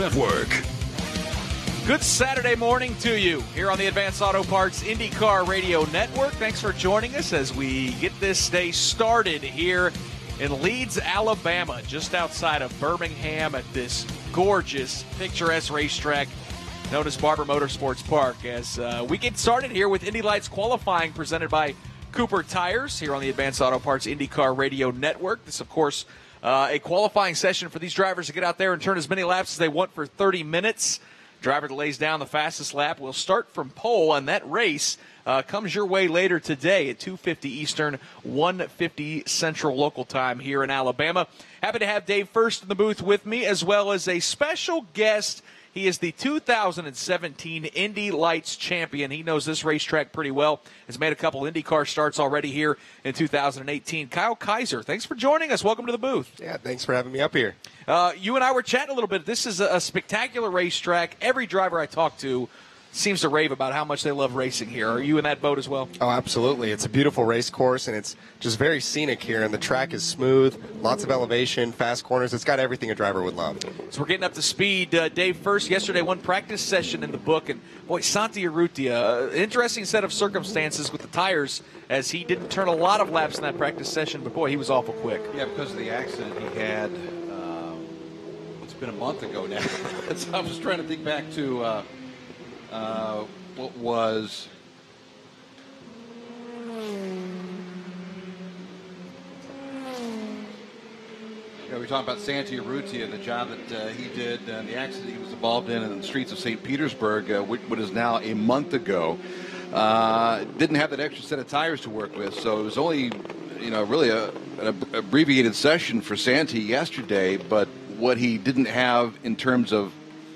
Network. Good Saturday morning to you here on the Advanced Auto Parts IndyCar Radio Network. Thanks for joining us as we get this day started here in Leeds, Alabama, just outside of Birmingham at this gorgeous, picturesque racetrack known as Barber Motorsports Park. As we get started here with Indy Lights qualifying presented by Cooper Tires here on the Advanced Auto Parts IndyCar Radio Network. This, of course, a qualifying session for these drivers to get out there and turn as many laps as they want for 30 minutes. Driver that lays down the fastest lap will start from pole, and that race comes your way later today at 2:50 Eastern, 1:50 Central local time here in Alabama. Happy to have Dave First in the booth with me, as well as a special guest. He is the 2017 Indy Lights champion. He knows this racetrack pretty well. Has made a couple IndyCar starts already here in 2018. Kyle Kaiser, thanks for joining us. Welcome to the booth. Yeah, thanks for having me up here. You and I were chatting a little bit. This is a spectacular racetrack. Every driver I talk to seems to rave about how much they love racing here. Are you in that boat as well? Oh, absolutely. It's a beautiful race course, and it's just very scenic here, and the track is smooth, lots of elevation, fast corners. It's got everything a driver would love. So we're getting up to speed. Dave First, yesterday, one practice session in the book, and boy, Santi Urrutia, interesting set of circumstances with the tires, as he didn't turn a lot of laps in that practice session, but boy, he was awful quick. Yeah, because of the accident he had, it's been a month ago now. So I was trying to think back to what was we're talking about Santi Urrutia and the job that he did and the accident he was involved in the streets of St. Petersburg, what is now a month ago. Didn't have that extra set of tires to work with, so it was only really an abbreviated session for Santi yesterday, but what he didn't have in terms of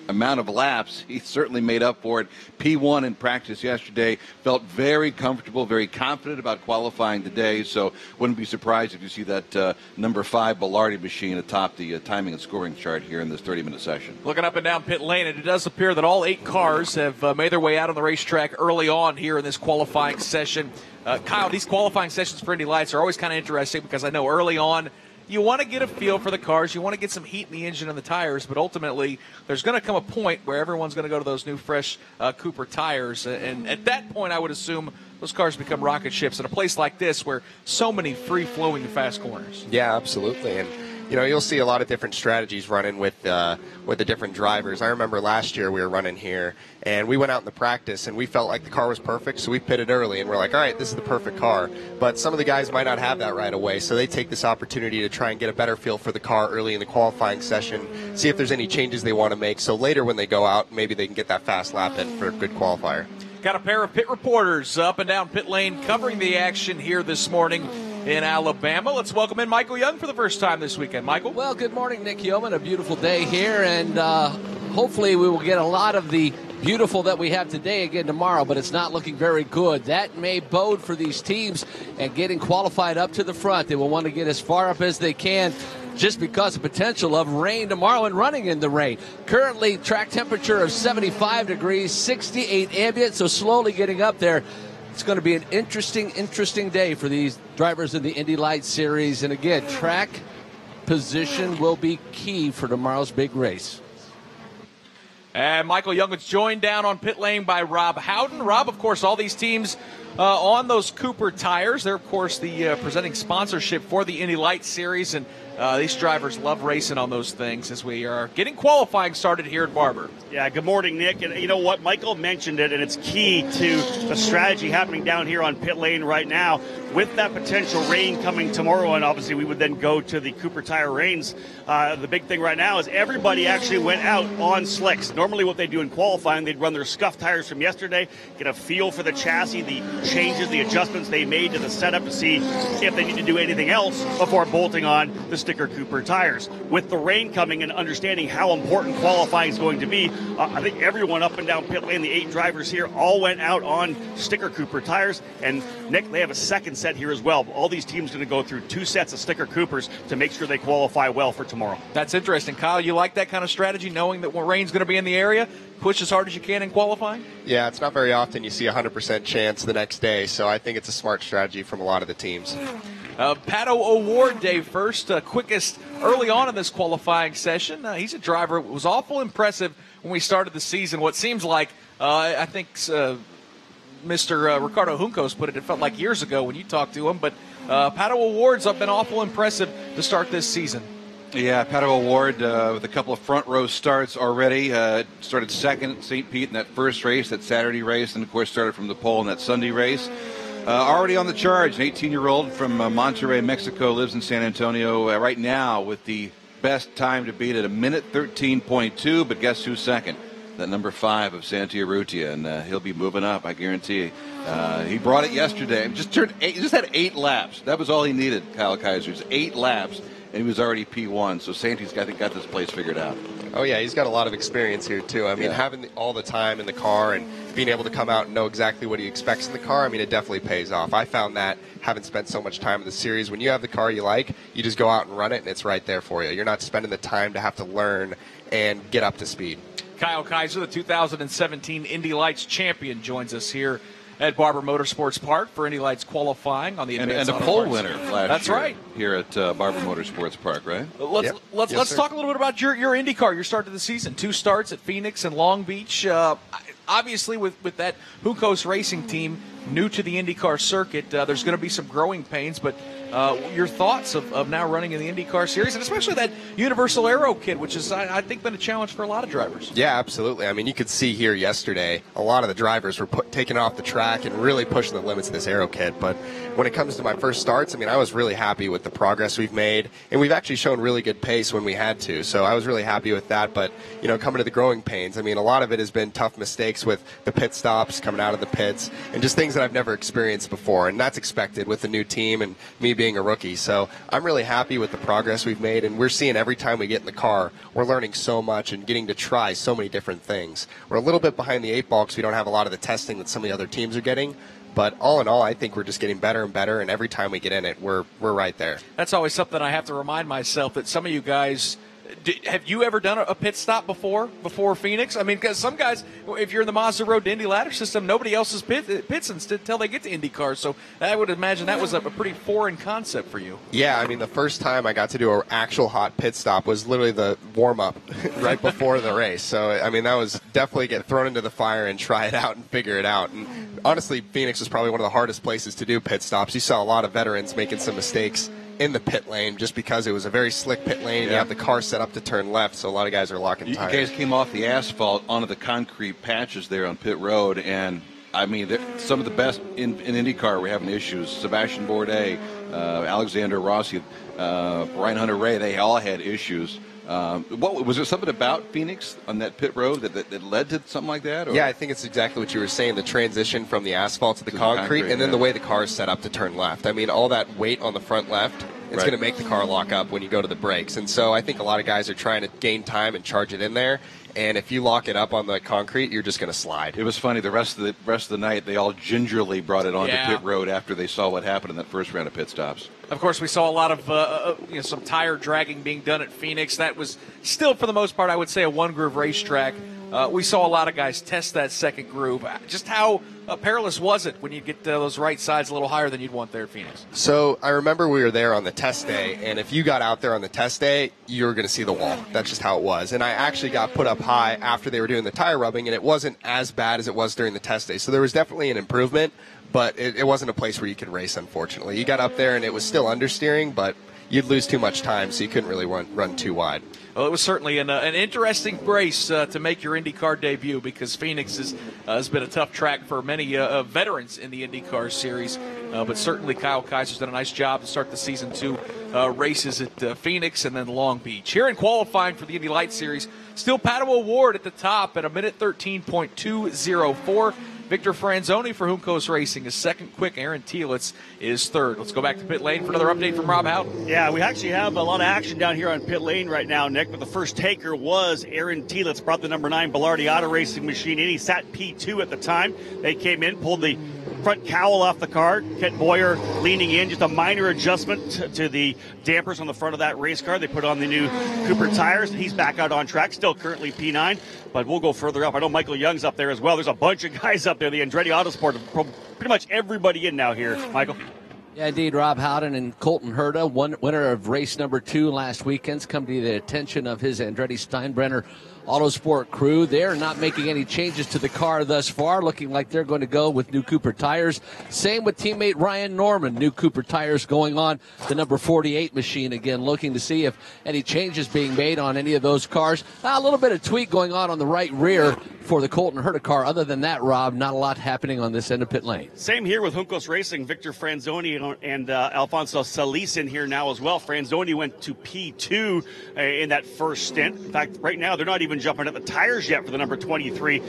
amount of laps, he certainly made up for it. P1 in practice yesterday, felt very comfortable, very confident about qualifying today, so wouldn't be surprised if you see that number 5 Bilardi machine atop the timing and scoring chart here in this 30-minute session. Looking up and down pit lane, and it does appear that all 8 cars have made their way out on the racetrack early on here in this qualifying session. Kyle, these qualifying sessions for Indy Lights are always kind of interesting because I know early on you want to get a feel for the cars. You want to get some heat in the engine and the tires, but ultimately there's going to come a point where everyone's going to go to those new, fresh Cooper tires. And at that point, I would assume those cars become rocket ships in a place like this where so many free-flowing fast corners. Yeah, absolutely. And you'll see a lot of different strategies running with the different drivers. I remember last year we were running here, and we went out in the practice, and we felt like the car was perfect, so we pitted early, and we're like, all right, this is the perfect car. But some of the guys might not have that right away, so they take this opportunity to try and get a better feel for the car early in the qualifying session, see if there's any changes they want to make, so later when they go out, maybe they can get that fast lap in for a good qualifier. Got a pair of pit reporters up and down pit lane covering the action here this morning in Alabama. Let's welcome in Michael Young for the first time this weekend. Michael? Well, good morning, Nick Yeoman. A beautiful day here, and hopefully we will get a lot of the beautiful that we have today again tomorrow, but it's not looking very good. That may bode for these teams and getting qualified up to the front. They will want to get as far up as they can just because of potential of rain tomorrow and running in the rain. Currently, track temperature of 75 degrees, 68 ambient, so slowly getting up there. It's going to be an interesting day for these drivers in the Indy Lights Series. And again, track position will be key for tomorrow's big race. And Michael Young is joined down on pit lane by Rob Howden. Rob, of course, all these teams on those Cooper tires. They're, of course, the presenting sponsorship for the Indy Lights Series. And these drivers love racing on those things as we are getting qualifying started here at Barber. Yeah, good morning, Nick. And you know what? Michael mentioned it, and it's key to the strategy happening down here on pit lane right now. With that potential rain coming tomorrow, and obviously we would then go to the Cooper tire rains, the big thing right now is everybody actually went out on slicks. Normally what they do in qualifying, they'd run their scuffed tires from yesterday, get a feel for the chassis, the changes, the adjustments they made to the setup to see if they need to do anything else before bolting on the sticker Cooper tires. With the rain coming and understanding how important qualifying is going to be, I think everyone up and down pit lane, the 8 drivers here, all went out on sticker Cooper tires. And Nick, they have a second set here as well. All these teams are going to go through 2 sets of sticker Coopers to make sure they qualify well for tomorrow. That's interesting. Kyle, you like that kind of strategy, knowing that when rain's going to be in the area, push as hard as you can in qualifying? Yeah, it's not very often you see a 100% chance the next day, so I think it's a smart strategy from a lot of the teams. Pato O'Ward, Dave, first, quickest early on in this qualifying session. He's a driver who was awful impressive when we started the season. What seems like, I think Mr. Ricardo Juncos put it felt like years ago when you talked to him. But Pato O'Ward's been awful impressive to start this season. Yeah, Pato O'Ward with a couple of front row starts already. Started second at St. Pete in that first race, that Saturday race, and of course started from the pole in that Sunday race. Already on the charge, an 18-year-old from Monterrey, Mexico, lives in San Antonio right now with the best time to beat at a minute 13.2, but guess who's second? That number 5 of Santi Urrutia, and he'll be moving up, I guarantee. He brought it yesterday. Just had 8 laps. That was all he needed, Kyle Kaiser's 8 laps, and he was already P1. So Santi's, I think, got this place figured out. Oh, yeah, he's got a lot of experience here, too. I mean, having all the time in the car and being able to come out and know exactly what he expects in the car, I mean, it definitely pays off. I found that, having spent so much time in the series, when you have the car you like, you just go out and run it, and it's right there for you. You're not spending the time to have to learn and get up to speed. Kyle Kaiser, the 2017 Indy Lights champion, joins us here at Barber Motorsports Park for Indy Lights qualifying on the Advanced and a pole winner last That's year right. Here at Barber Motorsports Park, right? Let's talk a little bit about your IndyCar, your start to the season. 2 starts at Phoenix and Long Beach. Obviously, with that Juncos Racing team new to the IndyCar circuit, there's going to be some growing pains, but your thoughts of now running in the IndyCar series, and especially that Universal Aero kit, which is, I think, been a challenge for a lot of drivers. Yeah, absolutely. I mean, you could see here yesterday, a lot of the drivers were taking off the track and really pushing the limits of this Aero kit. But when it comes to my first starts, I mean, I was really happy with the progress we've made, and we've actually shown really good pace when we had to. So I was really happy with that. But, you know, coming to the growing pains, I mean, a lot of it has been tough mistakes with the pit stops, coming out of the pits, and just things that I've never experienced before. And that's expected with the new team and me being a rookie. So I'm really happy with the progress we've made, and we're seeing every time we get in the car, we're learning so much and getting to try so many different things. We're a little bit behind the 8 ball because we don't have a lot of the testing that some of the other teams are getting. But all in all, I think we're just getting better and better, and every time we get in it, we're right there. That's always something I have to remind myself, that some of you guys, have you ever done a pit stop before Phoenix? I mean, because some guys, if you're in the Mazda Road to Indy ladder system, nobody else is pits until they get to IndyCar. So I would imagine that was a pretty foreign concept for you. Yeah, I mean, the first time I got to do an actual hot pit stop was literally the warm-up right before the race. So, I mean, that was definitely get thrown into the fire and try it out and figure it out. And honestly, Phoenix was probably one of the hardest places to do pit stops. You saw a lot of veterans making some mistakes in the pit lane just because it was a very slick pit lane. And you have the car set up to turn left, so a lot of guys are locking tires. You guys came off the asphalt onto the concrete patches there on pit road, and I mean, some of the best in IndyCar were having issues. Sebastian Bourdais, Alexander Rossi, Ryan Hunter-Ray, they all had issues. What was there something about Phoenix on that pit road that led to something like that? Or? Yeah, I think it's exactly what you were saying, the transition from the asphalt to the concrete, and then the way the car is set up to turn left. I mean, all that weight on the front left, it's going to make the car lock up when you go to the brakes. And so I think a lot of guys are trying to gain time and charge it in there. And if you lock it up on the concrete, you're just going to slide. It was funny. The rest of the night, they all gingerly brought it onto pit road after they saw what happened in that first round of pit stops. Of course, we saw a lot of some tire dragging being done at Phoenix. That was still, for the most part, I would say a one-groove racetrack. We saw a lot of guys test that second groove. Just how perilous was it when you get those right sides a little higher than you'd want there at Phoenix? So I remember we were there on the test day, and if you got out there on the test day, you were going to see the wall. That's just how it was. And I actually got put up high after they were doing the tire rubbing, and it wasn't as bad as it was during the test day. So there was definitely an improvement, but it wasn't a place where you could race, unfortunately. You got up there, and it was still understeering, but you'd lose too much time, so you couldn't really run too wide. Well, it was certainly an interesting race to make your IndyCar debut, because Phoenix has been a tough track for many veterans in the IndyCar series. But certainly Kyle Kaiser's done a nice job to start the season. 2 races at Phoenix and then Long Beach. Here in qualifying for the Indy Lights Series, still Pato O'Ward at the top at a minute 13.204. Victor Franzoni for Juncos Racing is second. Quick Aaron Thielitz is third. Let's go back to pit lane for another update from Rob Houghton. Yeah, we actually have a lot of action down here on pit lane right now, Nick. But the first taker was Aaron Thielitz, brought the number 9 Bilardi Auto Racing machine in. He sat P2 at the time. They came in, pulled the front cowl off the car. Kent Boyer leaning in, just a minor adjustment to the dampers on the front of that race car. They put on the new Cooper tires. He's back out on track, still currently P9, but we'll go further up. I know Michael Young's up there as well. There's a bunch of guys up there. The Andretti Autosport, pretty much everybody in now here, Michael. Yeah, indeed, Rob Howden and Colton Herta, winner of race number 2 last weekend's, come to the attention of his Andretti Steinbrenner Autosport crew. They're not making any changes to the car thus far, looking like they're going to go with new Cooper tires. Same with teammate Ryan Norman, new Cooper tires going on the number 48 machine again, looking to see if any changes being made on any of those cars. A little bit of tweak going on the right rear for the Colton Herta car. Other than that, Rob, not a lot happening on this end of pit lane. Same here with Juncos Racing. Victor Franzoni and Alfonso Solis in here now as well. Franzoni went to P2 in that first stint. In fact, right now they're not even jumping at the tires yet for the number 23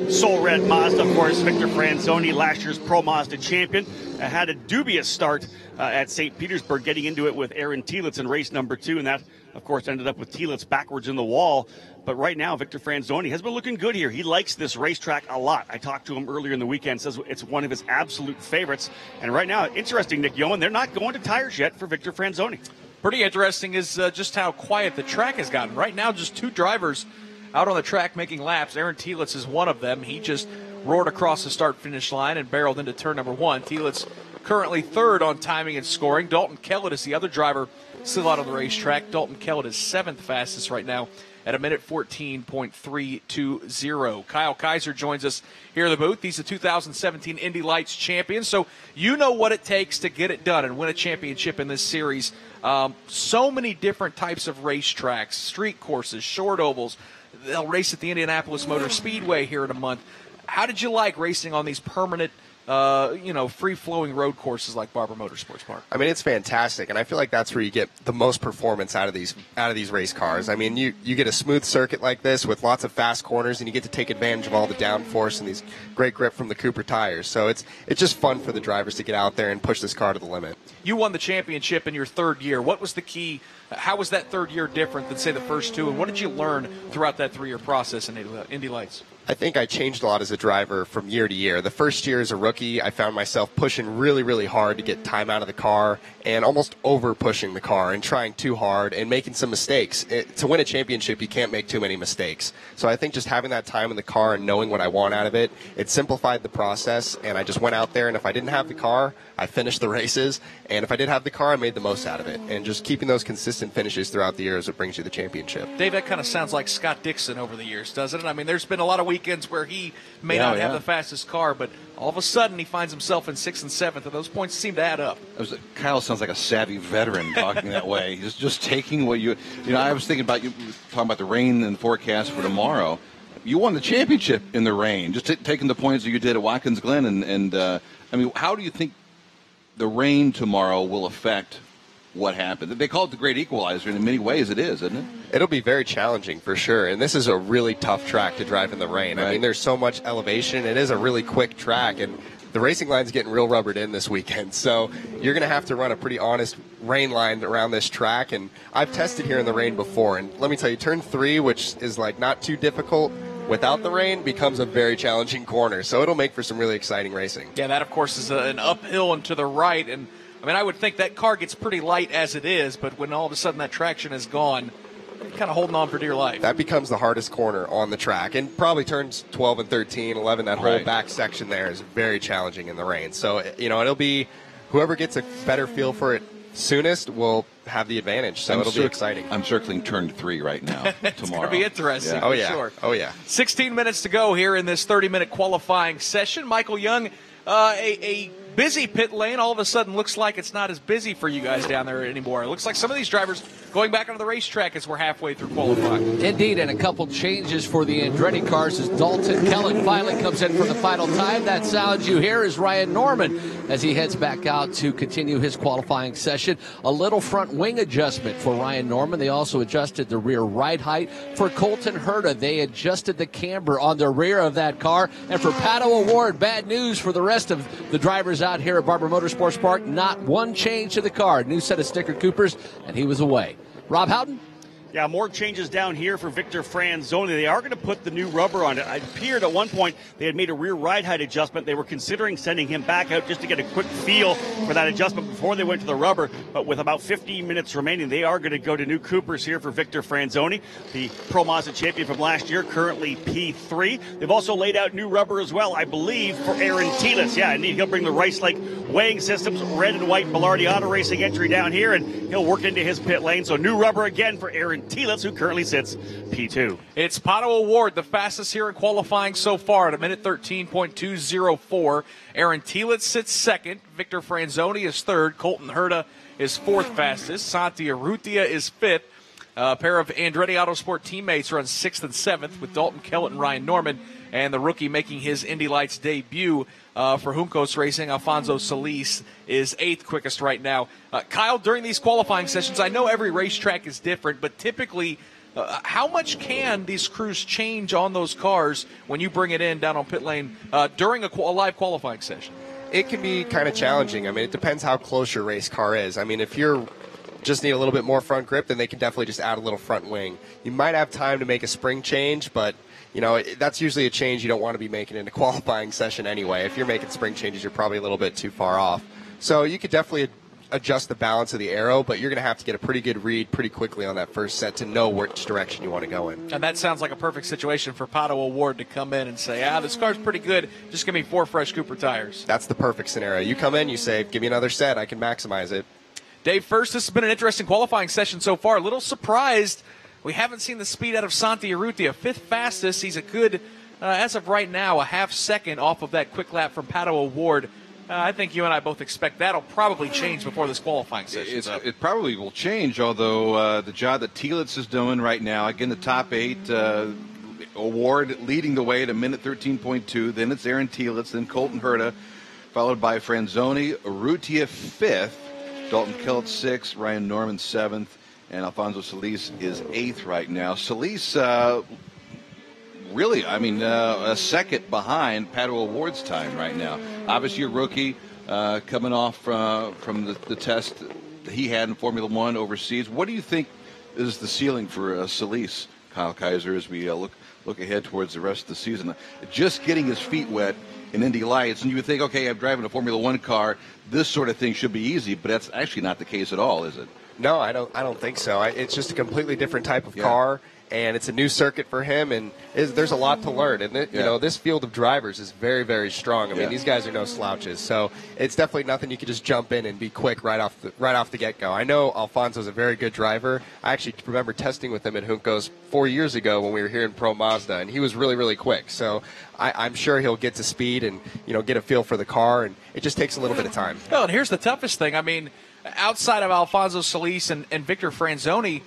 Soul Red Mazda. Of course, Victor Franzoni, last year's Pro Mazda champion, had a dubious start at St. Petersburg, getting into it with Aaron Telitz in race number 2, and that, of course, ended up with Telitz backwards in the wall. But right now, Victor Franzoni has been looking good here. He likes this racetrack a lot. I talked to him earlier in the weekend, says it's one of his absolute favorites. And right now, interesting, Nick Yeoman, they're not going to tires yet for Victor Franzoni. Pretty interesting is just how quiet the track has gotten. Right now, just 2 drivers out on the track making laps. Aaron Telitz is one of them. He just roared across the start-finish line and barreled into turn number 1. Telitz currently 3rd on timing and scoring. Dalton Kellett is the other driver still out on the racetrack. Dalton Kellett is 7th fastest right now at a minute 14.320. Kyle Kaiser joins us here in the booth. He's the 2017 Indy Lights champion, so you know what it takes to get it done and win a championship in this series. So many different types of racetracks, street courses, short ovals. They'll race at the Indianapolis Motor Speedway here in a month. How did you like racing on these permanent free-flowing road courses like Barber Motorsports Park? I mean, it's fantastic, and I feel like that's where you get the most performance out of these race cars. I mean, you get a smooth circuit like this with lots of fast corners, and you get to take advantage of all the downforce and these great grip from the Cooper tires. So it's just fun for the drivers to get out there and push this car to the limit. You won the championship in your 3rd year. What was the key? How was that 3rd year different than, say, the first 2? And what did you learn throughout that 3-year process in Indy Lights? I think I changed a lot as a driver from year to year. The first year as a rookie, I found myself pushing really, really hard to get time out of the car and almost over-pushing the car and trying too hard and making some mistakes. To win a championship, you can't make too many mistakes. So I think just having that time in the car and knowing what I want out of it, it simplified the process, and I just went out there, and if I didn't have the car, I finished the races, and if I did have the car, I made the most out of it. And just keeping those consistent finishes throughout the year is what brings you the championship. Dave, that kind of sounds like Scott Dixon over the years, doesn't it? I mean, there's been a lot of weekends where he may not have the fastest car, but all of a sudden he finds himself in 6th and 7th, and those points seem to add up. Kyle sounds like a savvy veteran talking that way. He's just taking what I was thinking about you talking about the rain and forecast for tomorrow. You won the championship in the rain, just taking the points that you did at Watkins Glen. And I mean, how do you think the rain tomorrow will affect what happened? They call it the great equalizer, and in many ways it is, isn't it? It'll be very challenging for sure, and this is a really tough track to drive in the rain. Right. I mean, there's so much elevation. It is a really quick track, and the racing line's getting real rubbered in this weekend, so you're going to have to run a pretty honest rain line around this track, and I've tested here in the rain before, and let me tell you, turn 3, which is like not too difficult without the rain, becomes a very challenging corner, so it'll make for some really exciting racing. Yeah, that, of course, is an uphill and to the right, and I mean, I would think that car gets pretty light as it is, but when all of a sudden that traction is gone, you're kind of holding on for dear life. That becomes the hardest corner on the track, and probably turns 12 and 13, 11, that whole back section there is very challenging in the rain. So, it'll be whoever gets a better feel for it soonest will have the advantage, so it'll be exciting. I'm circling turn 3 right now. It's tomorrow. It's going to be interesting. Yeah. Sure. Oh, yeah. 16 minutes to go here in this 30-minute qualifying session. Michael Young, a busy pit lane all of a sudden looks like it's not as busy for you guys down there anymore. It looks like some of these drivers going back onto the racetrack as we're halfway through qualifying. Indeed, and a couple changes for the Andretti cars as Dalton Kellett finally comes in for the final time. That sound you hear is Ryan Norman as he heads back out to continue his qualifying session. A little front wing adjustment for Ryan Norman. They also adjusted the rear ride height. For Colton Herta, they adjusted the camber on the rear of that car. And for Pato O'Ward, bad news for the rest of the drivers out here at Barber Motorsports Park. Not one change to the car. New set of sticker Coopers, and he was away. Rob Howden? Yeah, more changes down here for Victor Franzoni. They are going to put the new rubber on it. It appeared at one point they had made a rear ride height adjustment. They were considering sending him back out just to get a quick feel for that adjustment before they went to the rubber. But with about 15 minutes remaining, they are going to go to new Coopers here for Victor Franzoni, the Pro Mazda champion from last year, currently P3. They've also laid out new rubber as well, I believe, for Aaron Telitz. Yeah, indeed, he'll bring the Rice Lake weighing systems, red and white Bilardi Auto Racing entry down here, and he'll work into his pit lane. So new rubber again for Aaron Telitz, who currently sits P2. It's Pato O'Ward, the fastest here in qualifying so far at a minute 13.204. Aaron Telitz sits second. Victor Franzoni is third. Colton Herta is fourth fastest. Santi Urrutia is fifth. A pair of Andretti Autosport teammates run sixth and seventh with Dalton Kellett and Ryan Norman. And the rookie making his Indy Lights debut for Juncos Racing, Alfonso Solis, is eighth quickest right now. Kyle, during these qualifying sessions, I know every racetrack is different, but typically, how much can these crews change on those cars when you bring it in down on pit lane during a live qualifying session? It can be kind of challenging. I mean, it depends how close your race car is. I mean, if you're just need a little bit more front grip, then they can definitely just add a little front wing. You might have time to make a spring change, but you know, that's usually a change you don't want to be making in a qualifying session anyway. If you're making spring changes, you're probably a little bit too far off. So you could definitely adjust the balance of the aero, but you're going to have to get a pretty good read pretty quickly on that first set to know which direction you want to go in. And that sounds like a perfect situation for Pato O'Ward to come in and say, this car's pretty good, just give me 4 fresh Cooper tires. That's the perfect scenario. You come in, you say, give me another set, I can maximize it. Dave, first, this has been an interesting qualifying session so far. A little surprised we haven't seen the speed out of Santi Urrutia. Fifth fastest. He's a good, as of right now, a half second off of that quick lap from Pato O'Ward. I think you and I both expect that'll probably change before this qualifying session. It probably will change, although the job that Telitz is doing right now, again, the top 8, O'Ward leading the way at a minute 13.2. Then it's Aaron Telitz, then Colton Herta, followed by Franzoni, Urrutia 5th. Dalton Kellett 6th, Ryan Norman 7th, and Alfonso Solis is 8th right now. Solis, really, a second behind Pato O'Ward's time right now. Obviously a rookie coming off from the test that he had in Formula One overseas. What do you think is the ceiling for Solis, Kyle Kaiser, as we look ahead towards the rest of the season? Just getting his feet wet in Indy Lights, and you would think, okay, I'm driving a Formula One car, this sort of thing should be easy, but that's actually not the case at all, is it? No, I don't think so. It's just a completely different type of car, and it's a new circuit for him, and there's a lot to learn. And you know, this field of drivers is very, very strong. I mean, these guys are no slouches, so it's definitely nothing you can just jump in and be quick right off the get-go. I know Alfonso's a very good driver. I actually remember testing with him at Juncos 4 years ago when we were here in Pro Mazda, and he was really, really quick. So I'm sure he'll get to speed and get a feel for the car, and it just takes a little bit of time. Well, and here's the toughest thing. I mean, outside of Alfonso Solis and Victor Franzoni,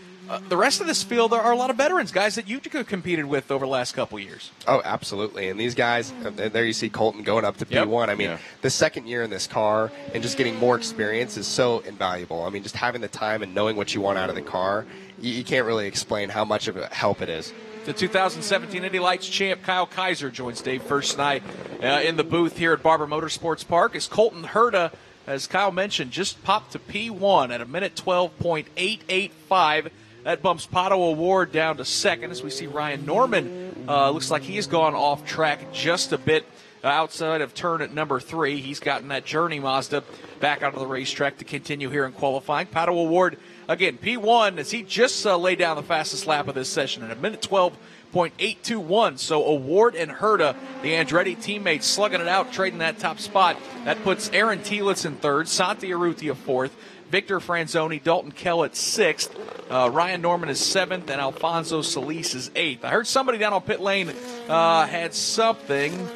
the rest of this field are a lot of veterans, guys that you competed with over the last couple years. Oh, absolutely. And these guys, there you see Colton going up to P1. I mean, the second year in this car and just getting more experience is so invaluable. I mean, just having the time and knowing what you want out of the car, you can't really explain how much of a help it is. The 2017 Indy Lights champ Kyle Kaiser joins Dave First Night in the booth here at Barber Motorsports Park as Colton Herta, as Kyle mentioned, just popped to P1 at a minute 12.885. That bumps Pato O'Ward down to second as we see Ryan Norman. Looks like he's gone off track just a bit outside of turn at number 3. He's gotten that Journey Mazda back onto the racetrack to continue here in qualifying. Pato O'Ward, again, P1 as he just laid down the fastest lap of this session at a minute 12.821. So O'Ward and Herta, the Andretti teammates, slugging it out, trading that top spot. That puts Aaron Telitz in third, Santi Urrutia fourth, Victor Franzoni, Dalton Kellett 6th, Ryan Norman is 7th, and Alfonso Solis is 8th. I heard somebody down on pit lane had something.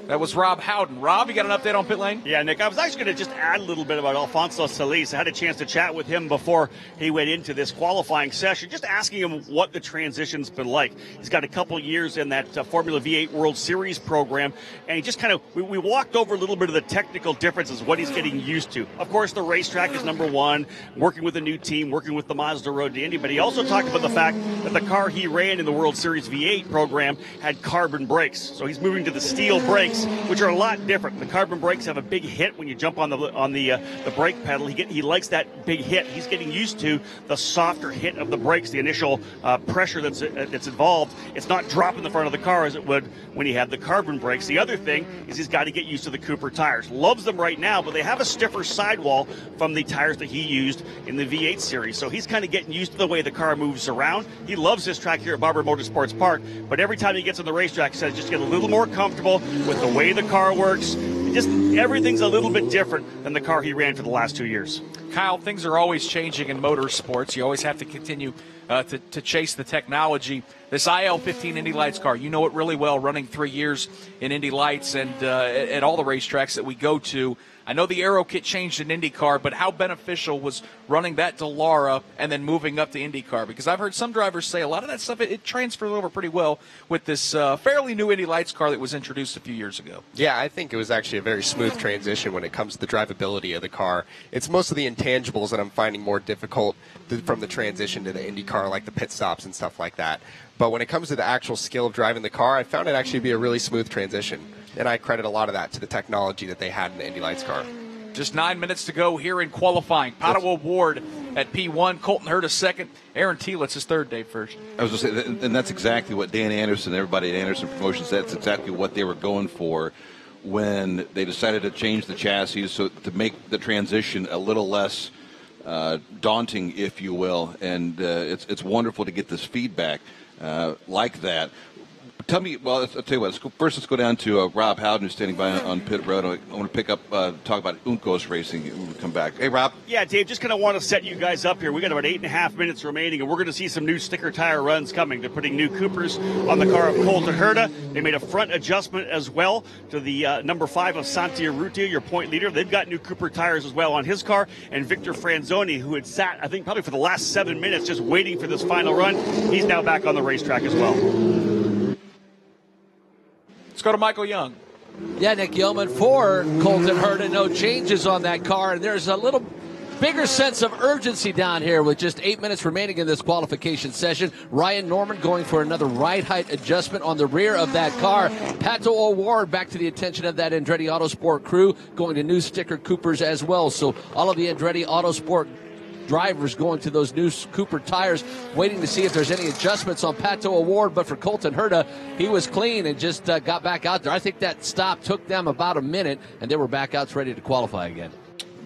That was Rob Howden. Rob, you got an update on pit lane? Yeah, Nick, I was actually going to just add a little bit about Alfonso Solis. I had a chance to chat with him before he went into this qualifying session, just asking him what the transition's been like. He's got a couple years in that Formula V8 World Series program, and he just kind of, we walked over a little bit of the technical differences, what he's getting used to. Of course, the racetrack is number one, working with a new team, working with the Mazda Road to Indy, but he also talked about the fact that the car he ran in the World Series V8 program had carbon brakes. So he's moving to the steel brakes, which are a lot different. The carbon brakes have a big hit when you jump on the brake pedal. He likes that big hit. He's getting used to the softer hit of the brakes, the initial pressure that's involved. It's not dropping the front of the car as it would when he had the carbon brakes. The other thing is he's got to get used to the Cooper tires. Loves them right now, but they have a stiffer sidewall from the tires that he used in the V8 series. So he's kind of getting used to the way the car moves around. He loves this track here at Barber Motorsports Park, but every time he gets on the racetrack, he says just get a little more comfortable with the way the car works. just everything's a little bit different than the car he ran for the last 2 years. Kyle, things are always changing in motorsports. You always have to continue to chase the technology. This IL-15 Indy Lights car, you know it really well, running 3 years in Indy Lights and at all the racetracks that we go to. I know the aero kit changed in IndyCar, but how beneficial was running that to Lara and then moving up to IndyCar? Because I've heard some drivers say a lot of that stuff, it transferred over pretty well with this fairly new Indy Lights car that was introduced a few years ago. Yeah, I think it was actually a very smooth transition when it comes to the drivability of the car. It's most of the intangibles that I'm finding more difficult from the transition to the IndyCar, like the pit stops and stuff like that. But when it comes to the actual skill of driving the car, I found it actually to be a really smooth transition. And I credit a lot of that to the technology that they had in the Indy Lights car. Just 9 minutes to go here in qualifying. Pato O'Ward at P1, Colton Herta second, Aaron Telitz his third, Dave first. I was going to say, and that's exactly what Dan Anderson, everybody at Anderson Promotions, that's exactly what they were going for when they decided to change the chassis so to make the transition a little less daunting, if you will. And it's wonderful to get this feedback like that. Tell me, well, I'll tell you what. Let's go down to Rob Howden, who's standing by on pit road. I want to pick up, talk about Uncos Racing when we come back. Hey, Rob. Yeah, Dave, just kind of want to set you guys up here. We got about 8.5 minutes remaining, and we're going to see some new sticker tire runs coming. They're putting new Coopers on the car of Colton Herta. They made a front adjustment as well to the number 5 of Santi Urrutia, your point leader. They've got new Cooper tires as well on his car. And Victor Franzoni, who had sat, I think, probably for the last 7 minutes just waiting for this final run, he's now back on the racetrack as well. Let's go to Michael Young. Yeah, Nick Yeoman for Colton Herta. No changes on that car. And there's a little bigger sense of urgency down here with just 8 minutes remaining in this qualification session. Ryan Norman going for another ride height adjustment on the rear of that car. Pato O'Ward back to the attention of that Andretti Autosport crew, going to new sticker Coopers as well. So all of the Andretti Autosport drivers going to those new Cooper tires, waiting to see if there's any adjustments on Pato O'Ward. But for Colton Herta, he was clean and just got back out there. I think that stop took them about a minute, and they were back out ready to qualify again.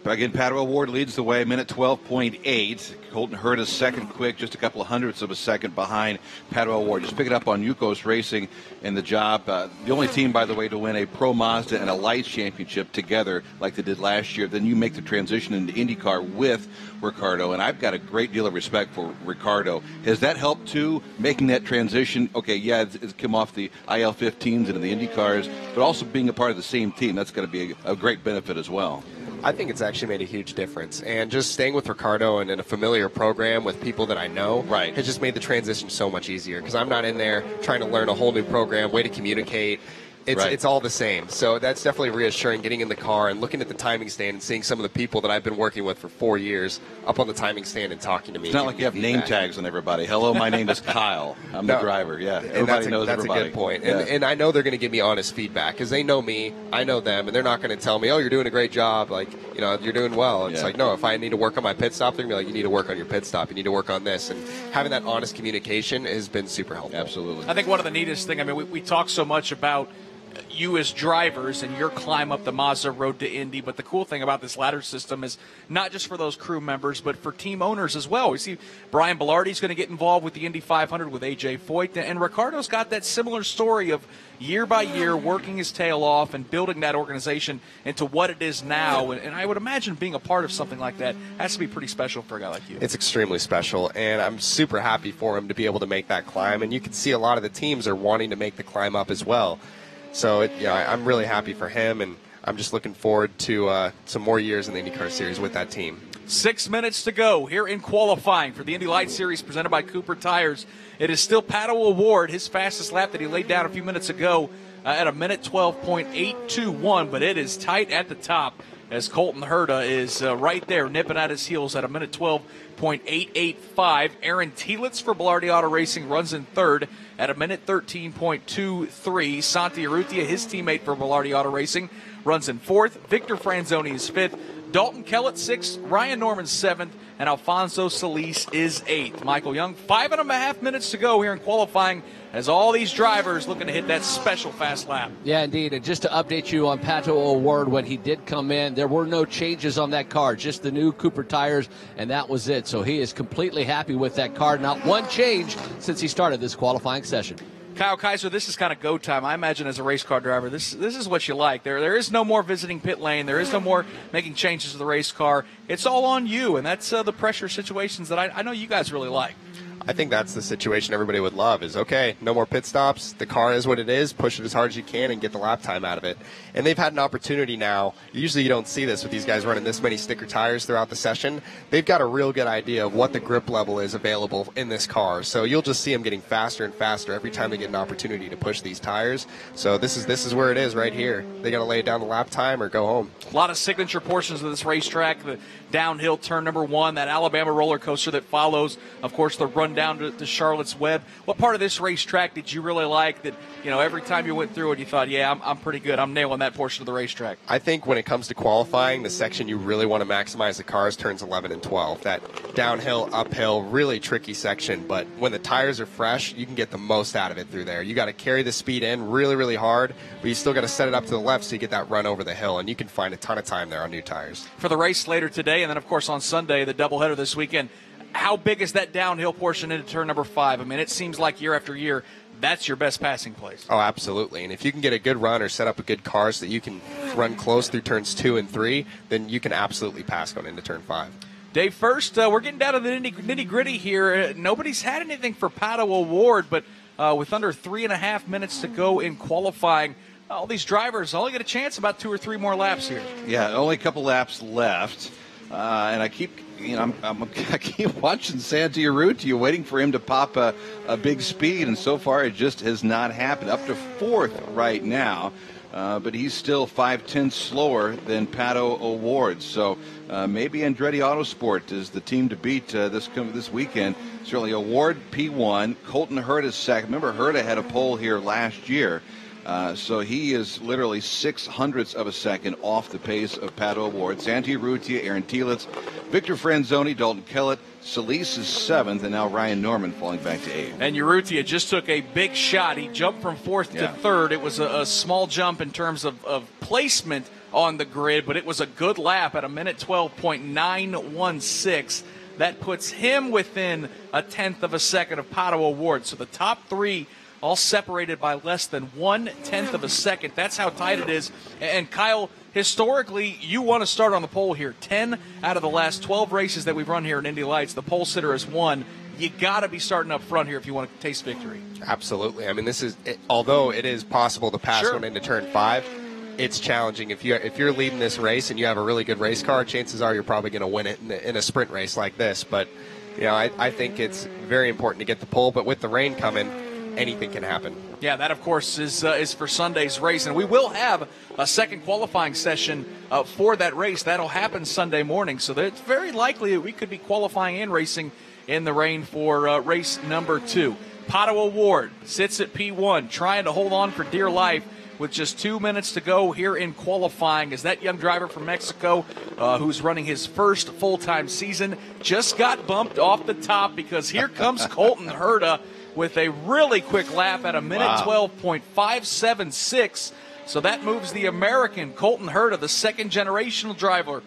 Again, Pato O'Ward leads the way, minute 12.8. Colton Herta's second quick, just a couple of hundredths of a second behind Pato O'Ward. Just pick it up on Uncos Racing and the job. The only team, by the way, to win a Pro Mazda and a Lights Championship together like they did last year. Then you make the transition into IndyCar with Ricardo, and I've got a great deal of respect for Ricardo. Has that helped, too, making that transition? Okay, yeah, it's come off the IL-15s into the IndyCars, but also being a part of the same team. That's going to be a great benefit as well. I think it's actually made a huge difference. And just staying with Ricardo and in a familiar program with people that I know has just made the transition so much easier, because I'm not in there trying to learn a whole new program, way to communicate. It's all the same. So that's definitely reassuring, getting in the car and looking at the timing stand and seeing some of the people that I've been working with for 4 years up on the timing stand and talking to me. It's not like you have name tags on everybody. Hello, my name is Kyle. I'm the driver. Yeah, everybody knows everybody. That's a good point. And I know they're going to give me honest feedback, because they know me, I know them, and they're not going to tell me, oh, you're doing a great job, like, you know, you're doing well. It's like, no, if I need to work on my pit stop, they're going to be like, you need to work on your pit stop, you need to work on this. And having that honest communication has been super helpful. Absolutely. I think one of the neatest things, I mean, we talk so much about you as drivers and your climb up the Mazda road to Indy, but the cool thing about this ladder system is not just for those crew members, but for team owners as well. We see Brian Bellardi's going to get involved with the Indy 500 with AJ Foyt, and Ricardo's got that similar story of year by year working his tail off and building that organization into what it is now. And I would imagine being a part of something like that has to be pretty special for a guy like you. It's extremely special, and I'm super happy for him to be able to make that climb. And you can see a lot of the teams are wanting to make the climb up as well. So, I'm really happy for him, and I'm just looking forward to some more years in the IndyCar Series with that team. 6 minutes to go here in qualifying for the Indy Lights Series presented by Cooper Tires. It is still Pato O'Ward, his fastest lap that he laid down a few minutes ago at a minute 12.821, but it is tight at the top as Colton Herta is right there nipping at his heels at a minute 12.885. Aaron Telitz for Bellardi Auto Racing runs in third at a minute 13.23. Santi Urrutia, his teammate for Bellardi Auto Racing, runs in fourth. Victor Franzoni is fifth. Dalton Kellett sixth. Ryan Norman seventh. And Alfonso Solis is eighth. Michael Young, 5.5 minutes to go here in qualifying as all these drivers looking to hit that special fast lap. Yeah, indeed. And just to update you on Pato O'Ward, when he did come in, there were no changes on that car, just the new Cooper tires, and that was it. So he is completely happy with that car. Not one change since he started this qualifying session. Kyle Kaiser, this is kind of go time. I imagine as a race car driver, this is what you like. There is no more visiting pit lane. There is no more making changes to the race car. It's all on you, and that's the pressure situations that I know you guys really like. I think that's the situation everybody would love is, okay, no more pit stops. The car is what it is. Push it as hard as you can and get the lap time out of it. And they've had an opportunity now. Usually you don't see this with these guys running this many sticker tires throughout the session. They've got a real good idea of what the grip level is available in this car. So you'll just see them getting faster and faster every time they get an opportunity to push these tires. So this is where it is right here. They got to lay it down the lap time or go home. A lot of signature portions of this racetrack, the downhill turn number 1, that Alabama roller coaster that follows, of course, the run down to Charlotte's Web. What part of this racetrack did you really like that, every time you went through it, you thought, yeah, I'm pretty good. I'm nailing that portion of the racetrack? I think when it comes to qualifying, the section you really want to maximize the cars turns 11 and 12. That downhill, uphill, really tricky section, but when the tires are fresh, you can get the most out of it through there. You got to carry the speed in really, really hard, but you still got to set it up to the left so you get that run over the hill, and you can find a ton of time there on new tires. For the race later today, and then, of course, on Sunday, the doubleheader this weekend, how big is that downhill portion into turn number 5? I mean, it seems like year after year, that's your best passing place. Oh, absolutely. And if you can get a good run or set up a good car so that you can run close through turns 2 and 3, then you can absolutely pass going into turn 5. Dave, first, we're getting down to the nitty-gritty here. Nobody's had anything for Pato O'Ward, but with under 3.5 minutes to go in qualifying, all these drivers only get a chance about 2 or 3 more laps here. Yeah, only a couple laps left. And I keep, I keep watching Santi Urrutia, waiting for him to pop a big speed, and so far it just has not happened. Up to 4th right now, but he's still 5/10 slower than Pato O'Ward. So maybe Andretti Autosport is the team to beat this weekend. Certainly O'Ward P1, Colton Herta is second. Remember, Herta had a pole here last year. So he is literally 0.06 of a second off the pace of Pato O'Ward. Santi Urrutia, Aaron Telitz, Victor Franzoni, Dalton Kellett, Solis is 7th, and now Ryan Norman falling back to 8th. And Urrutia just took a big shot. He jumped from 4th to 3rd. It was a small jump in terms of placement on the grid, but it was a good lap at a minute 12.916. That puts him within 1/10 of a second of Pato O'Ward. So the top 3 all separated by less than 1/10 of a second. That's how tight it is. And Kyle, historically, you want to start on the pole here. 10 out of the last 12 races that we've run here in Indy Lights, the pole sitter has won. You got to be starting up front here if you want to taste victory. Absolutely. I mean, although it is possible to pass one into turn 5, it's challenging. If you're leading this race and you have a really good race car, chances are you're probably going to win it in a sprint race like this. But I think it's very important to get the pole. But with the rain coming, anything can happen. Yeah, that, of course, is for Sunday's race. And we will have a second qualifying session for that race. That'll happen Sunday morning. So it's very likely that we could be qualifying and racing in the rain for race number 2. Pato O'Ward sits at P1, trying to hold on for dear life with just 2 minutes to go here in qualifying, as that young driver from Mexico who's running his first full-time season just got bumped off the top because here comes Colton Herta with a really quick lap at a minute 12.576. So that moves the American Colton Herta, the second-generational driver,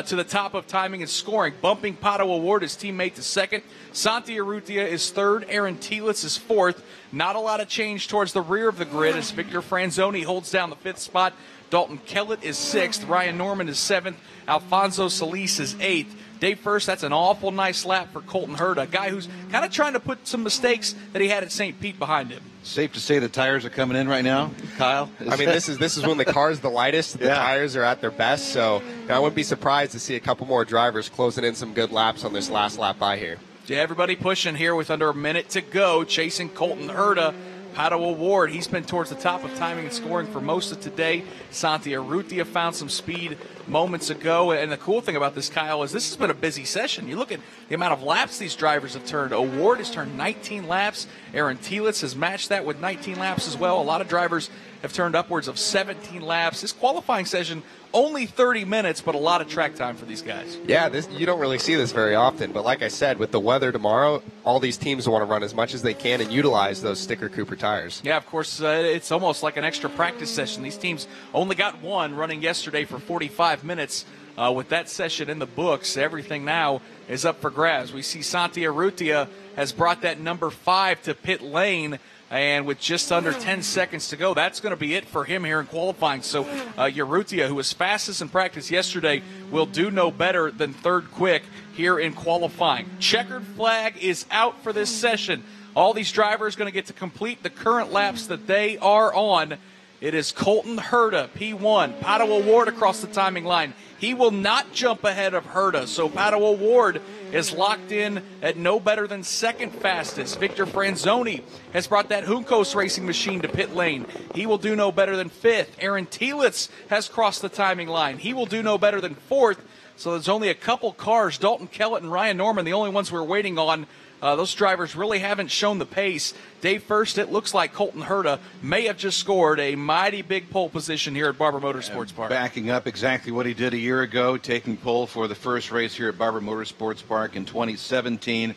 to the top of timing and scoring, bumping Pato O'Ward, his teammate, to second. Santi Urrutia is 3rd. Aaron Telitz is 4th. Not a lot of change towards the rear of the grid as Victor Franzoni holds down the 5th spot. Dalton Kellett is 6th. Ryan Norman is 7th. Alfonso Solis is 8th. Dave, first, that's an awful nice lap for Colton Herta, a guy who's kind of trying to put some mistakes that he had at St. Pete behind him. Safe to say the tires are coming in right now, Kyle? I mean, this is when the car's the lightest, the tires are at their best, so I wouldn't be surprised to see a couple more drivers closing in some good laps on this last lap by here. Yeah, everybody pushing here with under a minute to go, chasing Colton Herta. Pato O'Ward, he's been towards the top of timing and scoring for most of today. Santi Urrutia found some speed moments ago. And the cool thing about this, Kyle, is this has been a busy session. You look at the amount of laps these drivers have turned. O'Ward has turned 19 laps. Aaron Telitz has matched that with 19 laps as well. A lot of drivers have turned upwards of 17 laps. This qualifying session, only 30 minutes, but a lot of track time for these guys. Yeah, you don't really see this very often. But like I said, with the weather tomorrow, all these teams want to run as much as they can and utilize those sticker Cooper tires. Yeah, of course, it's almost like an extra practice session. These teams only got one running yesterday for 45 minutes. With that session in the books, everything now is up for grabs. We see Santi Urrutia has brought that number 5 to pit lane. And with just under 10 seconds to go, that's going to be it for him here in qualifying. So Urrutia, who was fastest in practice yesterday, will do no better than third quick here in qualifying. Checkered flag is out for this session. All these drivers going to get to complete the current laps that they are on. It is Colton Herta, P1. Pato O'Ward across the timing line. He will not jump ahead of Herta, so Pato O'Ward is locked in at no better than second fastest. Victor Franzoni has brought that Juncos racing machine to pit lane. He will do no better than fifth. Aaron Telitz has crossed the timing line. He will do no better than fourth. So there's only a couple cars, Dalton Kellett and Ryan Norman, the only ones we're waiting on. Those drivers really haven't shown the pace. Dave First, it looks like Colton Herta may have just scored a mighty big pole position here at Barber Motorsports Park. Backing up exactly what he did a year ago, taking pole for the first race here at Barber Motorsports Park in 2017.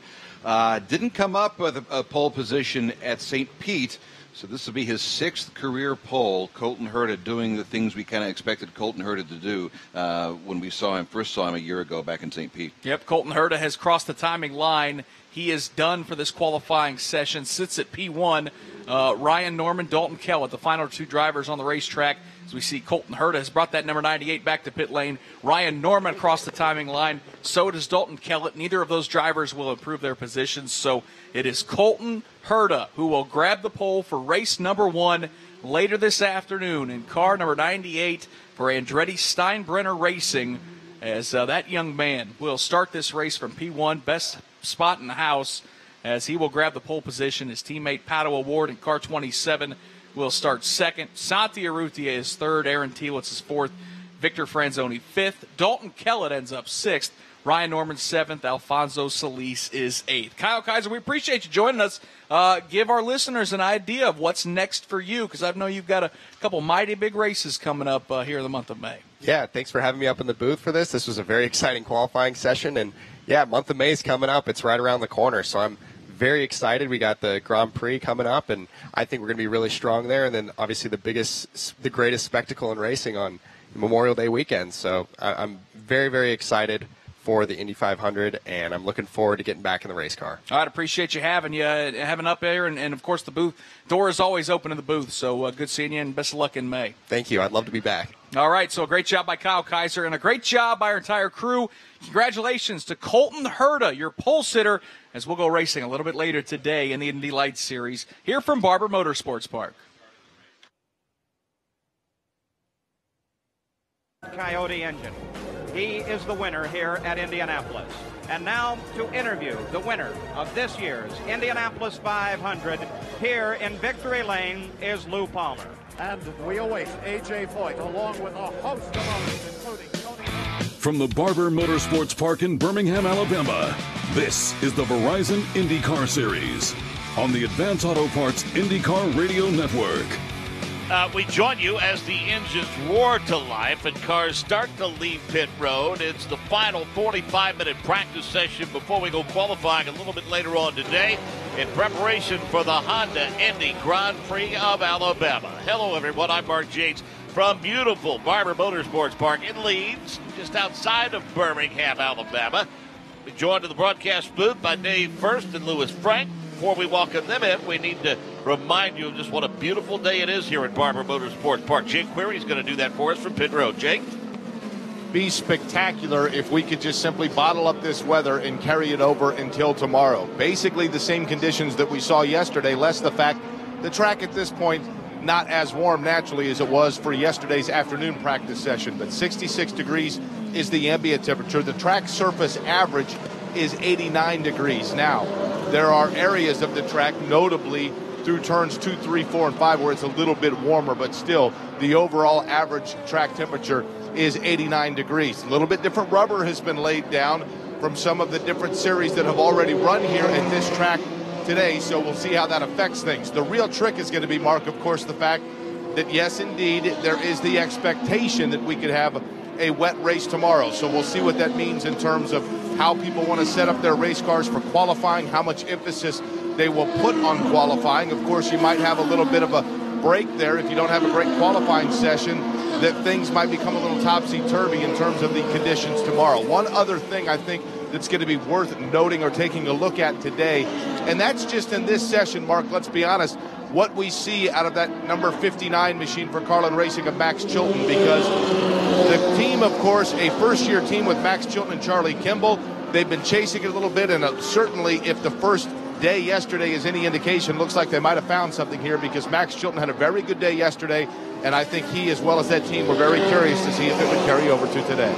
Didn't come up with a pole position at St. Pete, so this will be his sixth career pole. Colton Herta doing the things we kind of expected Colton Herta to do when we first saw him a year ago back in St. Pete. Yep, Colton Herta has crossed the timing line. He is done for this qualifying session, sits at P1. Ryan Norman, Dalton Kellett, the final two drivers on the racetrack. As we see, Colton Herta has brought that number 98 back to pit lane. Ryan Norman across the timing line. So does Dalton Kellett. Neither of those drivers will improve their positions. So it is Colton Herta who will grab the pole for race number 1 later this afternoon in car number 98 for Andretti Steinbrenner Racing, as that young man will start this race from P1, best spot in the house, as he will grab the pole position. His teammate Pato O'Ward in car 27 will start second. Santi Urrutia is third. Aaron Telitz is fourth. Victor Franzoni fifth. Dalton Kellett ends up sixth. Ryan Norman seventh. Alfonso Solis is eighth. Kyle Kaiser, we appreciate you joining us. Give our listeners an idea of what's next for you, because I know you've got a couple mighty big races coming up here in the month of May. Yeah, thanks for having me up in the booth for this. This was a very exciting qualifying session, and yeah, month of May is coming up. It's right around the corner, so I'm very excited. We got the Grand Prix coming up, and I think we're going to be really strong there. And then obviously the greatest spectacle in racing on Memorial Day weekend. So I'm very, very excited for the Indy 500, and I'm looking forward to getting back in the race car. All right, appreciate you having up there, and of course the booth door is always open in the booth. So good seeing you, and best of luck in May. Thank you. I'd love to be back. All right, so a great job by Kyle Kaiser and a great job by our entire crew. Congratulations to Colton Herta, your pole sitter, as we'll go racing a little bit later today in the Indy Lights Series here from Barber Motorsports Park. Coyote engine. He is the winner here at Indianapolis. And now to interview the winner of this year's Indianapolis 500 here in Victory Lane is Lou Palmer. And we await A.J. Foyt along with a host of others, including Tony. From the Barber Motorsports Park in Birmingham, Alabama, this is the Verizon IndyCar Series on the Advance Auto Parts IndyCar Radio Network. We join you as the engines roar to life and cars start to leave pit road. It's the final 45-minute practice session before we go qualifying a little bit later on today in preparation for the Honda Indy Grand Prix of Alabama. Hello, everyone. I'm Mark Yates from beautiful Barber Motorsports Park in Leeds, just outside of Birmingham, Alabama. We're joined in the broadcast booth by Dave First and Louis Frank. Before we welcome them in, we need to remind you of just what a beautiful day it is here at Barber Motorsports Park. Jake Query is going to do that for us from pit road. Jake? Be spectacular if we could just simply bottle up this weather and carry it over until tomorrow. Basically the same conditions that we saw yesterday, less the fact the track at this point not as warm naturally as it was for yesterday's afternoon practice session, but 66 degrees is the ambient temperature. The track surface average is 89 degrees. Now, there are areas of the track, notably through turns 2, 3, 4, and 5, where it's a little bit warmer, but still the overall average track temperature is 89 degrees. A little bit different rubber has been laid down from some of the different series that have already run here at this track today, so we'll see how that affects things. The real trick is going to be, Mark, of course, the fact that, yes, indeed, there is the expectation that we could have a wet race tomorrow. So we'll see what that means in terms of how people want to set up their race cars for qualifying, how much emphasis they will put on qualifying. Of course, you might have a little bit of a break there if you don't have a great qualifying session, that things might become a little topsy-turvy in terms of the conditions tomorrow. One other thing I think that's going to be worth noting or taking a look at today, and that's just in this session, Mark, let's be honest, what we see out of that number 59 machine for Carlin Racing of Max Chilton, because the team, of course, a first-year team with Max Chilton and Charlie Kimball, they've been chasing it a little bit, and certainly if the first day yesterday is any indication, looks like they might have found something here, because Max Chilton had a very good day yesterday, and I think he, as well as that team, were very curious to see if it would carry over to today.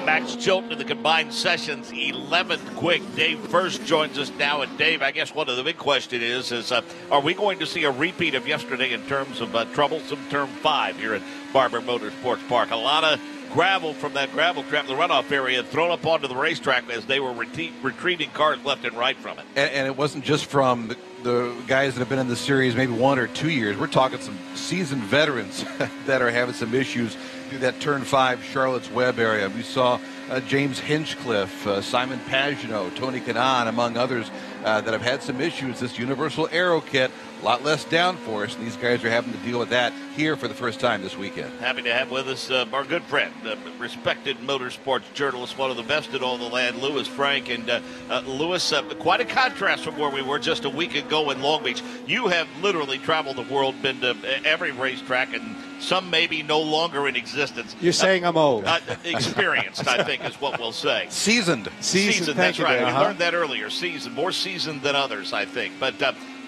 Max Chilton in the combined sessions, 11th quick. Dave First joins us now. And Dave, I guess one of the big questions is are we going to see a repeat of yesterday in terms of troublesome Turn 5 here at Barber Motorsports Park? A lot of gravel from that gravel trap, the runoff area, thrown up onto the racetrack as they were retrieving cars left and right from it. And it wasn't just from the guys that have been in the series maybe 1 or 2 years. We're talking some seasoned veterans that are having some issues through that Turn 5 Charlotte's Web area. We saw James Hinchcliffe, Simon Pagino, Tony Kanaan, among others that have had some issues. This Universal Aero Kit, a lot less downforce, and these guys are having to deal with that here for the first time this weekend. Happy to have with us our good friend, respected motorsports journalist, one of the best in all the land, Louis Frank. And Louis, quite a contrast from where we were just a week ago in Long Beach. You have literally traveled the world, been to every racetrack, and some maybe no longer in existence. You're saying I'm old. Experienced, I think, is what we'll say. Seasoned. That's right. We learned that earlier. Seasoned, more seasoned than others, I think. But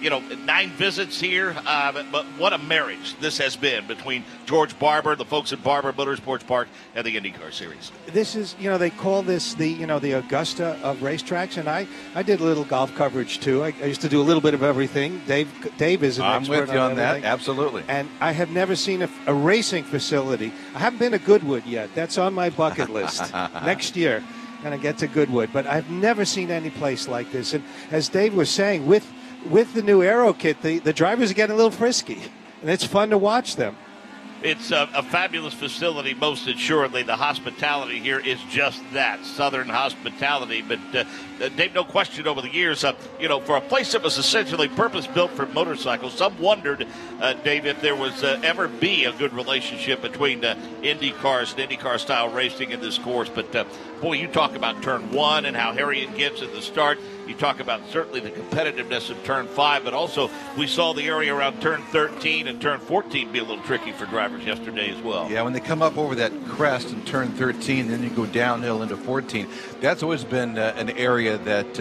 9 visits here, but what a marriage this has been between George Barber, the folks at Barber Motorsports Park, and the IndyCar Series. This is, they call this the Augusta of racetracks, and I did a little golf coverage too. I used to do a little bit of everything. Dave is an expert. I'm with you on everything. that, absolutely. And I have never seen a racing facility. I haven't been to Goodwood yet. That's on my bucket list. Next year, I'm going to get to Goodwood, but I've never seen any place like this. And as Dave was saying, with the new Aero Kit, the drivers are getting a little frisky, and it's fun to watch them. It's a fabulous facility, most assuredly. The hospitality here is just that, Southern hospitality. But, Dave, no question over the years, for a place that was essentially purpose-built for motorcycles, some wondered, Dave, if there was ever be a good relationship between Indy cars and IndyCar-style racing in this course. But, boy, you talk about Turn 1 and how hairy it gets at the start. You talk about certainly the competitiveness of Turn 5, but also we saw the area around Turn 13 and Turn 14 be a little tricky for drivers yesterday as well. Yeah, when they come up over that crest in Turn 13, then you go downhill into 14. That's always been an area that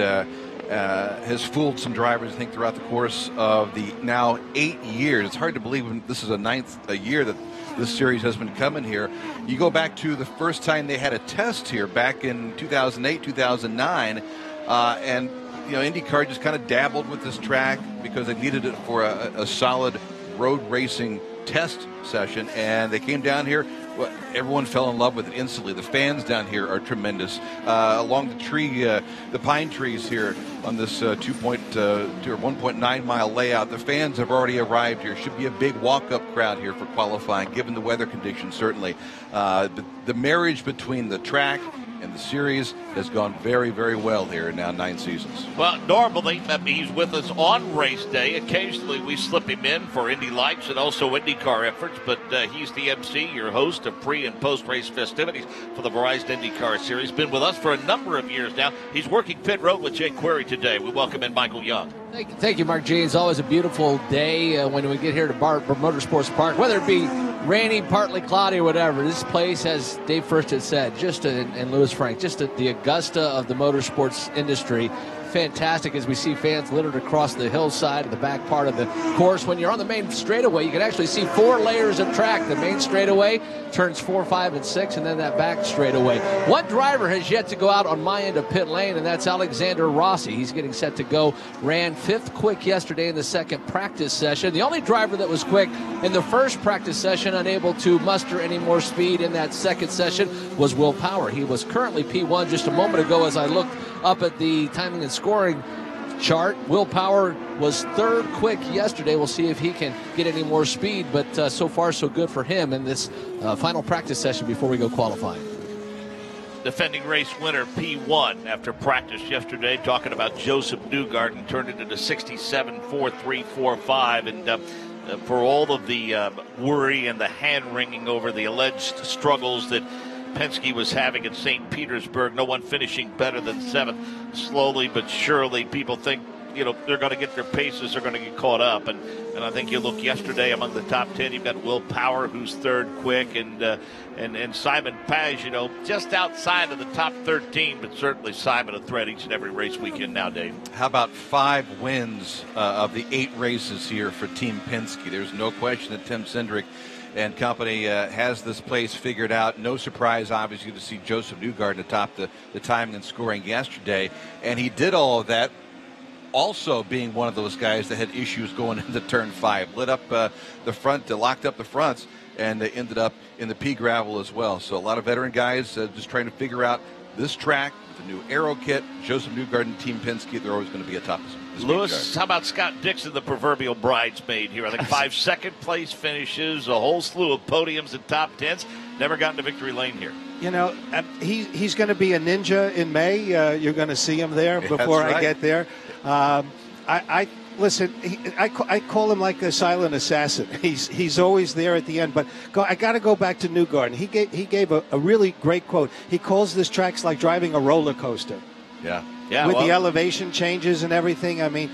has fooled some drivers, I think, throughout the course of the now 8 years. It's hard to believe this is a 9th year that this series has been coming here. You go back to the first time they had a test here back in 2008, 2009, and IndyCar just kind of dabbled with this track because they needed it for a solid road racing test session, and they came down here. Well, everyone fell in love with it instantly. The fans down here are tremendous. Along the pine trees here on this 1.9 mile layout, the fans have already arrived here. Should be a big walk-up crowd here for qualifying, given the weather conditions, certainly. The marriage between the track and the series has gone very, very well here in now 9 seasons. Well, normally he's with us on race day. Occasionally we slip him in for Indy Lights and also IndyCar efforts, but he's the MC, your host of pre- and post-race festivities for the Verizon IndyCar Series. Been with us for a number of years now. He's working pit road with Jake Query today. We welcome in Michael Young. Thank you, Mark G. It's always a beautiful day when we get here to Barber Motorsports Park, whether it be rainy, partly cloudy, or whatever. This place, as Dave First had said, and Louis Frank, just the Augusta of the motorsports industry. Fantastic as we see fans littered across the hillside of the back part of the course. When you're on the main straightaway, you can actually see 4 layers of track. The main straightaway, turns 4, 5, and 6, and then that back straightaway. One driver has yet to go out on my end of pit lane, and that's Alexander Rossi. He's getting set to go. Ran 5th quick yesterday in the 2nd practice session. The only driver that was quick in the 1st practice session, unable to muster any more speed in that 2nd session, was Will Power. He was currently P1 just a moment ago as I looked up at the timing and scoring chart. Will Power was 3rd quick yesterday. We'll see if he can get any more speed, but so far so good for him in this final practice session before we go qualifying. Defending race winner P1 after practice yesterday, talking about Joseph Newgarden, turned it into 67.4345, and for all of the worry and the hand-wringing over the alleged struggles that Penske was having at St. Petersburg, no one finishing better than 7th. Slowly but surely, people think they're going to get their paces, they're going to get caught up. And I think you look yesterday among the top 10, you've got Will Power, who's third quick, and Simon Page, just outside of the top 13, but certainly Simon a threat each and every race weekend now, Dave. How about 5 wins of the 8 races here for Team Penske? There's no question that Tim Cindric and company has this place figured out. No surprise, obviously, to see Joseph Newgarden atop the timing and scoring yesterday. And he did all of that also being one of those guys that had issues going into turn 5. Lit up the front, locked up the fronts, and they ended up in the pea gravel as well. So a lot of veteran guys just trying to figure out this track, the new aero kit. Joseph Newgarden, Team Penske, they're always going to be atop this. Lewis, how about Scott Dixon, the proverbial bridesmaid here? I think 5 second-place finishes, a whole slew of podiums and top 10s. Never gotten to victory lane here. He's going to be a ninja in May. You're going to see him there before I get there. I listen. I call him like a silent assassin. He's always there at the end. But I got to go back to Newgarden. He gave a really great quote. He calls this track like driving a roller coaster. Yeah. With the elevation changes and everything. I mean,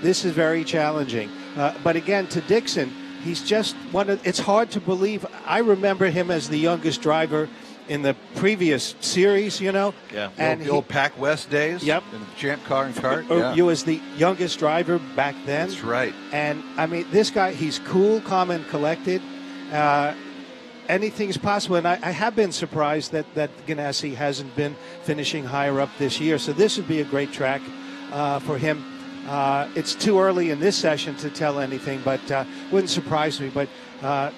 this is very challenging. But again, to Dixon, he's just it's hard to believe. I remember him as the youngest driver in the previous series, Yeah. And the old Pac West days. Yep. In the Champ Car and Kart. Yeah. You was the youngest driver back then. That's right. And, I mean, this guy, he's cool, calm, and collected. Anything's possible. And I have been surprised that Ganassi hasn't been finishing higher up this year. So this would be a great track for him. It's too early in this session to tell anything, but wouldn't surprise me. But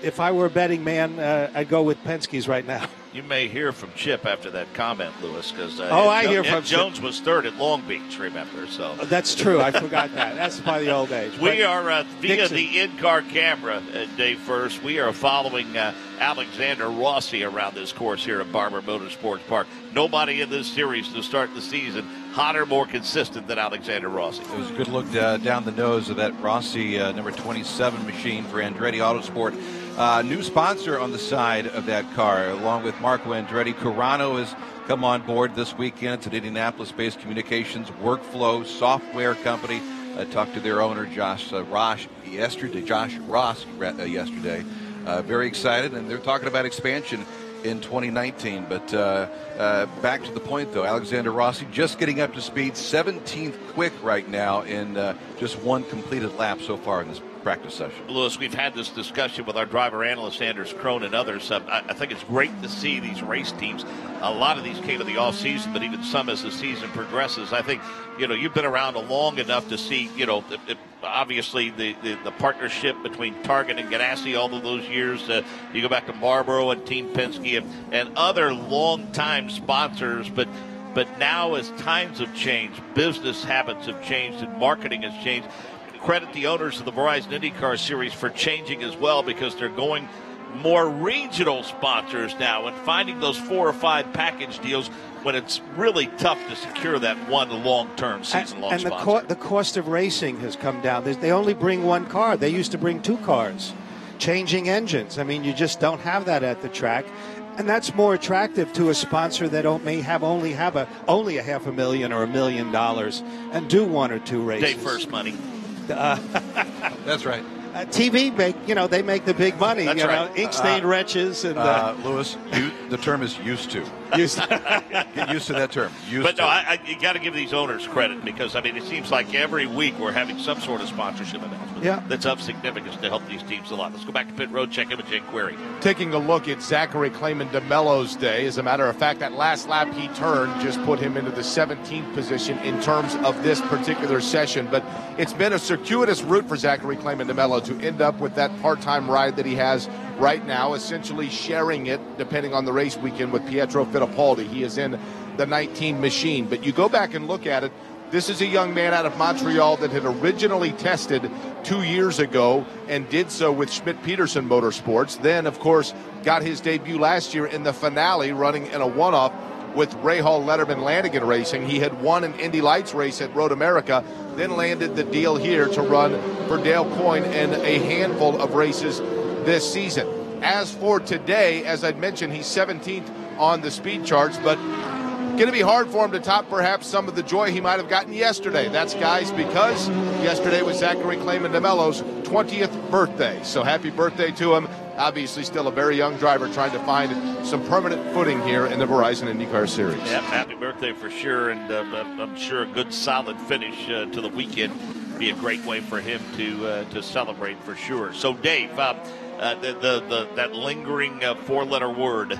if I were a betting man, I'd go with Penske's right now. You may hear from Chip after that comment, Lewis, because I hear from Jones was third at Long Beach, remember? So that's true. I forgot that. That's probably the old age. We are via Dixon. the in-car camera, Dave First. We are following Alexander Rossi around this course here at Barber Motorsports Park. Nobody in this series to start the season hotter, more consistent than Alexander Rossi. It was a good look down the nose of that Rossi number 27 machine for Andretti Autosport. New sponsor on the side of that car, along with Marco Andretti. Carano has come on board this weekend. It's an Indianapolis-based communications workflow software company. I talked to their owner, Josh Ross, yesterday. Very excited, and they're talking about expansion in 2019. But back to the point, though, Alexander Rossi just getting up to speed, 17th quick right now in just one completed lap so far in this practice session. Lewis, we've had this discussion with our driver analyst, Anders Krohn, and others. I think it's great to see these race teams. A lot of these came in the off-season, but even some as the season progresses. I think, you've been around long enough to see, obviously the partnership between Target and Ganassi all of those years. You go back to Barber and Team Penske and other long-time sponsors, but now as times have changed, business habits have changed, and marketing has changed. Credit the owners of the Verizon IndyCar Series for changing as well, because they're going more regional sponsors now and finding those 4 or 5 package deals when it's really tough to secure that one long-term season-long sponsor. And the cost of racing has come down. They only bring one car. They used to bring 2 cars, changing engines. I mean, you just don't have that at the track. And that's more attractive to a sponsor that may have only a $500,000 or $1 million and do 1 or 2 races. Day first money. That's right. TV they make the big money. That's right. Ink stained wrenches and Lewis, the term is used to. Get used to that term. You got to give these owners credit, because it seems like every week we're having some sort of sponsorship announcement that's of significance to help these teams a lot. Let's go back to pit road, check in with Jake Query. Taking a look at Zachary Clayman DeMello's day, as a matter of fact, that last lap he turned just put him into the 17th position in terms of this particular session. But it's been a circuitous route for Zachary Clayman DeMello to end up with that part-time ride that he has right now, essentially sharing it, depending on the race weekend, with Pietro Fittipaldi. He is in the 19 machine. But you go back and look at it, this is a young man out of Montreal that had originally tested 2 years ago and did so with Schmidt-Peterson Motorsports. Then, of course, got his debut last year in the finale, running in a one-off with Rahal Letterman Lanigan Racing. He had won an Indy Lights race at Road America, then landed the deal here to run for Dale Coyne in a handful of races this season. As for today, as I'd mentioned, he's 17th on the speed charts, but going to be hard for him to top perhaps some of the joy he might have gotten yesterday. That's, guys, because yesterday was Zachary Clayman DeMello's 20th birthday. So happy birthday to him. Obviously still a very young driver trying to find some permanent footing here in the Verizon IndyCar Series. Yep, happy birthday for sure, and I'm sure a good solid finish to the weekend be a great way for him to celebrate for sure. So Dave, that lingering four-letter word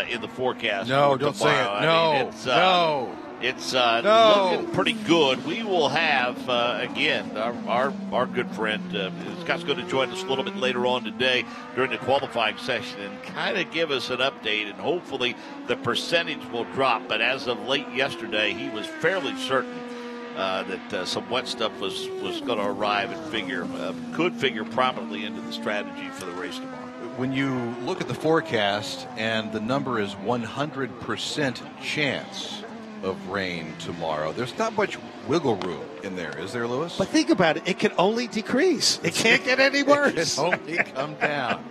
in the forecast. No, for don't tomorrow. say it. It's looking pretty good. We will have, again, our good friend, Scott's going to join us a little bit later on today during the qualifying session and kind of give us an update, and hopefully the percentage will drop. But as of late yesterday, he was fairly certain that some wet stuff was going to arrive and could figure prominently into the strategy for the race tomorrow. When you look at the forecast and the number is 100% chance of rain tomorrow, there's not much wiggle room in there, is there, Lewis? But think about it. It can only decrease. It can't get any worse. It can only come down.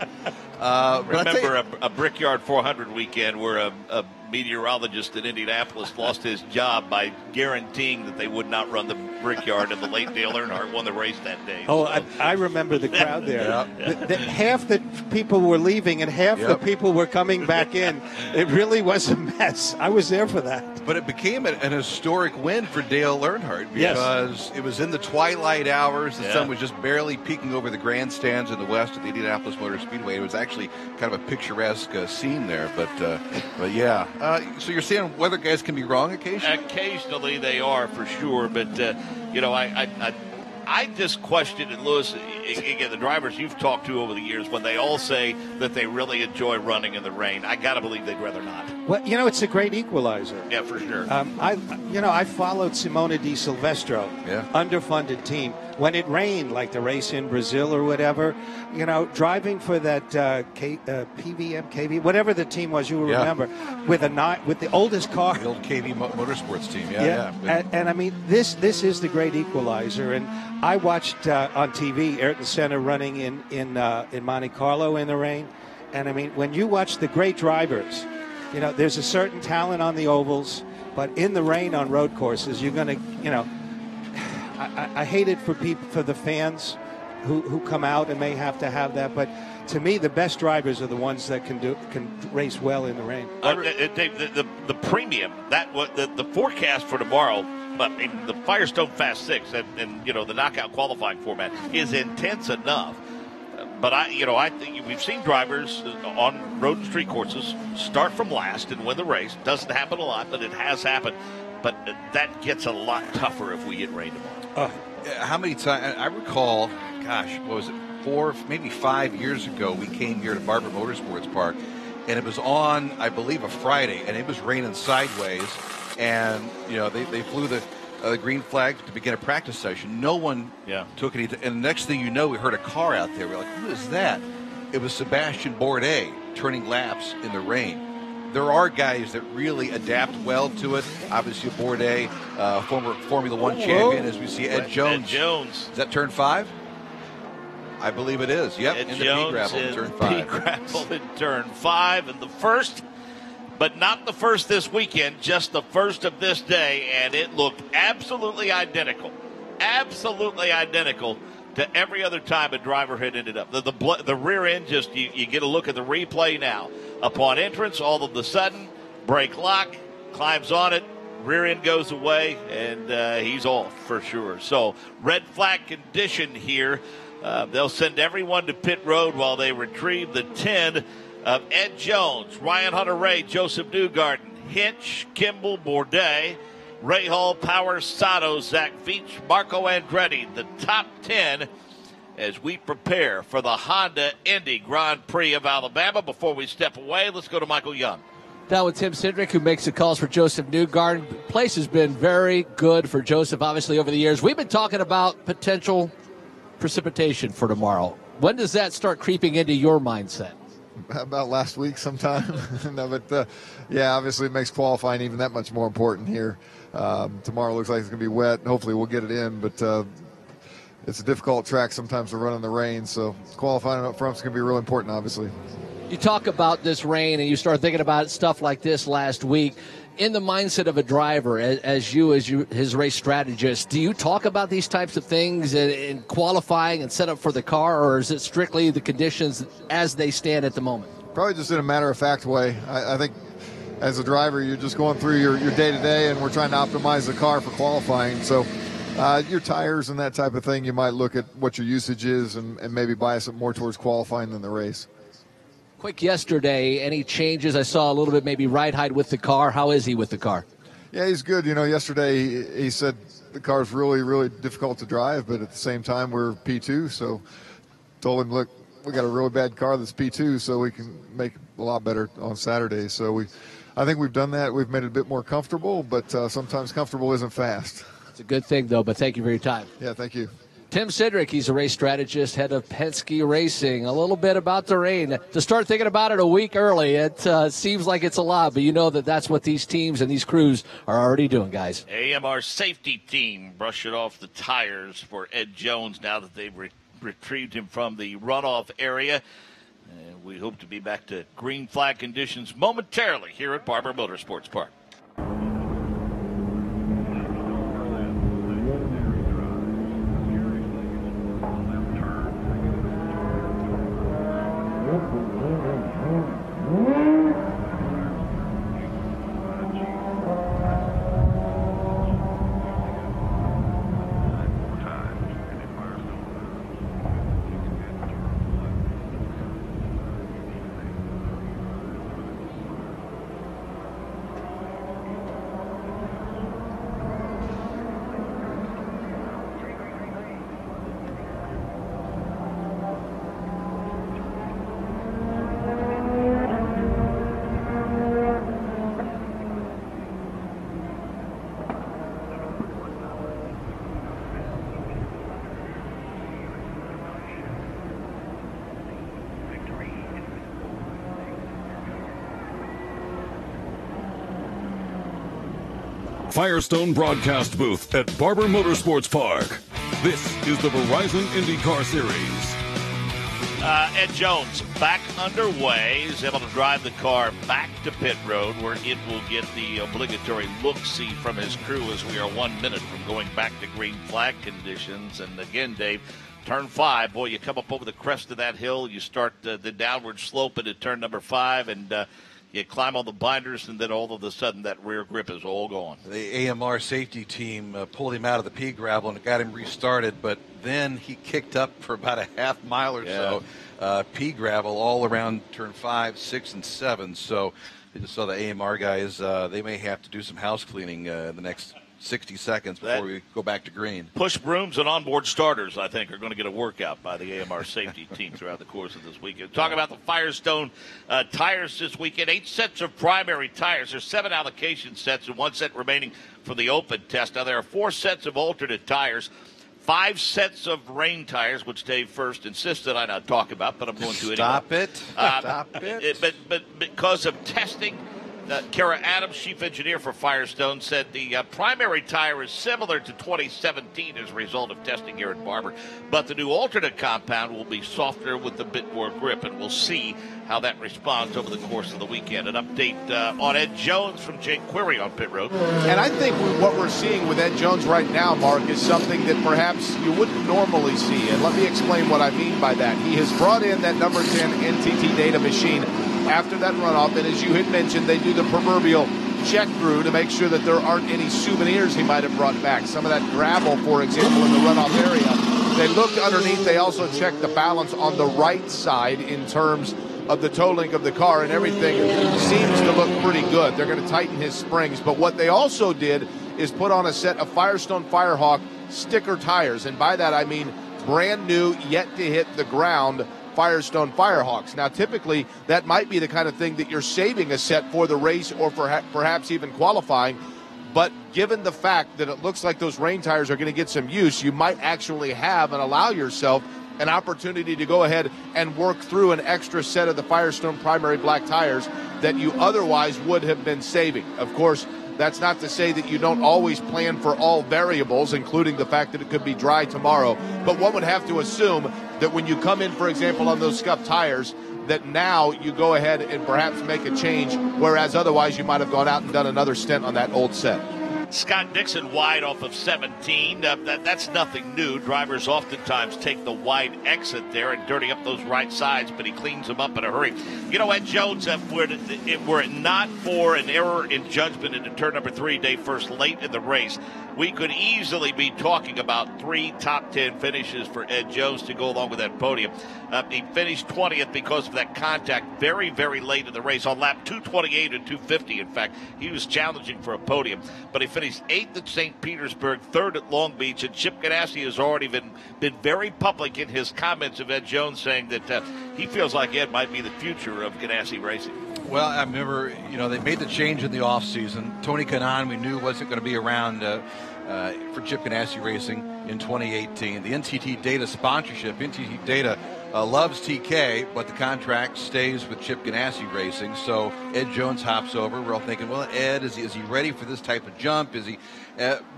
Remember a Brickyard 400 weekend where a meteorologist in Indianapolis lost his job by guaranteeing that they would not run the Brickyard, and the late Dale Earnhardt won the race that day. Oh, so. I remember the crowd there. Yep. Half the people were leaving and half the people were coming back in. It really was a mess. I was there for that. But it became an historic win for Dale Earnhardt because it was in the twilight hours. The sun was just barely peeking over the grandstands in the west of the Indianapolis Motor Speedway. It was actually kind of a picturesque scene there. But yeah. So you're saying weather guys can be wrong occasionally? Occasionally they are, for sure. But, I just question it, Lewis. Again, the drivers you've talked to over the years, when they all say that they really enjoy running in the rain, I got to believe they'd rather not. Well, it's a great equalizer. Yeah, for sure. I followed Simona Di Silvestro, underfunded team. When it rained, like the race in Brazil or whatever, driving for that PVM, KV, whatever the team was, you will remember, with the oldest car. The old KV Motorsports team, And I mean, this is the great equalizer. And I watched on TV Ayrton Senna running in Monte Carlo in the rain. And I mean, when you watch the great drivers, there's a certain talent on the ovals, but in the rain on road courses, you're going to, I hate it for the fans who come out and may have to have that, but to me, the best drivers are the ones that can race well in the rain. Dave, the premium, the forecast for tomorrow, the Firestone Fast 6 and the knockout qualifying format is intense enough. But I think we've seen drivers on road and street courses start from last and win the race. Doesn't happen a lot, but it has happened. But that gets a lot tougher if we get rain tomorrow. How many times? I recall, what was it, 4, maybe 5 years ago, we came here to Barber Motorsports Park, and it was on, I believe, a Friday, and it was raining sideways, and they flew the green flag to begin a practice session. No one took any, and the next thing you know, we heard a car out there. We're like, who is that? It was Sebastian Bourdais turning laps in the rain. There are guys that really adapt well to it. Obviously, Bourdais, former Formula One champion, as we see Ed Jones. Ed Jones. Is that turn 5? I believe it is. Yep, Ed in Jones the P-Gravel in turn 5. P-Gravel in turn 5, and the first, but not the first this weekend, just the first of this day, and it looked absolutely identical to every other time a driver had ended up. The rear end, just you get a look at the replay now. Upon entrance, all of a sudden, brake lock, climbs on it, rear end goes away, and he's off for sure. So red flag condition here. They'll send everyone to pit road while they retrieve the 10 of Ed Jones, Ryan Hunter-Ray, Joseph Newgarden, Hinch, Kimball, Bourdais, Ray Hall, Power, Sato, Zach Veach, Marco Andretti, the top 10 as we prepare for the Honda Indy Grand Prix of Alabama. Before we step away, let's go to Michael Young. Down with Tim Cindric, who makes the calls for Joseph Newgarden. The place has been very good for Joseph, obviously, over the years. We've been talking about potential precipitation for tomorrow. When does that start creeping into your mindset? About last week sometime. No, but obviously it makes qualifying even that much more important here. Tomorrow looks like it's going to be wet. Hopefully we'll get it in, but it's a difficult track sometimes to run in the rain, so qualifying up front is going to be real important, obviously. You talk about this rain, and you start thinking about stuff like this last week. In the mindset of a driver, as his race strategist, do you talk about these types of things in qualifying and set up for the car, or is it strictly the conditions as they stand at the moment? Probably just in a matter-of-fact way. I think as a driver, you're just going through your day-to-day, and we're trying to optimize the car for qualifying. So your tires and that type of thing, you might look at what your usage is and maybe bias it more towards qualifying than the race. Quick yesterday, any changes? I saw a little bit maybe ride height with the car. How is he with the car? Yeah, he's good. Yesterday he said the car's really, really difficult to drive, but at the same time we're P2, so told him, look, we got a really bad car that's P2, so we can make it a lot better on Saturday. So I think we've done that. We've made it a bit more comfortable, but sometimes comfortable isn't fast. It's a good thing, though, but thank you for your time. Yeah, thank you. Tim Sidrick, he's a race strategist, head of Penske Racing. A little bit about the rain. To start thinking about it a week early, it seems like it's a lot, but you know that's what these teams and these crews are already doing, guys. AMR safety team brushing off the tires for Ed Jones now that they've retrieved him from the runoff area. And we hope to be back to green flag conditions momentarily here at Barber Motorsports Park. Firestone broadcast booth at Barber Motorsports Park. This is the Verizon IndyCar Series. Ed Jones back underway. He's able to drive the car back to pit road where it will get the obligatory look-see from his crew as we are 1 minute from going back to green flag conditions. And again, Dave, turn 5, boy, you come up over the crest of that hill, you start the downward slope into turn number 5, and you climb on the binders, and then all of a sudden that rear grip is all gone. The AMR safety team pulled him out of the pea gravel and got him restarted, but then he kicked up for about a half mile or so. Pea gravel all around turn 5, 6, and 7. So I just saw the AMR guys. They may have to do some house cleaning in the next 60 seconds before we go back to green. Push brooms and onboard starters, I think, are going to get a workout by the AMR safety team throughout the course of this weekend. Talk about the Firestone tires this weekend. 8 sets of primary tires. There's 7 allocation sets and 1 set remaining for the open test. Now, there are 4 sets of alternate tires, 5 sets of rain tires, which Dave first insisted I not talk about, but I'm going to anyway. Stop it. But because of testing, Kara Adams, chief engineer for Firestone, said the primary tire is similar to 2017 as a result of testing here at Barber, but the new alternate compound will be softer with a bit more grip, and we'll see how that responds over the course of the weekend. An update on Ed Jones from Jake Query on pit road. And I think what we're seeing with Ed Jones right now, Mark, is something that perhaps you wouldn't normally see. And let me explain what I mean by that. He has brought in that number 10 NTT data machine after that runoff, and as you had mentioned, they do the proverbial check through to make sure that there aren't any souvenirs he might have brought back. Some of that gravel, for example, in the runoff area. They looked underneath. They also checked the balance on the right side in terms of the toe link of the car, and everything seems to look pretty good. They're going to tighten his springs. But what they also did is put on a set of Firestone Firehawk sticker tires, and by that I mean brand new, yet to hit the ground Firestone Firehawks. Now, typically, that might be the kind of thing that you're saving a set for the race or for perhaps even qualifying. But given the fact that it looks like those rain tires are going to get some use, you might actually have and allow yourself an opportunity to go ahead and work through an extra set of the Firestone primary black tires that you otherwise would have been saving. Of course, that's not to say that you don't always plan for all variables, including the fact that it could be dry tomorrow. But one would have to assume that when you come in, for example, on those scuffed tires, that now you go ahead and perhaps make a change, whereas otherwise you might have gone out and done another stint on that old set. Scott Dixon wide off of 17. That's nothing new. Drivers oftentimes take the wide exit there and dirty up those right sides, but he cleans them up in a hurry. You know, Ed Jones, were it not for an error in judgment into turn number 3, day first, late in the race, we could easily be talking about 3 top 10 finishes for Ed Jones to go along with that podium. He finished 20th because of that contact very, very late in the race on lap 228 and 250. In fact, he was challenging for a podium, but he finished 8th at St. Petersburg, 3rd at Long Beach, and Chip Ganassi has already been very public in his comments of Ed Jones, saying that he feels like Ed might be the future of Ganassi Racing. Well, I remember, they made the change in the offseason. Tony Kanaan, we knew wasn't going to be around for Chip Ganassi Racing in 2018. The NTT Data sponsorship, NTT Data loves TK, but the contract stays with Chip Ganassi Racing. So Ed Jones hops over. We're all thinking, well, Ed, is he ready for this type of jump? Is he?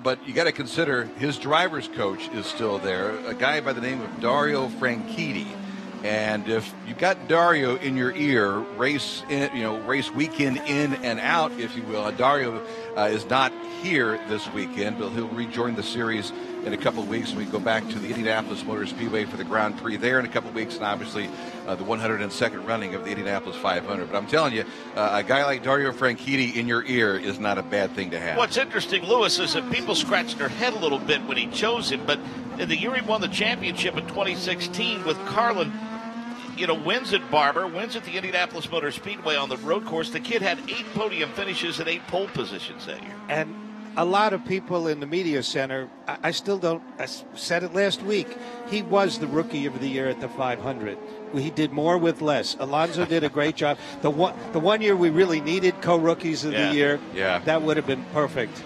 But you got to consider his driver's coach is still there, a guy by the name of Dario Franchitti. And if you got Dario in your ear, race weekend in and out, if you will. Dario is not here this weekend, but he'll rejoin the series in a couple of weeks when we go back to the Indianapolis Motor Speedway for the Grand Prix there in a couple of weeks, and obviously the 102nd running of the Indianapolis 500. But I'm telling you, a guy like Dario Franchitti in your ear is not a bad thing to have. What's interesting, Lewis, is that people scratched their head a little bit when he chose him, but in the year he won the championship in 2016 with Carlin, wins at Barber, wins at the Indianapolis Motor Speedway on the road course. The kid had 8 podium finishes and 8 pole positions that year. And a lot of people in the media center, I still don't, I said it last week, he was the rookie of the year at the 500. He did more with less. Alonso did a great job. The one year we really needed co-rookies of the year, that would have been perfect.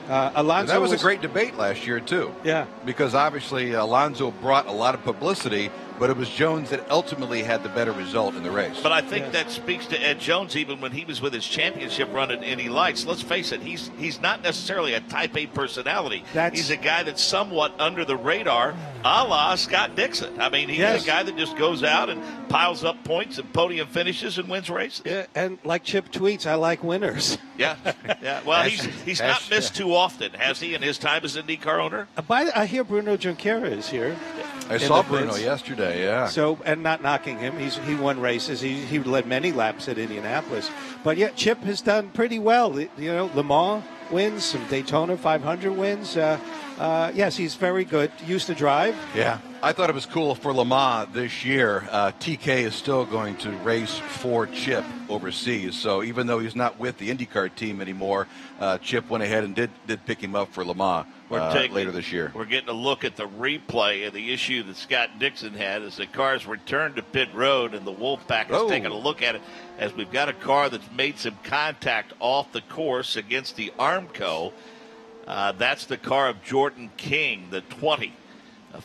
Alonso that was a great debate last year, too. Yeah. Because obviously Alonso brought a lot of publicity, but it was Jones that ultimately had the better result in the race. But I think that speaks to Ed Jones, even when he was with his championship run at Indy Lights. Let's face it, he's not necessarily a Type A personality. He's a guy that's somewhat under the radar, a la Scott Dixon. I mean, he's a guy that just goes out and piles up points and podium finishes and wins races. Yeah, and like Chip tweets, I like winners. Yeah. Well, he's not missed too often, has he, in his time as IndyCar owner? I hear Bruno Junqueira is here. I saw Bruno yesterday, yeah. So, and not knocking him, he won races. He led many laps at Indianapolis. But yeah, Chip has done pretty well. Le Mans wins, some Daytona 500 wins. Yes, he's very good. Used to drive. Yeah. I thought it was cool for Le Mans this year. TK is still going to race for Chip overseas. So even though he's not with the IndyCar team anymore, Chip went ahead and did pick him up for Le Mans later this year. We're getting a look at the replay of the issue that Scott Dixon had as the cars returned to pit road, and the Wolfpack is taking a look at it as we've got a car that's made some contact off the course against the Armco. That's the car of Jordan King, the 20.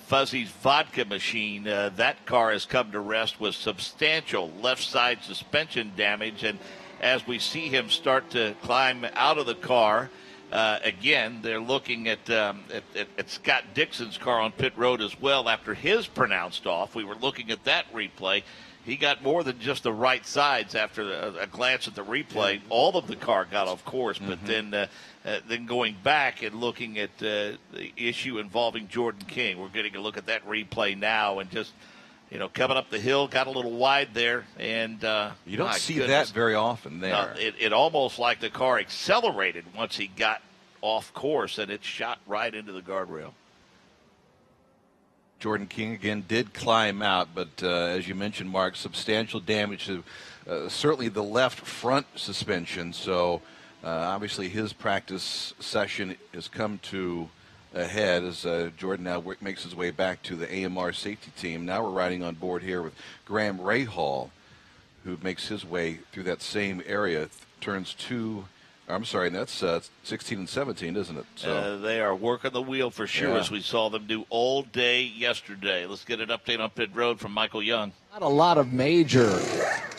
Fuzzy's vodka machine. That car has come to rest with substantial left side suspension damage, and as we see him start to climb out of the car, again, they're looking at Scott Dixon's car on pit road as well after his pronounced off. We were looking at that replay. He got more than just the right sides after a glance at the replay. All of the car got off course, but then going back and looking at the issue involving Jordan King. We're getting a look at that replay now, and just, coming up the hill, got a little wide there. And you don't see that very often there. It almost like the car accelerated once he got off course, and it shot right into the guardrail. Jordan King, again, did climb out, but as you mentioned, Mark, substantial damage to certainly the left front suspension. So obviously his practice session has come to a head as Jordan now makes his way back to the AMR safety team. Now we're riding on board here with Graham Rahal, who makes his way through that same area, turns 2. I'm sorry, that's 16 and 17, isn't it? So. They are working the wheel for sure, as we saw them do all day yesterday. Let's get an update on pit road from Michael Young. Not a lot of major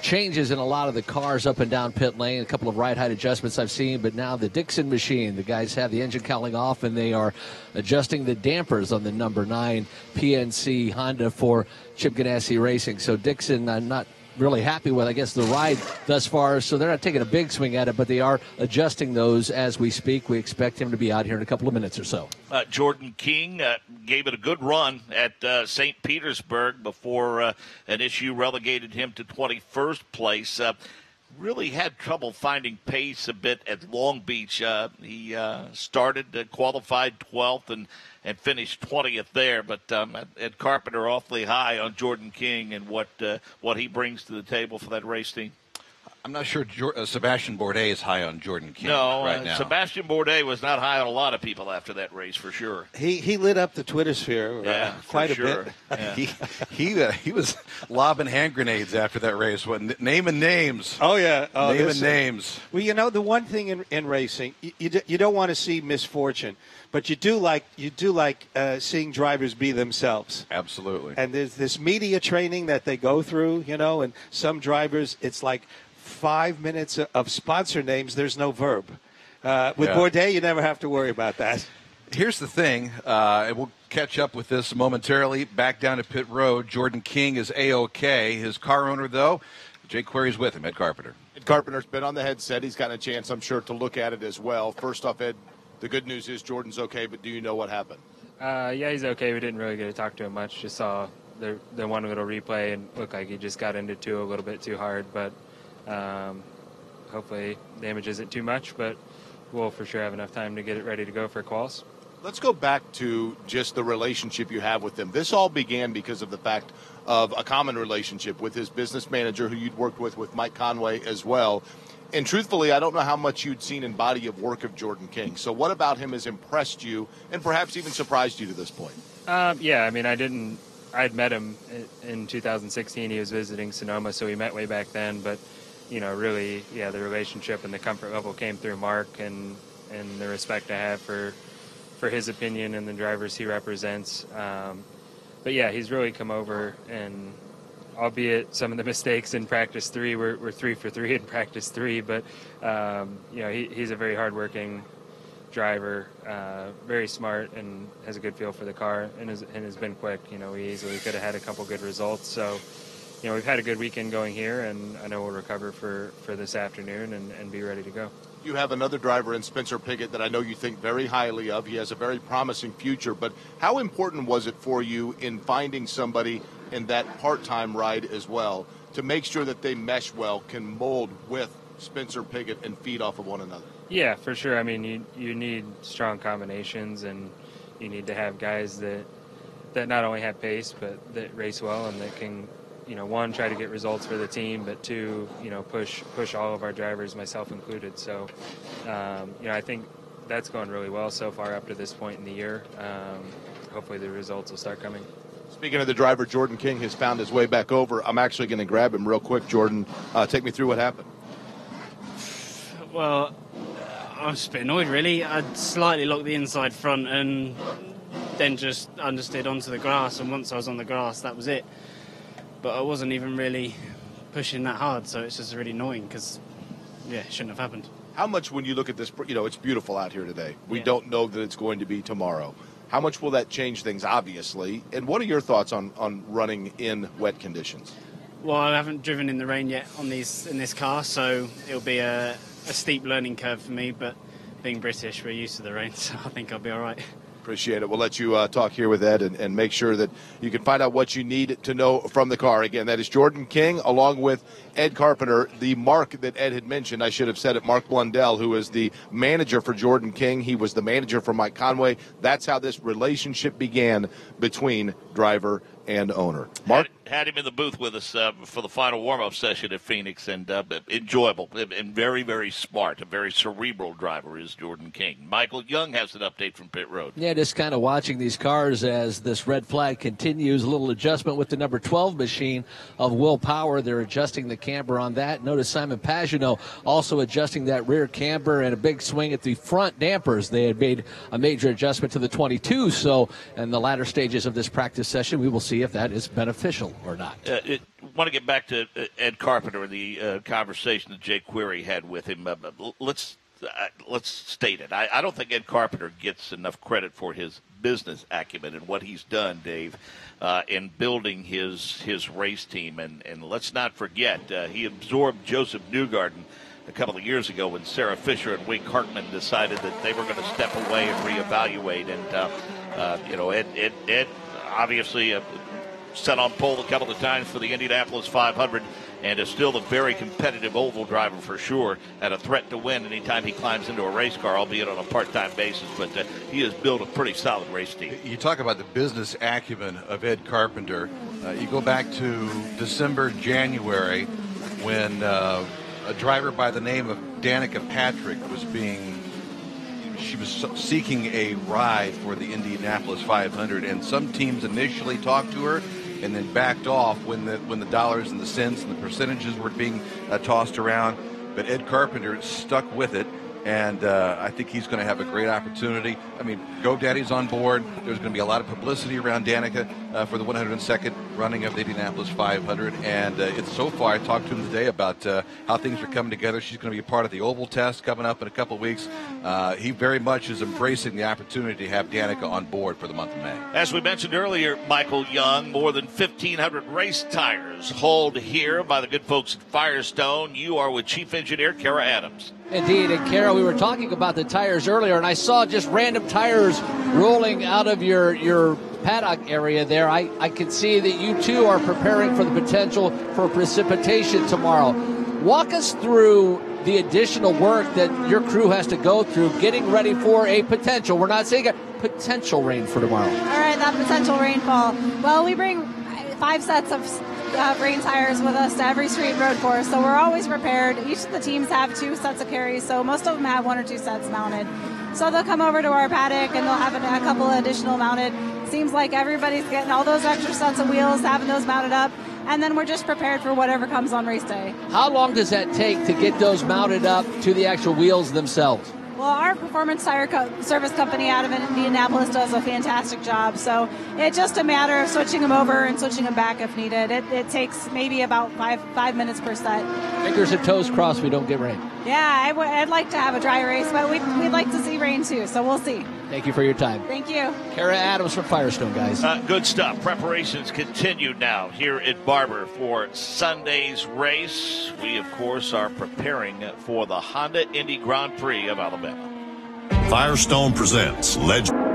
changes in a lot of the cars up and down pit lane. A couple of ride height adjustments I've seen, but now the Dixon machine, the guys have the engine cowling off, and they are adjusting the dampers on the number 9 PNC Honda for Chip Ganassi Racing. So Dixon not really happy with, I guess, the ride thus far. So they're not taking a big swing at it, but they are adjusting those as we speak. We expect him to be out here in a couple of minutes or so. Jordan King gave it a good run at St. Petersburg before an issue relegated him to 21st place. Really had trouble finding pace a bit at Long Beach. He started, qualified 12th, and finished 20th there. But Ed Carpenter awfully high on Jordan King and what he brings to the table for that race team. I'm not sure Sebastian Bourdais is high on Jordan King right now. Sebastian Bourdais was not high on a lot of people after that race, for sure. He lit up the Twitter sphere quite a bit. Yeah. He was lobbing hand grenades after that race. Naming names. Oh, yeah. Naming names. Well, you know, the one thing in racing, you don't want to see misfortune, but you do like seeing drivers be themselves. Absolutely. And there's this media training that they go through, you know, and some drivers, it's like 5 minutes of sponsor names, there's no verb. With Bourdais, you never have to worry about that. Here's the thing. We'll catch up with this momentarily. Back down to pit road. Jordan King is A-OK. His car owner, though, Jake Query's with him, Ed Carpenter. Ed Carpenter's been on the headset. He's gotten a chance, I'm sure, to look at it as well. First off, Ed, the good news is Jordan's okay, but do you know what happened? Yeah, he's okay. We didn't really get to talk to him much. Just saw the one little replay and looked like he just got into two a little bit too hard, but hopefully damage isn't too much, but we'll for sure have enough time to get it ready to go for quals. Let's go back to just the relationship you have with him. This all began because of the fact of a common relationship with his business manager who you'd worked with Mike Conway as well. And truthfully, I don't know how much you'd seen in body of work of Jordan King. So what about him has impressed you and perhaps even surprised you to this point? Yeah, I mean, I'd met him in 2016. He was visiting Sonoma, so we met way back then, but you know, really, yeah, the relationship and the comfort level came through Mark and the respect I have for his opinion and the drivers he represents. But yeah, he's really come over, and albeit some of the mistakes in practice 3 were 3 for 3 in practice 3, but you know, he's a very hardworking driver, very smart, and has a good feel for the car, and has been quick. You know, we easily could have had a couple good results. So, you know, we've had a good weekend going here, and I know we'll recover for this afternoon and be ready to go. You have another driver in Spencer Pickett that I know you think very highly of. He has a very promising future, but how important was it for you in finding somebody in that part-time ride as well to make sure that they mesh well, can mold with Spencer Pickett and feed off of one another? Yeah, for sure. I mean, you need strong combinations, and you need to have guys that not only have pace, but that race well and that can, you know, one, try to get results for the team, but two, you know, push all of our drivers, myself included. So, you know, I think that's going really well so far up to this point in the year. Hopefully the results will start coming. Speaking of the driver, Jordan King has found his way back over. I'm actually going to grab him real quick. Jordan, take me through what happened. Well, I was a bit annoyed, really. I slightly locked the inside front and then just understeered onto the grass, and once I was on the grass, that was it. But I wasn't even really pushing that hard, so it's just really annoying because, yeah, it shouldn't have happened. How much, when you look at this, you know, it's beautiful out here today. We don't know that it's going to be tomorrow. How much will that change things, obviously? And what are your thoughts on running in wet conditions? Well, I haven't driven in the rain yet in this car, so it'll be a steep learning curve for me, but being British, we're used to the rain, so I think I'll be all right. Appreciate it. We'll let you talk here with Ed and make sure that you can find out what you need to know from the car. Again, that is Jordan King along with Ed Carpenter. The Mark that Ed had mentioned, I should have said it, Mark Blundell, who is the manager for Jordan King. He was the manager for Mike Conway. That's how this relationship began between driver and owner. Mark? Had him in the booth with us for the final warm-up session at Phoenix, and enjoyable and very, very smart. A very cerebral driver is Jordan King. Michael Young has an update from pit road. Yeah, just kind of watching these cars as this red flag continues. A little adjustment with the number 12 machine of Will Power. They're adjusting the camber on that. Notice Simon Pagino also adjusting that rear camber and a big swing at the front dampers. They had made a major adjustment to the 22, so in the latter stages of this practice session, we will see if that is beneficial or not. Want to get back to Ed Carpenter and the conversation that Jake Query had with him. Let's state it. I don't think Ed Carpenter gets enough credit for his business acumen and what he's done, Dave, in building his race team. And let's not forget, he absorbed Joseph Newgarden a couple of years ago when Sarah Fisher and Wink Hartman decided that they were going to step away and reevaluate. And, Ed obviously set on pole a couple of times for the Indianapolis 500 and is still a very competitive oval driver for sure and a threat to win anytime he climbs into a race car, albeit on a part-time basis. But he has built a pretty solid race team. You talk about the business acumen of Ed Carpenter. You go back to December, January, when a driver by the name of Danica Patrick was seeking a ride for the Indianapolis 500, and some teams initially talked to her and then backed off when the dollars and the cents and the percentages were being tossed around. But Ed Carpenter stuck with it, and I think he's going to have a great opportunity. I mean, GoDaddy's on board. There's going to be a lot of publicity around Danica for the 102nd running of the Indianapolis 500, and it's so far. I talked to him today about how things are coming together. She's going to be a part of the Oval Test coming up in a couple of weeks. He very much is embracing the opportunity to have Danica on board for the month of May. As we mentioned earlier, Michael Young, more than 1,500 race tires hauled here by the good folks at Firestone. You are with Chief Engineer Kara Adams. Indeed, and Kara, we were talking about the tires earlier, and I saw just random tires rolling out of your paddock area there. I can see that you too are preparing for the potential for precipitation tomorrow. Walk us through the additional work that your crew has to go through getting ready for a potential, we're not saying a potential rain for tomorrow. All right, that potential rainfall. Well, we bring 5 sets of rain tires with us to every street and road course, so we're always prepared. Each of the teams have 2 sets of carries, so most of them have 1 or 2 sets mounted. So they'll come over to our paddock and they'll have a couple of additional mounted. Seems like everybody's getting all those extra sets of wheels, having those mounted up, and then we're just prepared for whatever comes on race day. How long does that take to get those mounted up to the actual wheels themselves? Well, our performance tire service company out of Indianapolis does a fantastic job. So it's just a matter of switching them over and switching them back if needed. It takes maybe about five minutes per set. Fingers and toes crossed we don't get rain. Yeah, I'd like to have a dry race, but we'd like to see rain too, so we'll see. Thank you for your time. Thank you. Kara Adams from Firestone, guys. Good stuff. Preparations continue now here at Barber for Sunday's race. We, of course, are preparing for the Honda Indy Grand Prix of Alabama. Firestone presents Legend.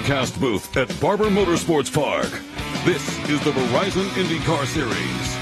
Broadcast booth at Barber Motorsports Park. This is the Verizon IndyCar Series.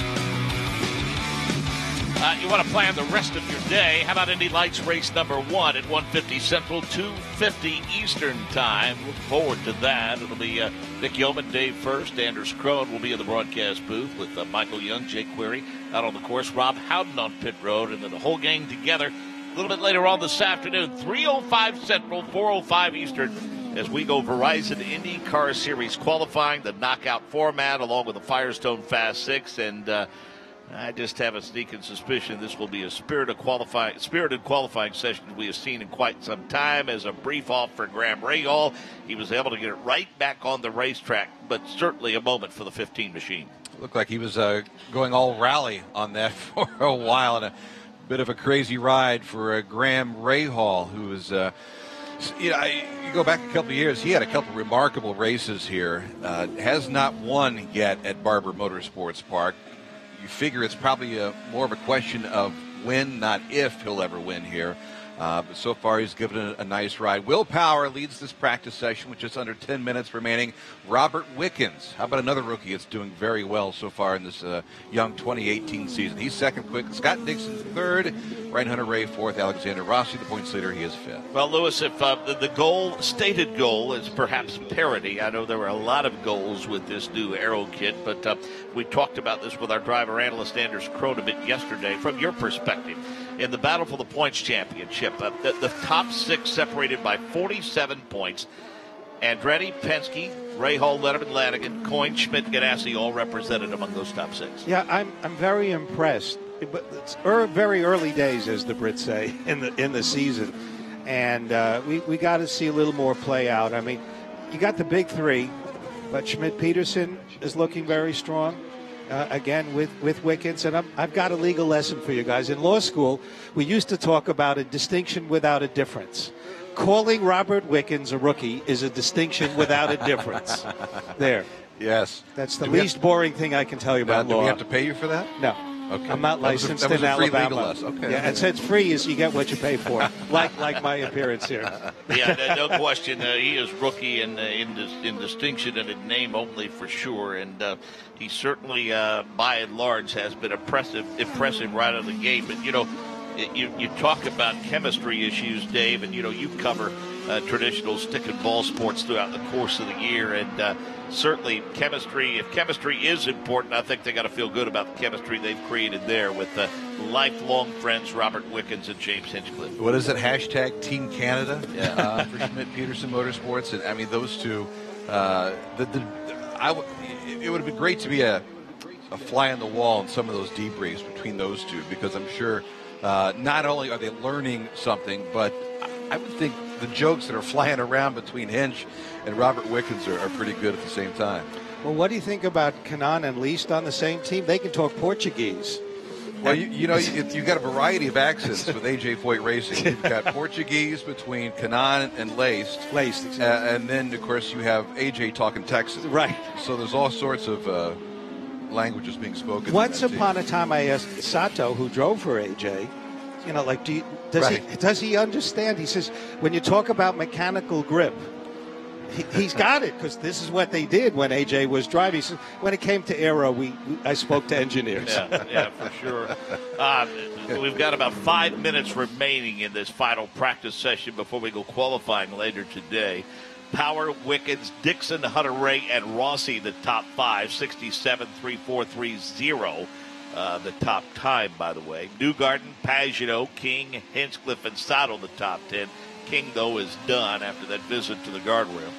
You want to plan the rest of your day? How about Indy Lights race number 1 at 1:50 Central, 2:50 Eastern time? Look forward to that. It'll be Nick Yeoman, Dave First, Anders Crone will be in the broadcast booth with Michael Young, Jake Query out on the course, Rob Howden on pit road, and then the whole gang together a little bit later on this afternoon, 3:05 Central, 4:05 Eastern, as we go Verizon IndyCar Series qualifying, the knockout format, along with the Firestone Fast 6, and I just have a sneaking suspicion this will be a spirited qualifying session we have seen in quite some time. As a brief off for Graham Rahal, he was able to get it right back on the racetrack, but certainly a moment for the 15 machine. Looked like he was going all rally on that for a while, and a bit of a crazy ride for Graham Rahal, who was, you go back a couple of years, he had a couple of remarkable races here. Has not won yet at Barber Motorsports Park. You figure it's probably more of a question of when, not if, he'll ever win here. But so far, he's given it a nice ride. Will Power leads this practice session with just under 10 minutes remaining. Robert Wickens, how about another rookie that's doing very well so far in this young 2018 season? He's second quick. Scott Dixon third. Ryan Hunter-Reay fourth. Alexander Rossi, the points leader, he is fifth. Well, Lewis, if the stated goal is perhaps parity, I know there were a lot of goals with this new Aero kit, but we talked about this with our driver analyst Anders Krohn a bit yesterday. From your perspective, in the battle for the points championship, the top six separated by 47 points. Andretti, Penske, Rahal, Letterman, Lanigan, Coyne, Schmidt, Ganassi all represented among those top six. Yeah, I'm very impressed. But it's very early days, as the Brits say, in the season, and we got to see a little more play out. I mean, you got the big three, but Schmidt-Peterson is looking very strong. Again, with Wickens, and I've got a legal lesson for you guys. In law school, we used to talk about a distinction without a difference. Calling Robert Wickens a rookie is a distinction without a difference. There. Yes. That's the least boring thing I can tell you about law. Do we have to pay you for that? No. Okay. I'm not licensed in Alabama. Okay. Yeah, and it's free as you get what you pay for, like my appearance here. Yeah, no question. He is rookie in distinction and in name only for sure, and he certainly, by and large, has been impressive right out of the gate. But you talk about chemistry issues, Dave, and you cover traditional stick and ball sports throughout the course of the year, and certainly chemistry. If chemistry is important, I think they got to feel good about the chemistry they've created there with lifelong friends Robert Wickens and James Hinchcliffe. What is it? Hashtag Team Canada for Schmidt-Peterson Motorsports, and I mean those two. It would have been great to be a fly on the wall in some of those debriefs between those two, because I'm sure not only are they learning something, but I would think the jokes that are flying around between Hinch and Robert Wickens are pretty good at the same time. Well, what do you think about Kanaan and Least on the same team? They can talk Portuguese. Well, you've got a variety of accents with AJ Foyt Racing. You've got Portuguese between Kanaan and Laced. Exactly. And then, of course, you have AJ talking Texan. Right. So there's all sorts of languages being spoken. Once upon a time, I asked Sato, who drove for AJ, does he understand? He says, when you talk about mechanical grip, he's got it, because this is what they did when AJ was driving. He said, when it came to aero, I spoke to engineers. Yeah, for sure. We've got about 5 minutes remaining in this final practice session before we go qualifying later today. Power, Wickens, Dixon, Hunter-Reay, and Rossi, the top five, 67.3430. The top time, by the way. Newgarden, Pagenaud, King, Hinchcliffe, and Sato, the top 10. King, though, is done after that visit to the guardrail.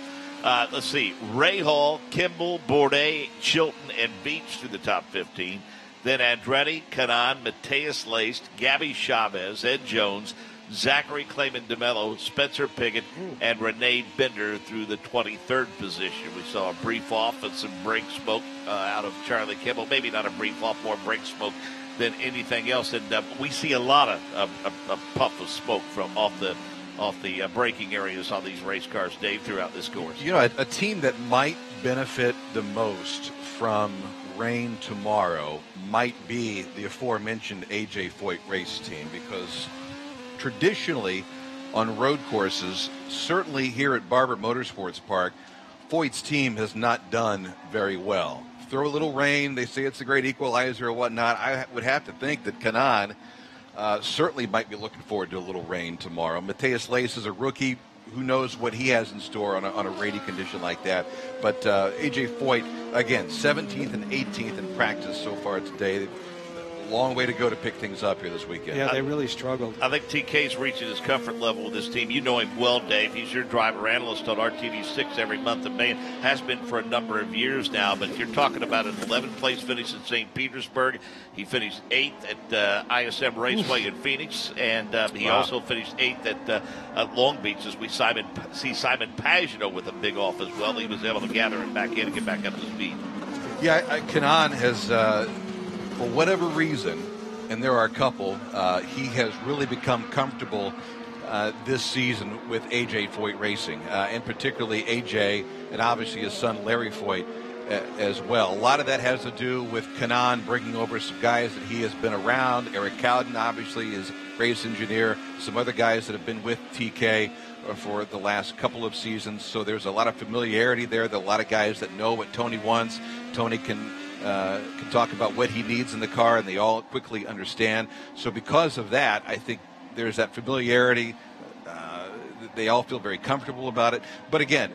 Let's see. Rahal, Kimball, Bourdais, Chilton, and Beach through the top 15. Then Andretti, Kanaan, Mateus Laced, Gabby Chavez, Ed Jones, Zachary Clayman DeMello, Spencer Pickett, and Renee Bender through the 23rd position. We saw a brief off and some brake smoke out of Charlie Kimball. Maybe not a brief off, more brake smoke than anything else. And we see a lot of a puff of smoke from off the braking areas on these race cars, Dave, throughout this course. A team that might benefit the most from rain tomorrow might be the aforementioned AJ Foyt race team, because traditionally on road courses, certainly here at Barber Motorsports Park, Foyt's team has not done very well. Throw a little rain, they say it's a great equalizer or whatnot. I would have to think that Kanaan certainly might be looking forward to a little rain tomorrow. Mateus Lace is a rookie. Who knows what he has in store on a rainy condition like that. But AJ Foyt, again, 17th and 18th in practice so far today. Long way to go to pick things up here this weekend. Yeah, they really struggled. I think TK's reaching his comfort level with this team. You know him well, Dave. He's your driver analyst on RTV6 every month of May. Has been for a number of years now. But you're talking about an 11th place finish in St. Petersburg. He finished 8th at ISM Raceway in Phoenix. And he also finished 8th at Long Beach, as we see Simon Pagenaud with a big off as well. He was able to gather it back in and get back up to speed. Yeah, Kanaan has... for whatever reason, and there are a couple, he has really become comfortable this season with AJ Foyt Racing, and particularly AJ and obviously his son Larry Foyt. as well. A lot of that has to do with Kanaan bringing over some guys that he has been around. Eric Cowden, obviously, is race engineer. Some other guys that have been with TK for the last couple of seasons. So there's a lot of familiarity there. There are a lot of guys that know what Tony wants. Tony can talk about what he needs in the car, and they all quickly understand. So because of that, I think there's that familiarity. They all feel very comfortable about it. But again,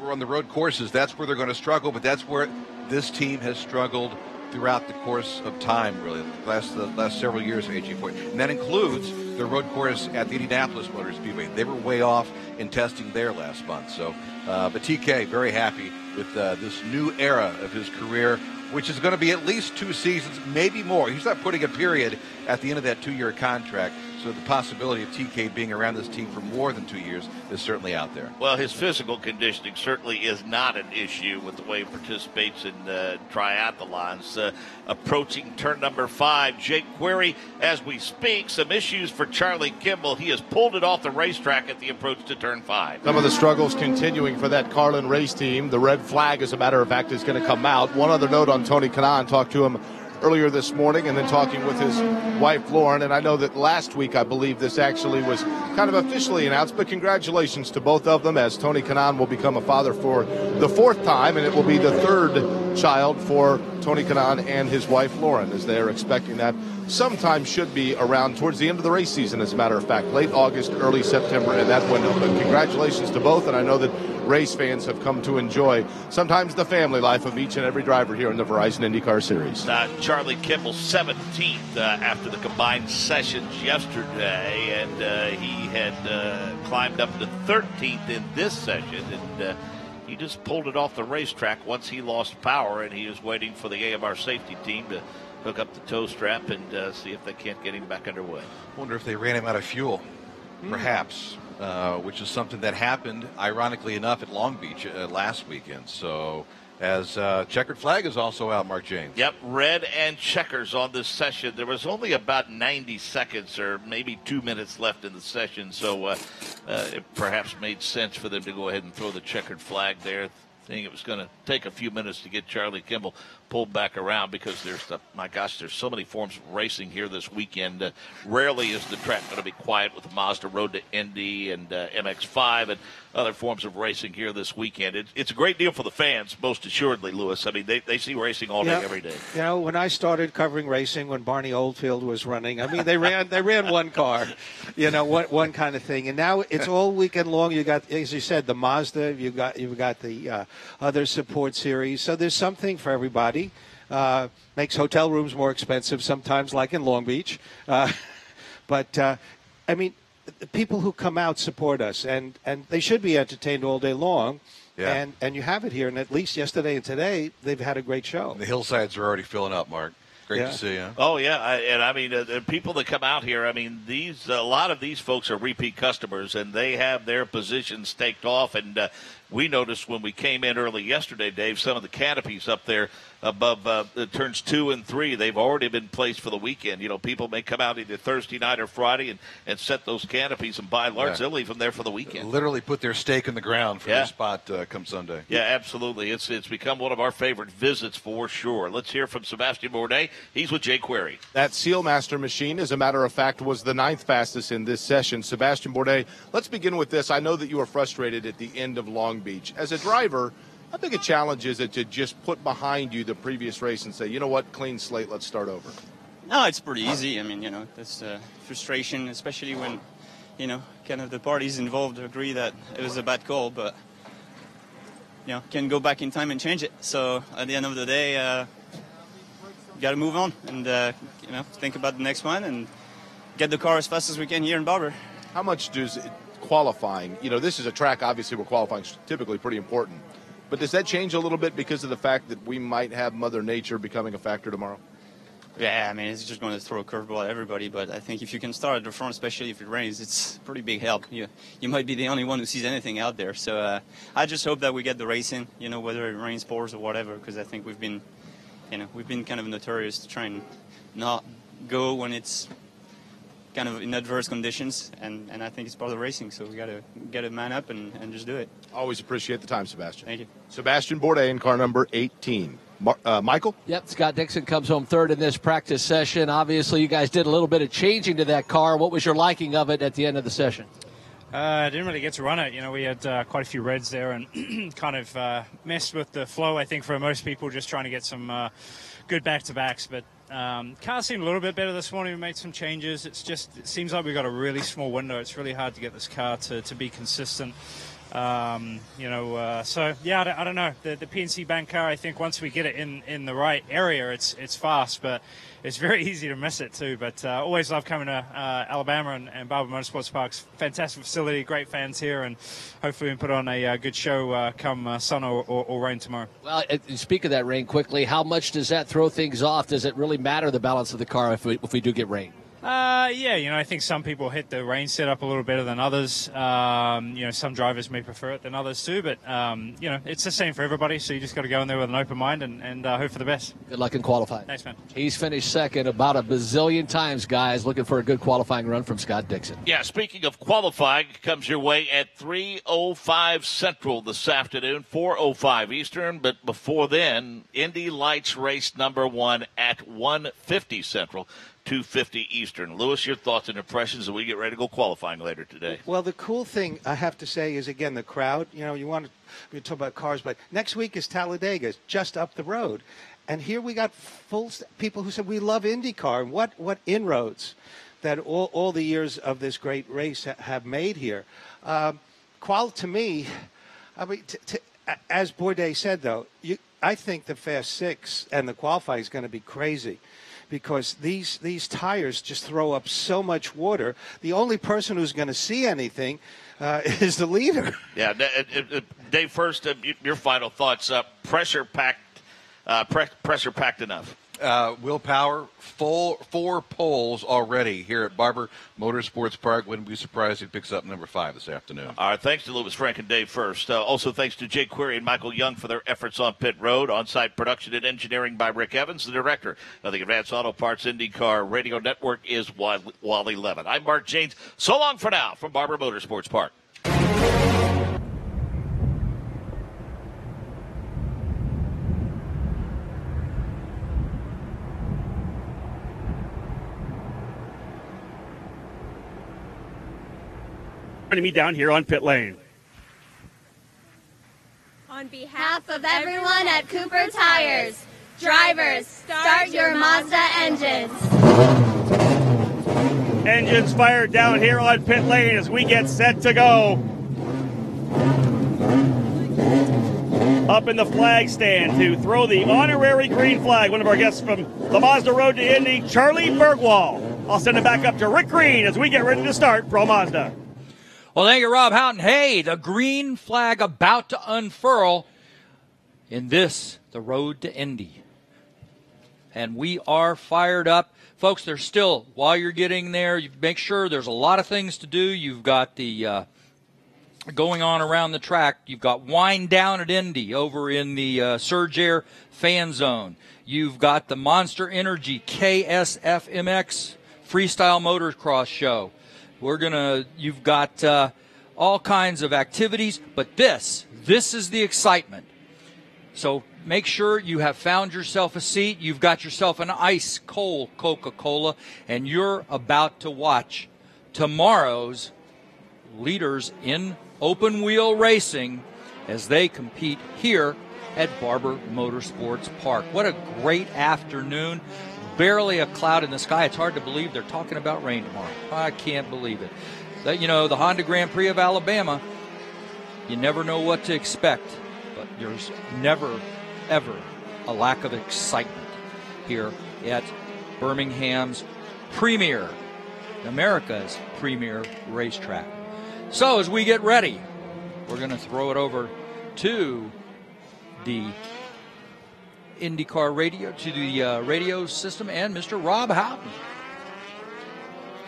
we're on the road courses. That's where they're going to struggle, but that's where this team has struggled throughout the course of time, really, the last several years of AJ Foyt. And that includes the road course at the Indianapolis Motor Speedway. They were way off in testing there last month. So, but TK, very happy with this new era of his career, which is going to be at least 2 seasons, maybe more. He's not putting a period at the end of that 2-year contract. So the possibility of TK being around this team for more than 2 years is certainly out there. Well, his physical conditioning certainly is not an issue with the way he participates in triathlons. Approaching turn number 5, Jake Query, as we speak, some issues for Charlie Kimball. He has pulled it off the racetrack at the approach to turn 5. Some of the struggles continuing for that Carlin race team. The red flag, as a matter of fact, is going to come out. One other note on Tony Kanaan, talked to him earlier this morning, and then talking with his wife Lauren. And I know that last week, I believe this actually was kind of officially announced, but congratulations to both of them, as Tony Kanaan will become a father for the 4th time, and it will be the 3rd child for Tony Kanaan and his wife Lauren, as they are expecting that sometime, should be around towards the end of the race season, as a matter of fact, late August, early September, in that window. But congratulations to both, and I know that race fans have come to enjoy sometimes the family life of each and every driver here in the Verizon IndyCar Series. Charlie Kimball 17th after the combined sessions yesterday, and he had climbed up to 13th in this session, and he just pulled it off the racetrack once he lost power, and he is waiting for the AMR safety team to hook up the tow strap and see if they can't get him back underway. I wonder if they ran him out of fuel, perhaps, which is something that happened, ironically enough, at Long Beach last weekend. So, as checkered flag is also out, Mark James. Yep, red and checkers on this session. There was only about 90 seconds or maybe 2 minutes left in the session, so it perhaps made sense for them to go ahead and throw the checkered flag there, thinking it was going to take a few minutes to get Charlie Kimball pulled back around, because there's so many forms of racing here this weekend. Rarely is the track going to be quiet with the Mazda Road to Indy and MX5 and other forms of racing here this weekend. It's a great deal for the fans, most assuredly, Lewis. I mean, they see racing all day, every day. You know, when I started covering racing, when Barney Oldfield was running, I mean, they ran one car, you know, one kind of thing. And now it's all weekend long. You got, as you said, the Mazda. You've got the other support series. So there's something for everybody. Makes hotel rooms more expensive sometimes, like in Long Beach. But I mean, the people who come out support us, and they should be entertained all day long. Yeah. And you have it here, and at least yesterday and today, they've had a great show. The hillsides are already filling up, Mark. Great to see you. Oh, yeah. And I mean, the people that come out here, I mean, a lot of these folks are repeat customers, and they have their positions staked off. And we noticed when we came in early yesterday, Dave, some of the canopies up there above the turns 2 and 3, they've already been placed for the weekend. You know, people may come out either Thursday night or Friday and set those canopies, and by and large, they'll leave them there for the weekend. Literally put their stake in the ground for their spot come Sunday. Yeah, absolutely. It's become one of our favorite visits for sure. Let's hear from Sebastian Bourdais. He's with Jay Query. That Sealmaster machine, as a matter of fact, was the 9th fastest in this session. Sebastian Bourdais, let's begin with this. I know that you were frustrated at the end of Long Beach. As a driver, how big a challenge is it to just put behind you the previous race and say, you know what, clean slate, let's start over? No, it's pretty easy. I mean, you know, that's frustration, especially when, you know, kind of the parties involved agree that it was a bad call, but, you know, can go back in time and change it. So at the end of the day, got to move on and, you know, think about the next one and get the car as fast as we can here in Barber. How much does qualifying, you know, this is a track, obviously, where qualifying is typically pretty important. But does that change a little bit because of the fact that we might have Mother Nature becoming a factor tomorrow? Yeah, I mean, it's just going to throw a curveball at everybody. But I think if you can start at the front, especially if it rains, it's pretty big help. You might be the only one who sees anything out there. So I just hope that we get the race in, you know, whether it rains, pours, or whatever, because I think we've been kind of notorious to try and not go when it's kind of in adverse conditions, and I think it's part of racing. So we got to get a man up and just do it. Always appreciate the time, Sebastian. Thank you. Sebastian Bourdais in car number 18. Michael? Yep, Scott Dixon comes home third in this practice session. Obviously, you guys did a little bit of changing to that car. What was your liking of it at the end of the session? I didn't really get to run it. You know, we had quite a few reds there and kind of messed with the flow, I think, for most people, just trying to get some good back-to-backs. But car seemed a little bit better this morning. We made some changes. It seems like we've got a really small window. It's really hard to get this car to be consistent. So yeah, I don't know. The PNC Bank car, I think once we get it in the right area, it's fast, but it's very easy to miss it too. But always love coming to Alabama and Barber Motorsports Park's fantastic facility, great fans here, and hopefully we can put on a good show come sun or rain tomorrow. Well, speak of that rain quickly, how much does that throw things off? Does it really matter the balance of the car if we do get rain? Yeah, I think some people hit the rain setup a little better than others. Some drivers may prefer it than others too, but, it's the same for everybody, so you just got to go in there with an open mind and hope for the best. Good luck in qualifying. Thanks, man. He's finished second about a bazillion times, guys. Looking for a good qualifying run from Scott Dixon. Yeah, speaking of qualifying, it comes your way at 3:05 Central this afternoon, 4:05 Eastern, but before then, Indy Lights race number 1 at 1:50 Central. 2:50 Eastern. Lewis, your thoughts and impressions as we get ready to go qualifying later today. Well, the cool thing I have to say is, again, the crowd. You talk about cars, but next week is Talladega, just up the road. And here we got people who said, we love IndyCar. And what inroads that all the years of this great race have made here. Qual, to me, as Bourdais said, though, I think the Fast Six and the qualifying is going to be crazy, because these tires just throw up so much water. The only person who's going to see anything is the leader. Yeah, Dave, first, your final thoughts. Pressure packed enough. Willpower, full 4 poles already here at Barber Motorsports Park. Wouldn't be surprised if he picks up number 5 this afternoon. All right, thanks to Lewis, Frank, and Dave first. Also, thanks to Jake Query and Michael Young for their efforts on pit road. On-site production and engineering by Rick Evans. The director of the Advanced Auto Parts IndyCar Radio Network is Wally Levin. I'm Mark Janes. So long for now from Barber Motorsports Park. Joining me down here on pit lane. On behalf of everyone at Cooper Tires, drivers, start your Mazda engines. Engines fired down here on pit lane as we get set to go. Up in the flag stand to throw the honorary green flag, one of our guests from the Mazda Road to Indy, Charlie Bergwall. I'll send it back up to Rick Green as we get ready to start Pro Mazda. Well, thank you, Rob Houghton. Hey, the green flag about to unfurl in the road to Indy. And we are fired up. Folks, there's still, while you're getting there, you make sure there's a lot of things to do. You've got the going on around the track. You've got Wind Down at Indy over in the Surge Air fan zone. You've got the Monster Energy KSF MX Freestyle Motocross Show. You've got all kinds of activities, but this is the excitement. So make sure you have found yourself a seat. You've got yourself an ice cold Coca-Cola, and you're about to watch tomorrow's leaders in open wheel racing as they compete here at Barber Motorsports Park. What a great afternoon. Barely a cloud in the sky. It's hard to believe they're talking about rain tomorrow. I can't believe it. The Honda Grand Prix of Alabama, you never know what to expect, but there's never, ever a lack of excitement here at Birmingham's America's premier racetrack. So as we get ready, we're going to throw it over to the IndyCar radio, to the radio system, and Mr. Rob Houghton.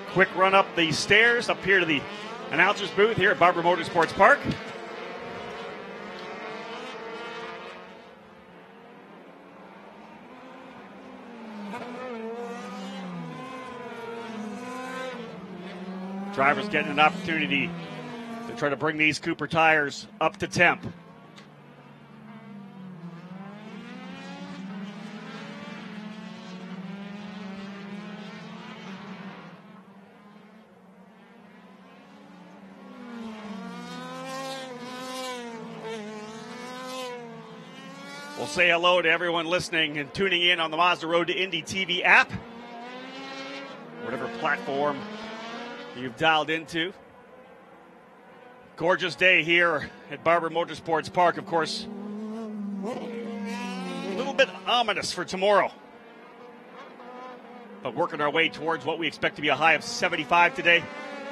Quick run up the stairs up here to the announcer's booth here at Barber Motorsports Park. Drivers getting an opportunity to try to bring these Cooper tires up to temp. We'll say hello to everyone listening and tuning in on the Mazda Road to Indy TV app, whatever platform you've dialed into. Gorgeous day here at Barber Motorsports Park. Of course, a little bit ominous for tomorrow, but working our way towards what we expect to be a high of 75 today.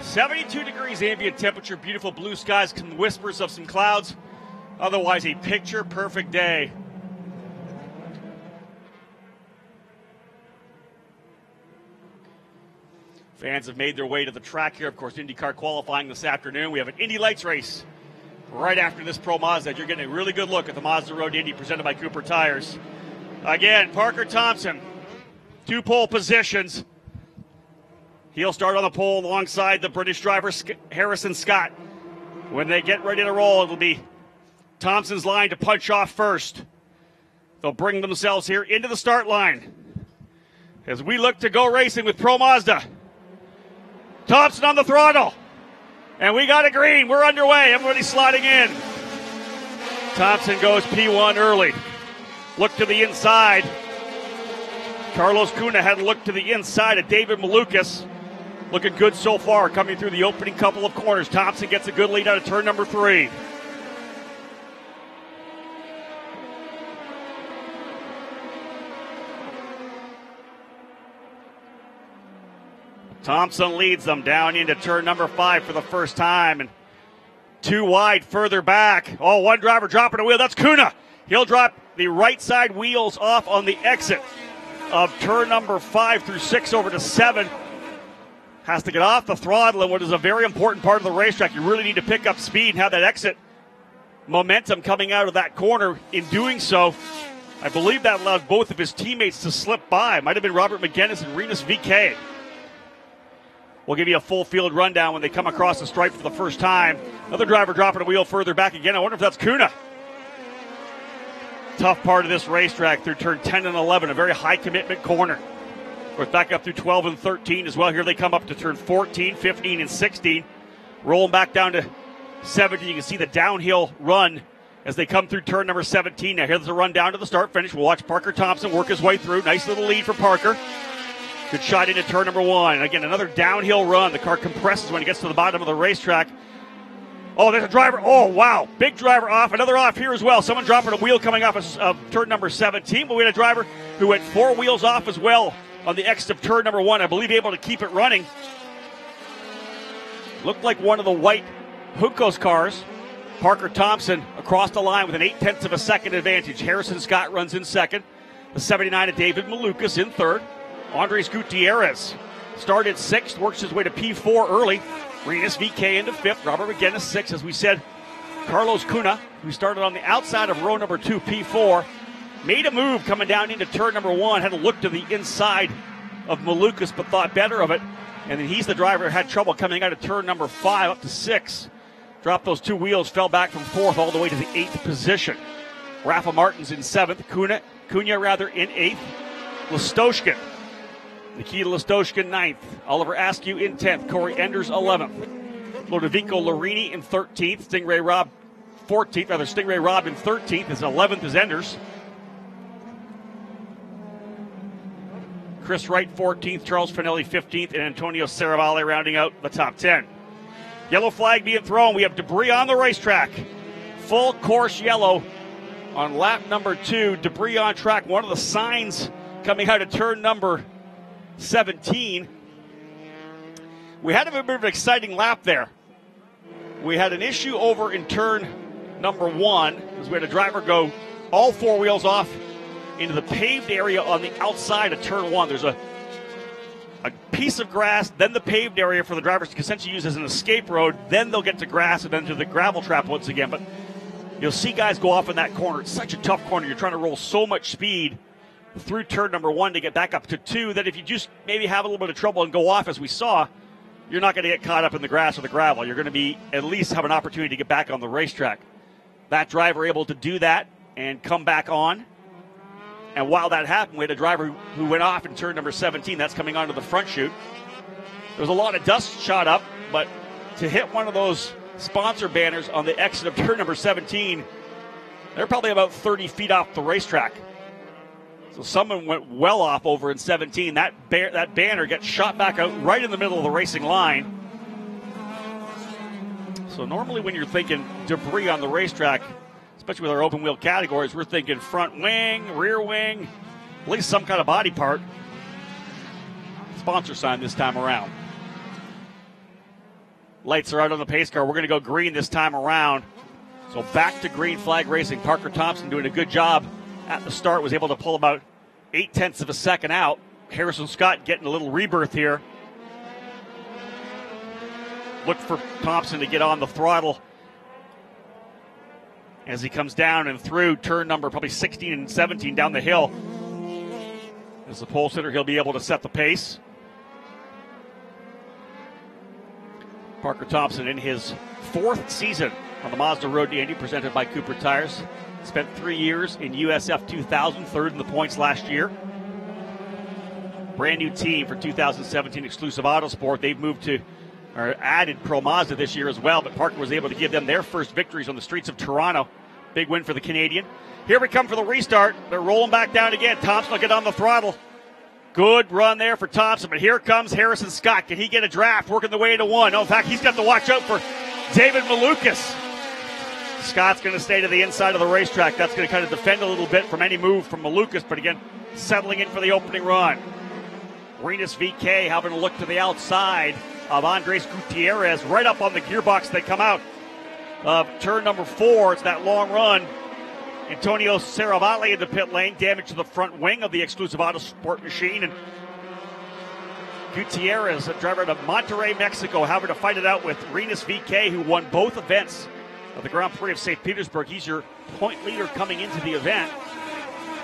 72 degrees ambient temperature, beautiful blue skies, whispers of some clouds. Otherwise, a picture-perfect day. Fans have made their way to the track here. Of course, IndyCar qualifying this afternoon. We have an Indy Lights race right after this Pro Mazda. You're getting a really good look at the Mazda Road to Indy presented by Cooper Tires. Again, Parker Thompson, 2 pole positions. He'll start on the pole alongside the British driver Harrison Scott. When they get ready to roll, it'll be Thompson's line to punch off first. They'll bring themselves here into the start line as we look to go racing with Pro Mazda. Thompson on the throttle. And we got a green. We're underway. Everybody's sliding in. Thompson goes P1 early. Look to the inside. Carlos Cunha had a look to the inside of David Malukas. Looking good so far, coming through the opening couple of corners. Thompson gets a good lead out of turn number 3. Thompson leads them down into turn number 5 for the first time. And 2 wide further back. Oh, one driver dropping a wheel. That's Cunha. He'll drop the right side wheels off on the exit of turn number 5 through 6 over to 7. Has to get off the throttle, and what is a very important part of the racetrack. You really need to pick up speed and have that exit momentum coming out of that corner. In doing so, I believe that allowed both of his teammates to slip by. Might have been Robert McGinnis and Rinus VK. We'll give you a full field rundown when they come across the stripe for the first time. Another driver dropping a wheel further back again. I wonder if that's Cunha. Tough part of this racetrack through turn 10 and 11, a very high commitment corner. Of course, back up through 12 and 13 as well. Here they come up to turn 14, 15, and 16. Rolling back down to 17. You can see the downhill run as they come through turn number 17. Now here's a run down to the start finish. We'll watch Parker Thompson work his way through. Nice little lead for Parker. Good shot into turn number 1. And again, another downhill run. The car compresses when it gets to the bottom of the racetrack. Oh, there's a driver. Oh, wow. Big driver off. Another off here as well. Someone dropping a wheel coming off of turn number 17. But we had a driver who had 4 wheels off as well on the exit of turn number 1. I believe able to keep it running. Looked like one of the white Juncos cars. Parker Thompson across the line with an 0.8 of a second advantage. Harrison Scott runs in second. The 79 of David Malukas in third. Andres Gutierrez started 6th, works his way to P4 early. Rinus VK into 5th. Robert McGinnis 6th. As we said, Carlos Cunha, who started on the outside of row number 2, P4, made a move coming down into turn number 1. Had a look to the inside of Malukas, but thought better of it. And then he's the driver who had trouble coming out of turn number 5 up to 6. Dropped those 2 wheels, fell back from 4th all the way to the 8th position. Rafa Martin's in 7th. Cunha in 8th. Listoshkin. Nikita Listoshkin 9th. Oliver Askew in 10th. Corey Enders 11th. Ludovico Larini in 13th. Stingray Robb 14th. Rather, Stingray Robb in 13th. His 11th is Enders. Chris Wright 14th. Charles Finelli 15th. And Antonio Serravalle rounding out the top 10. Yellow flag being thrown. We have debris on the racetrack. Full course yellow on lap number 2. Debris on track. One of the signs coming out of turn number 17. We had a bit of an exciting lap there. We had an issue over in turn number 1 as we had a driver go all 4 wheels off into the paved area on the outside of turn 1. There's a piece of grass, then the paved area for the drivers to essentially use as an escape road. Then they'll get to grass and then to the gravel trap once again. But you'll see guys go off in that corner. It's such a tough corner. You're trying to roll so much speed through turn number 1 to get back up to 2 that if you just maybe have a little bit of trouble and go off as we saw, you're not going to get caught up in the grass or the gravel. You're going to be at least have an opportunity to get back on the racetrack. That driver able to do that and come back on. And while that happened, we had a driver who went off in turn number 17. That's coming onto the front chute. There was a lot of dust shot up, but to hit one of those sponsor banners on the exit of turn number 17, they're probably about 30 feet off the racetrack. So someone went well off over in 17. That banner gets shot back out right in the middle of the racing line. So normally when you're thinking debris on the racetrack, especially with our open wheel categories, we're thinking front wing, rear wing, at least some kind of body part. Sponsor sign this time around. Lights are out on the pace car. We're going to go green this time around. So back to green flag racing. Parker Thompson doing a good job at the start. Was able to pull about 0.8 of a second out. Harrison Scott getting a little rebirth here. Look for Thompson to get on the throttle as he comes down and through turn number probably 16 and 17 down the hill. As the pole sitter, he'll be able to set the pace. Parker Thompson in his 4th season on the Mazda Road to Indy, presented by Cooper Tires. Spent 3 years in USF 2000, 3rd in the points last year. Brand new team for 2017 Exclusive Autosport. They've moved to, or added Pro Mazda this year as well, but Parker was able to give them their first victories on the streets of Toronto. Big win for the Canadian. Here we come for the restart. They're rolling back down again. Thompson will get on the throttle. Good run there for Thompson, but here comes Harrison Scott. Can he get a draft working the way to 1? Oh, in fact, he's got to watch out for David Malukas. Scott's going to stay to the inside of the racetrack. That's going to kind of defend a little bit from any move from Malukas, but again, settling in for the opening run. Rinus VK having a look to the outside of Andres Gutierrez, right up on the gearbox. They come out of turn number 4. It's that long run. Antonio Serravalle in the pit lane, damage to the front wing of the Exclusive Autosport machine. And Gutierrez, a driver to Monterrey, Mexico, having to fight it out with Rinus VK, who won both events of the Grand Prix of St. Petersburg. He's your point leader coming into the event.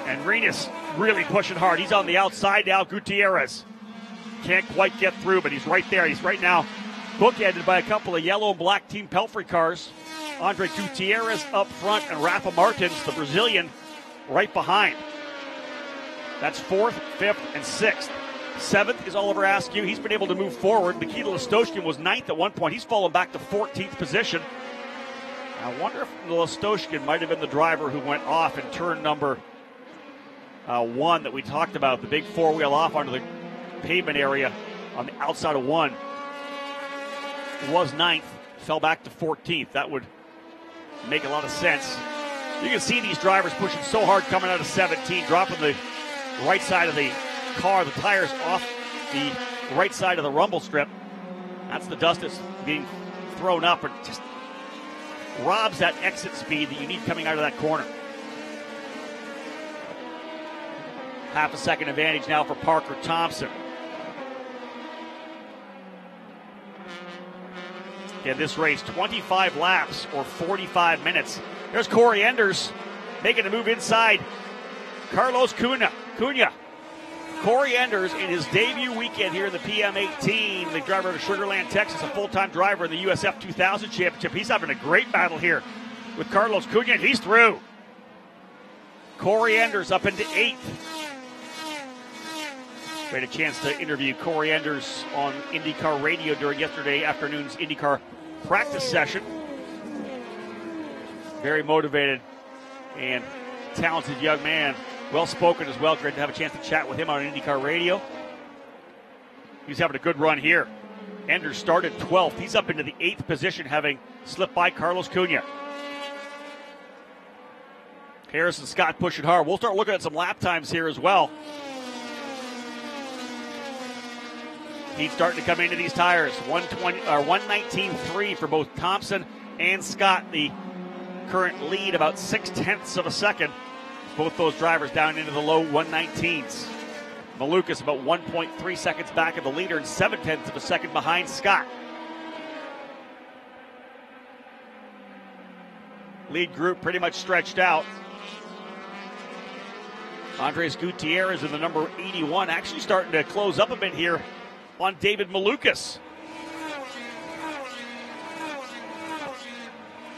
And Rinus really pushing hard. He's on the outside now. Gutierrez can't quite get through, but he's right there. He's right now bookended by a couple of yellow and black Team Pelfrey cars. Andre Gutierrez up front and Rafa Martins, the Brazilian, right behind. That's 4th, 5th, and 6th. 7th is Oliver Askew. He's been able to move forward. Nikita Listoshkin was 9th at one point. He's fallen back to 14th position. I wonder if Listoshkin might have been the driver who went off in turn number 1 that we talked about, the big 4-wheel off onto the pavement area on the outside of 1. He was 9th, fell back to 14th. That would make a lot of sense. You can see these drivers pushing so hard coming out of 17, dropping the right side of the car, the tires off the right side of the rumble strip. That's the dust that's being thrown up. It just robs that exit speed that you need coming out of that corner. Half a second advantage now for Parker Thompson. In this race, 25 laps or 45 minutes. There's Corey Enders making a move inside Carlos Cunha. Corey Enders in his debut weekend here in the PM18, the driver of Sugar Land, Texas, a full-time driver in the USF 2000 championship. He's having a great battle here with Carlos Cunha, and he's through. Corey Enders up into 8th. We had a chance to interview Corey Enders on IndyCar radio during yesterday afternoon's IndyCar practice session. Very motivated and talented young man. Well-spoken as well. Great to have a chance to chat with him on IndyCar radio. He's having a good run here. Enders started 12th. He's up into the 8th position, having slipped by Carlos Cunha. Harrison Scott pushing hard. We'll start looking at some lap times here as well. He's starting to come into these tires. 119.3 for both Thompson and Scott. The current lead about 0.6 of a second. Both those drivers down into the low 119s. Malukas about 1.3 seconds back of the leader and 0.7 of a second behind Scott. Lead group pretty much stretched out. Andres Gutierrez in the number 81 actually starting to close up a bit here on David Malukas.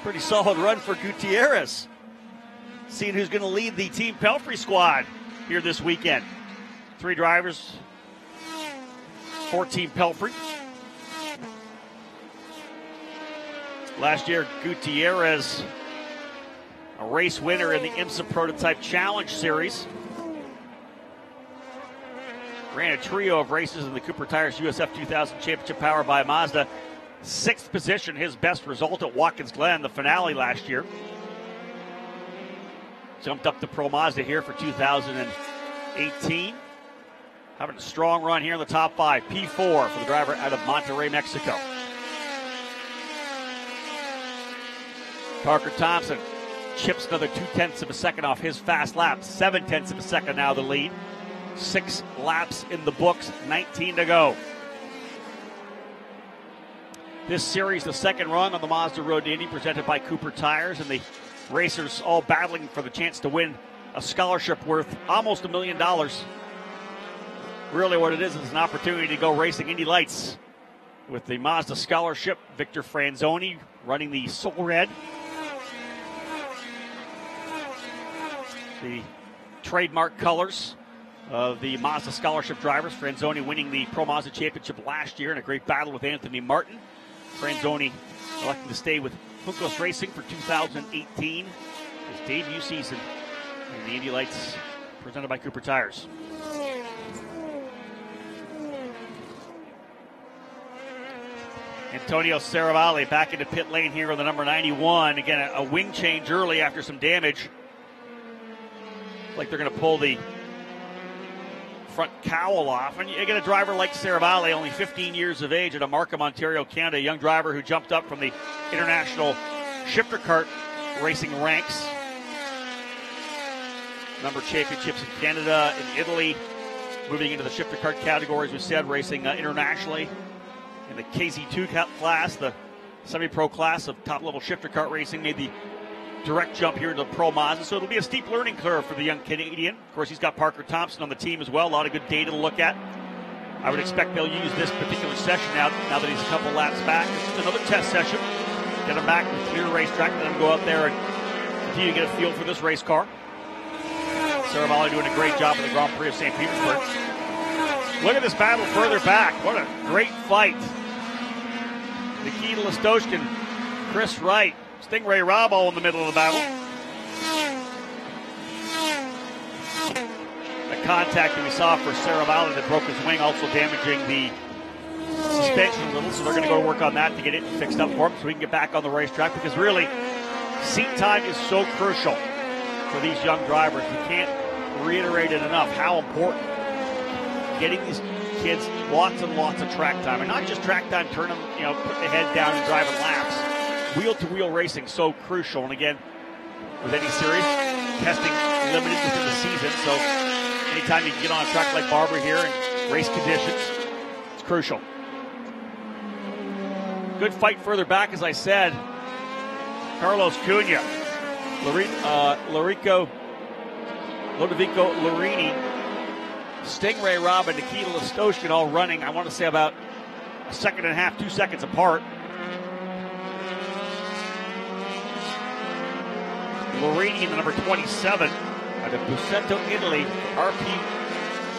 Pretty solid run for Gutierrez. Seeing who's going to lead the Team Pelfrey squad here this weekend. 3 drivers for Team Pelfrey. Last year, Gutierrez, a race winner in the IMSA Prototype Challenge Series. Ran a trio of races in the Cooper Tires USF 2000 Championship powered by Mazda. 6th position, his best result at Watkins Glen, the finale last year. Jumped up to Pro Mazda here for 2018. Having a strong run here in the top 5. P4 for the driver out of Monterrey, Mexico. Parker Thompson chips another 0.2 of a second off his fast lap. 0.7 of a second now the lead. 6 laps in the books, 19 to go. This series, the second run on the Mazda Road to Indy, presented by Cooper Tires, and the racers all battling for the chance to win a scholarship worth almost $1 million. Really what it is an opportunity to go racing Indy Lights with the Mazda Scholarship. Victor Franzoni running the Soul Red. The trademark colors of the Mazda Scholarship drivers. Franzoni winning the Pro Mazda Championship last year in a great battle with Anthony Martin. Franzoni electing to stay with Juncos Racing for 2018. His debut season in the Indy Lights presented by Cooper Tires. Antonio Saravalli back into pit lane here on the number 91. Again, a wing change early after some damage. Like they're going to pull the front cowl off. And you get a driver like Saravalli, only 15 years of age, out of Markham, Ontario, Canada. A young driver who jumped up from the international shifter kart racing ranks. Number of championships in Canada, in Italy. Moving into the shifter kart categories, we said, racing internationally. In the KZ2 class, the semi-pro class of top-level shifter kart racing, made the direct jump here into Pro Mazda. So it'll be a steep learning curve for the young Canadian. Of course, he's got Parker Thompson on the team as well. A lot of good data to look at. I would expect they'll use this particular session now that he's a couple laps back. This is another test session. Get him back to the clear racetrack, let him go out there and continue to get a feel for this race car. Saravalli doing a great job in the Grand Prix of St. Petersburg. Look at this battle further back. What a great fight. Nikita Listoshkin, Chris Wright, Stingray Rabo in the middle of the battle. The contact that we saw for Saravalli that broke his wing, also damaging the suspension a little, so they're going to go work on that to get it fixed up for him so we can get back on the racetrack, because really, seat time is so crucial for these young drivers. We can't reiterate it enough how important getting these kids lots and lots of track time, and not just track time, turn them, put the head down and driving laps. Wheel-to-wheel racing so crucial, and again, with any series, testing limited within the season, so anytime you can get on a track like Barber here in race conditions, it's crucial. Good fight further back, as I said. Carlos Cunha, Ludovico Lurini, Stingray Robb, and Nikita Listoshkin all running, I want to say about a second and a half, 2 seconds apart. Lurini in the number 27 out of Busento, Italy, RP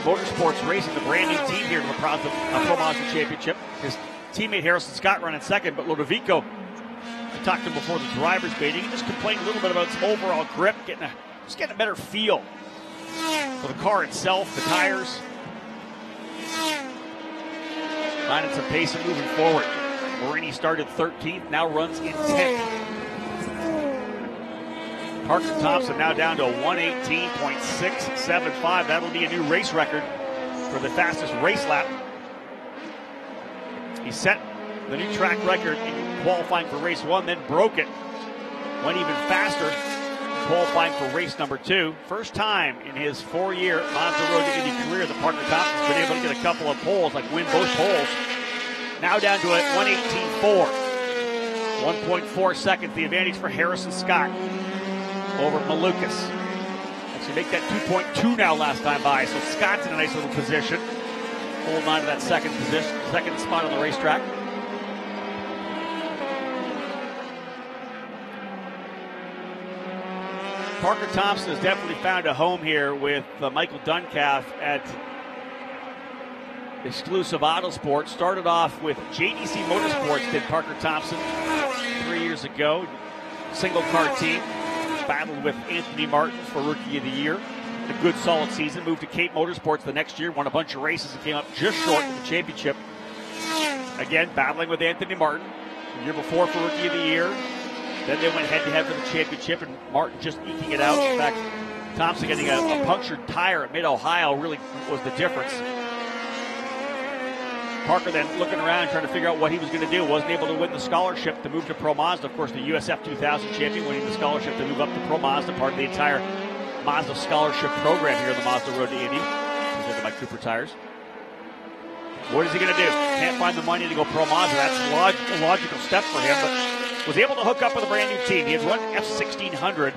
Motorsports Racing, the brand new team here to the Pro Mazda Championship. His teammate Harrison Scott running second, but Ludovico, I talked to him before the driver's meeting, he just complained a little bit about its overall grip, just getting a better feel for the car itself, the tires. Finding some pace and moving forward. Lurini started 13th, now runs in 10th. Parker Thompson now down to a 118.675. That'll be a new race record for the fastest race lap. He set the new track record in qualifying for race 1, then broke it. Went even faster qualifying for race number 2. First time in his 4-year Mazda Road to Indy career that Parker Thompson's been able to get a couple of poles, like win both poles. Now down to a 118.4. 1.4 seconds, the advantage for Harrison Scott over Malukas. Actually make that 2.2 now last time by, so Scott's in a nice little position. Holding on to that second spot on the racetrack. Parker Thompson has definitely found a home here with Michael Duncalf at Exclusive Autosport. Started off with JDC Motorsports, did Parker Thompson 3 years ago. Single car team. Battled with Anthony Martin for Rookie of the Year. A good solid season. Moved to Cape Motorsports the next year. Won a bunch of races and came up just short of the championship. Again, battling with Anthony Martin. The year before for Rookie of the Year. Then they went head-to-head for the championship, and Martin just eking it out. In fact, Thompson getting a punctured tire at Mid-Ohio really was the difference. Parker then looking around, trying to figure out what he was going to do. Wasn't able to win the scholarship to move to Pro Mazda. Of course, the USF 2000 champion, winning the scholarship to move up to Pro Mazda, part of the entire Mazda scholarship program here on the Mazda Road to Indy, presented by Cooper Tires. What is he going to do? Can't find the money to go Pro Mazda. That's a logical step for him, but was able to hook up with a brand new team. He had run F1600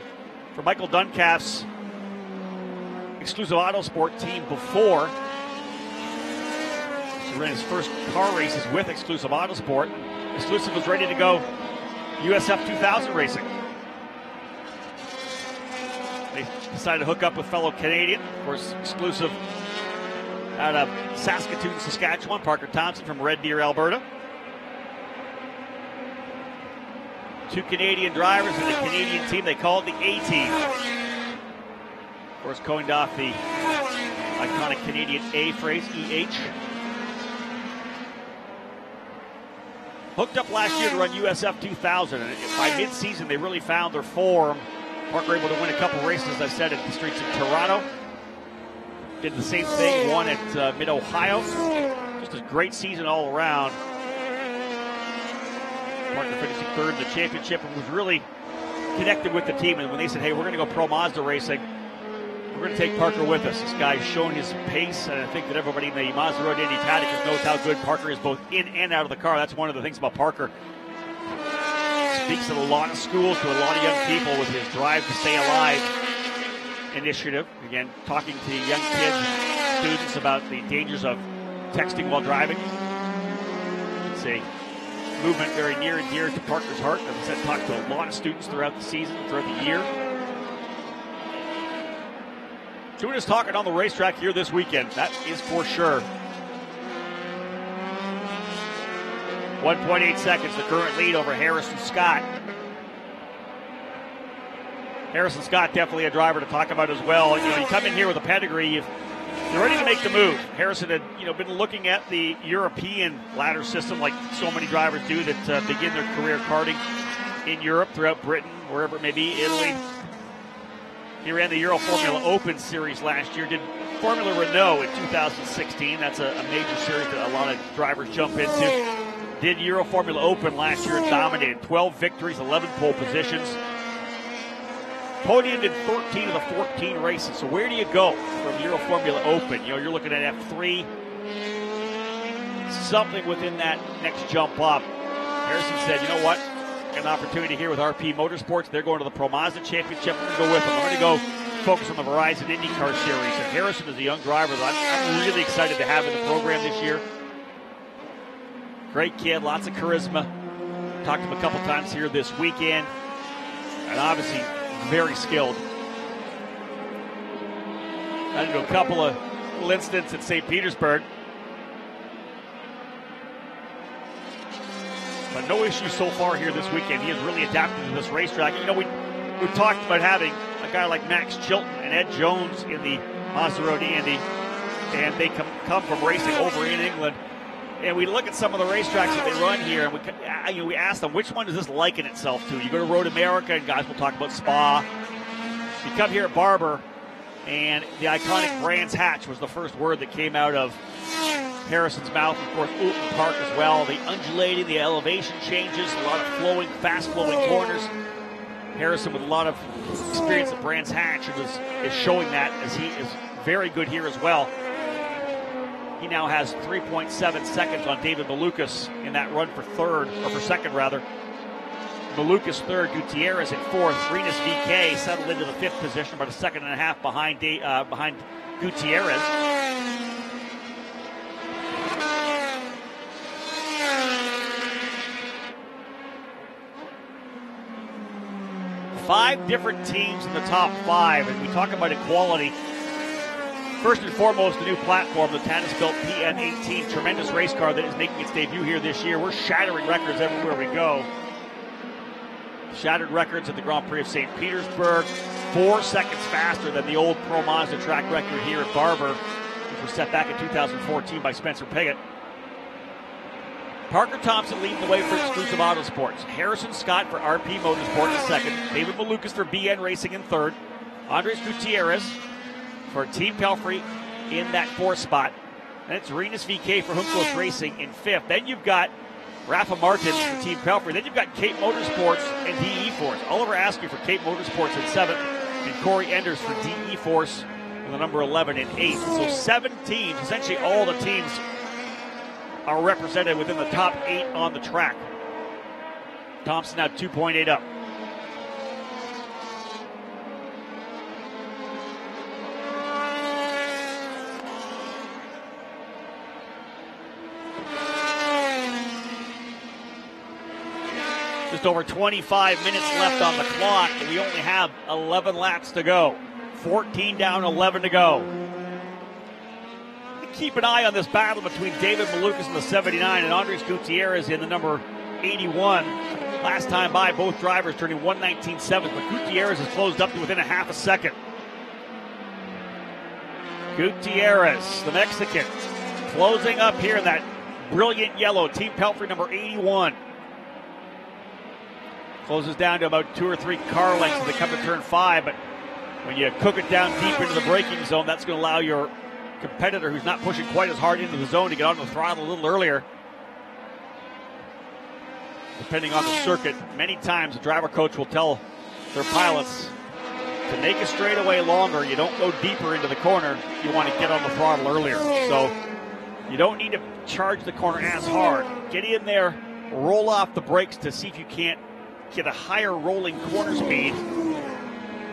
for Michael Duncalf's Exclusive Autosport team before. He ran his first car races with Exclusive Autosport. Exclusive was ready to go USF 2000 racing. They decided to hook up with fellow Canadian. Of course, Exclusive out of Saskatoon, Saskatchewan. Parker Thompson from Red Deer, Alberta. Two Canadian drivers in the Canadian team. They called the A-Team. Of course, coined off the iconic Canadian A phrase, EH. Hooked up last year to run USF 2000, and by mid-season they really found their form. Parker able to win a couple races, as I said, at the streets of Toronto. Did the same thing, won at Mid-Ohio. Just a great season all around. Parker finishing third in the championship and was really connected with the team. And when they said, hey, we're going to go Pro Mazda racing, we're going to take Parker with us. This guy's shown his pace, and I think that everybody in the Mazda Road Indy paddock knows how good Parker is both in and out of the car. That's one of the things about Parker. Speaks at a lot of schools to a lot of young people with his Drive to Stay Alive initiative. Again, talking to young kids, students about the dangers of texting while driving. It's a movement very near and dear to Parker's heart. As I said, talked to a lot of students throughout the season, throughout the year. Doing his talking on the racetrack here this weekend, that is for sure. 1.8 seconds, the current lead over Harrison Scott. Harrison Scott, definitely a driver to talk about as well. You know, you come in here with a pedigree, you're ready to make the move. Harrison had, been looking at the European ladder system like so many drivers do that begin their career karting in Europe, throughout Britain, wherever it may be, Italy. He ran the Euro Formula Open Series last year, did Formula Renault in 2016. That's a major series that a lot of drivers jump into. Did Euro Formula Open last year and dominated. 12 victories, 11 pole positions. Podiumed in 13 of the 14 races. So where do you go from Euro Formula Open? You're looking at F3. Something within that next jump up. Harrison said, you know what? An opportunity here with RP Motorsports. They're going to the Pro Mazda Championship. I'm going to go with them. I'm going to go focus on the Verizon IndyCar Series. And Harrison is a young driver that I'm really excited to have in the program this year. Great kid, lots of charisma. Talked to him a couple times here this weekend. And obviously very skilled. Got into a couple of little incidents at St. Petersburg. But no issues so far here this weekend. He has really adapted to this racetrack. We talked about having a guy like Max Chilton and Ed Jones in the Mazda Road Indy, and they come from racing over in England. And we look at some of the racetracks that they run here, and we ask them, which one does this liken itself to? You go to Road America, and guys will talk about Spa. You come here at Barber, and the iconic Brands Hatch was the first word that came out of Harrison's mouth. Of course, Oulton Park as well. The undulating, the elevation changes, a lot of flowing, fast-flowing corners. Harrison with a lot of experience at Brands Hatch is showing that, as he is very good here as well. He now has 3.7 seconds on David Malukas in that run for second. Malukas third, Gutierrez in fourth. Renus VK settled into the fifth position, about a second and a half behind Gutierrez. 5 different teams in the top 5, and we talk about equality. First and foremost, the new platform, the Tanis-built PN18, tremendous race car that is making its debut here this year. We're shattering records everywhere we go. Shattered records at the Grand Prix of St. Petersburg, 4 seconds faster than the old Pro Mazda track record here at Barber, which was set back in 2014 by Spencer Pickett. Parker Thompson leading the way for Exclusive Autosports. Harrison Scott for RP Motorsports in second. David Malukas for BN Racing in third. Andres Gutierrez for Team Pelfrey in that 4th spot. And it's Renus VK for Juncos Racing in 5th. Then you've got Rafa Martin for Team Pelfrey. Then you've got Cape Motorsports and DE Force. Oliver Askew for Cape Motorsports in 7th. And Corey Enders for DE Force with the number 11 in 8th. So 7 teams, essentially all the teams, are represented within the top 8 on the track. Thompson now 2.8 up. Just over 25 minutes left on the clock, and we only have 11 laps to go. 14 down, 11 to go. Keep an eye on this battle between David Malukas in the 79 and Andres Gutierrez in the number 81. Last time by, both drivers turning 1:19.7, but Gutierrez has closed up to within a half a second. Gutierrez, the Mexican, closing up here in that brilliant yellow. Team Pelfrey number 81. Closes down to about 2 or 3 car lengths as they come to turn 5, but when you cook it down deep into the braking zone, that's going to allow your competitor who's not pushing quite as hard into the zone to get onto the throttle a little earlier. Depending on the circuit, many times the driver coach will tell their pilots to make a straightaway longer. You don't go deeper into the corner. You want to get on the throttle earlier. So you don't need to charge the corner as hard. Get in there, roll off the brakes to see if you can't get a higher rolling corner speed.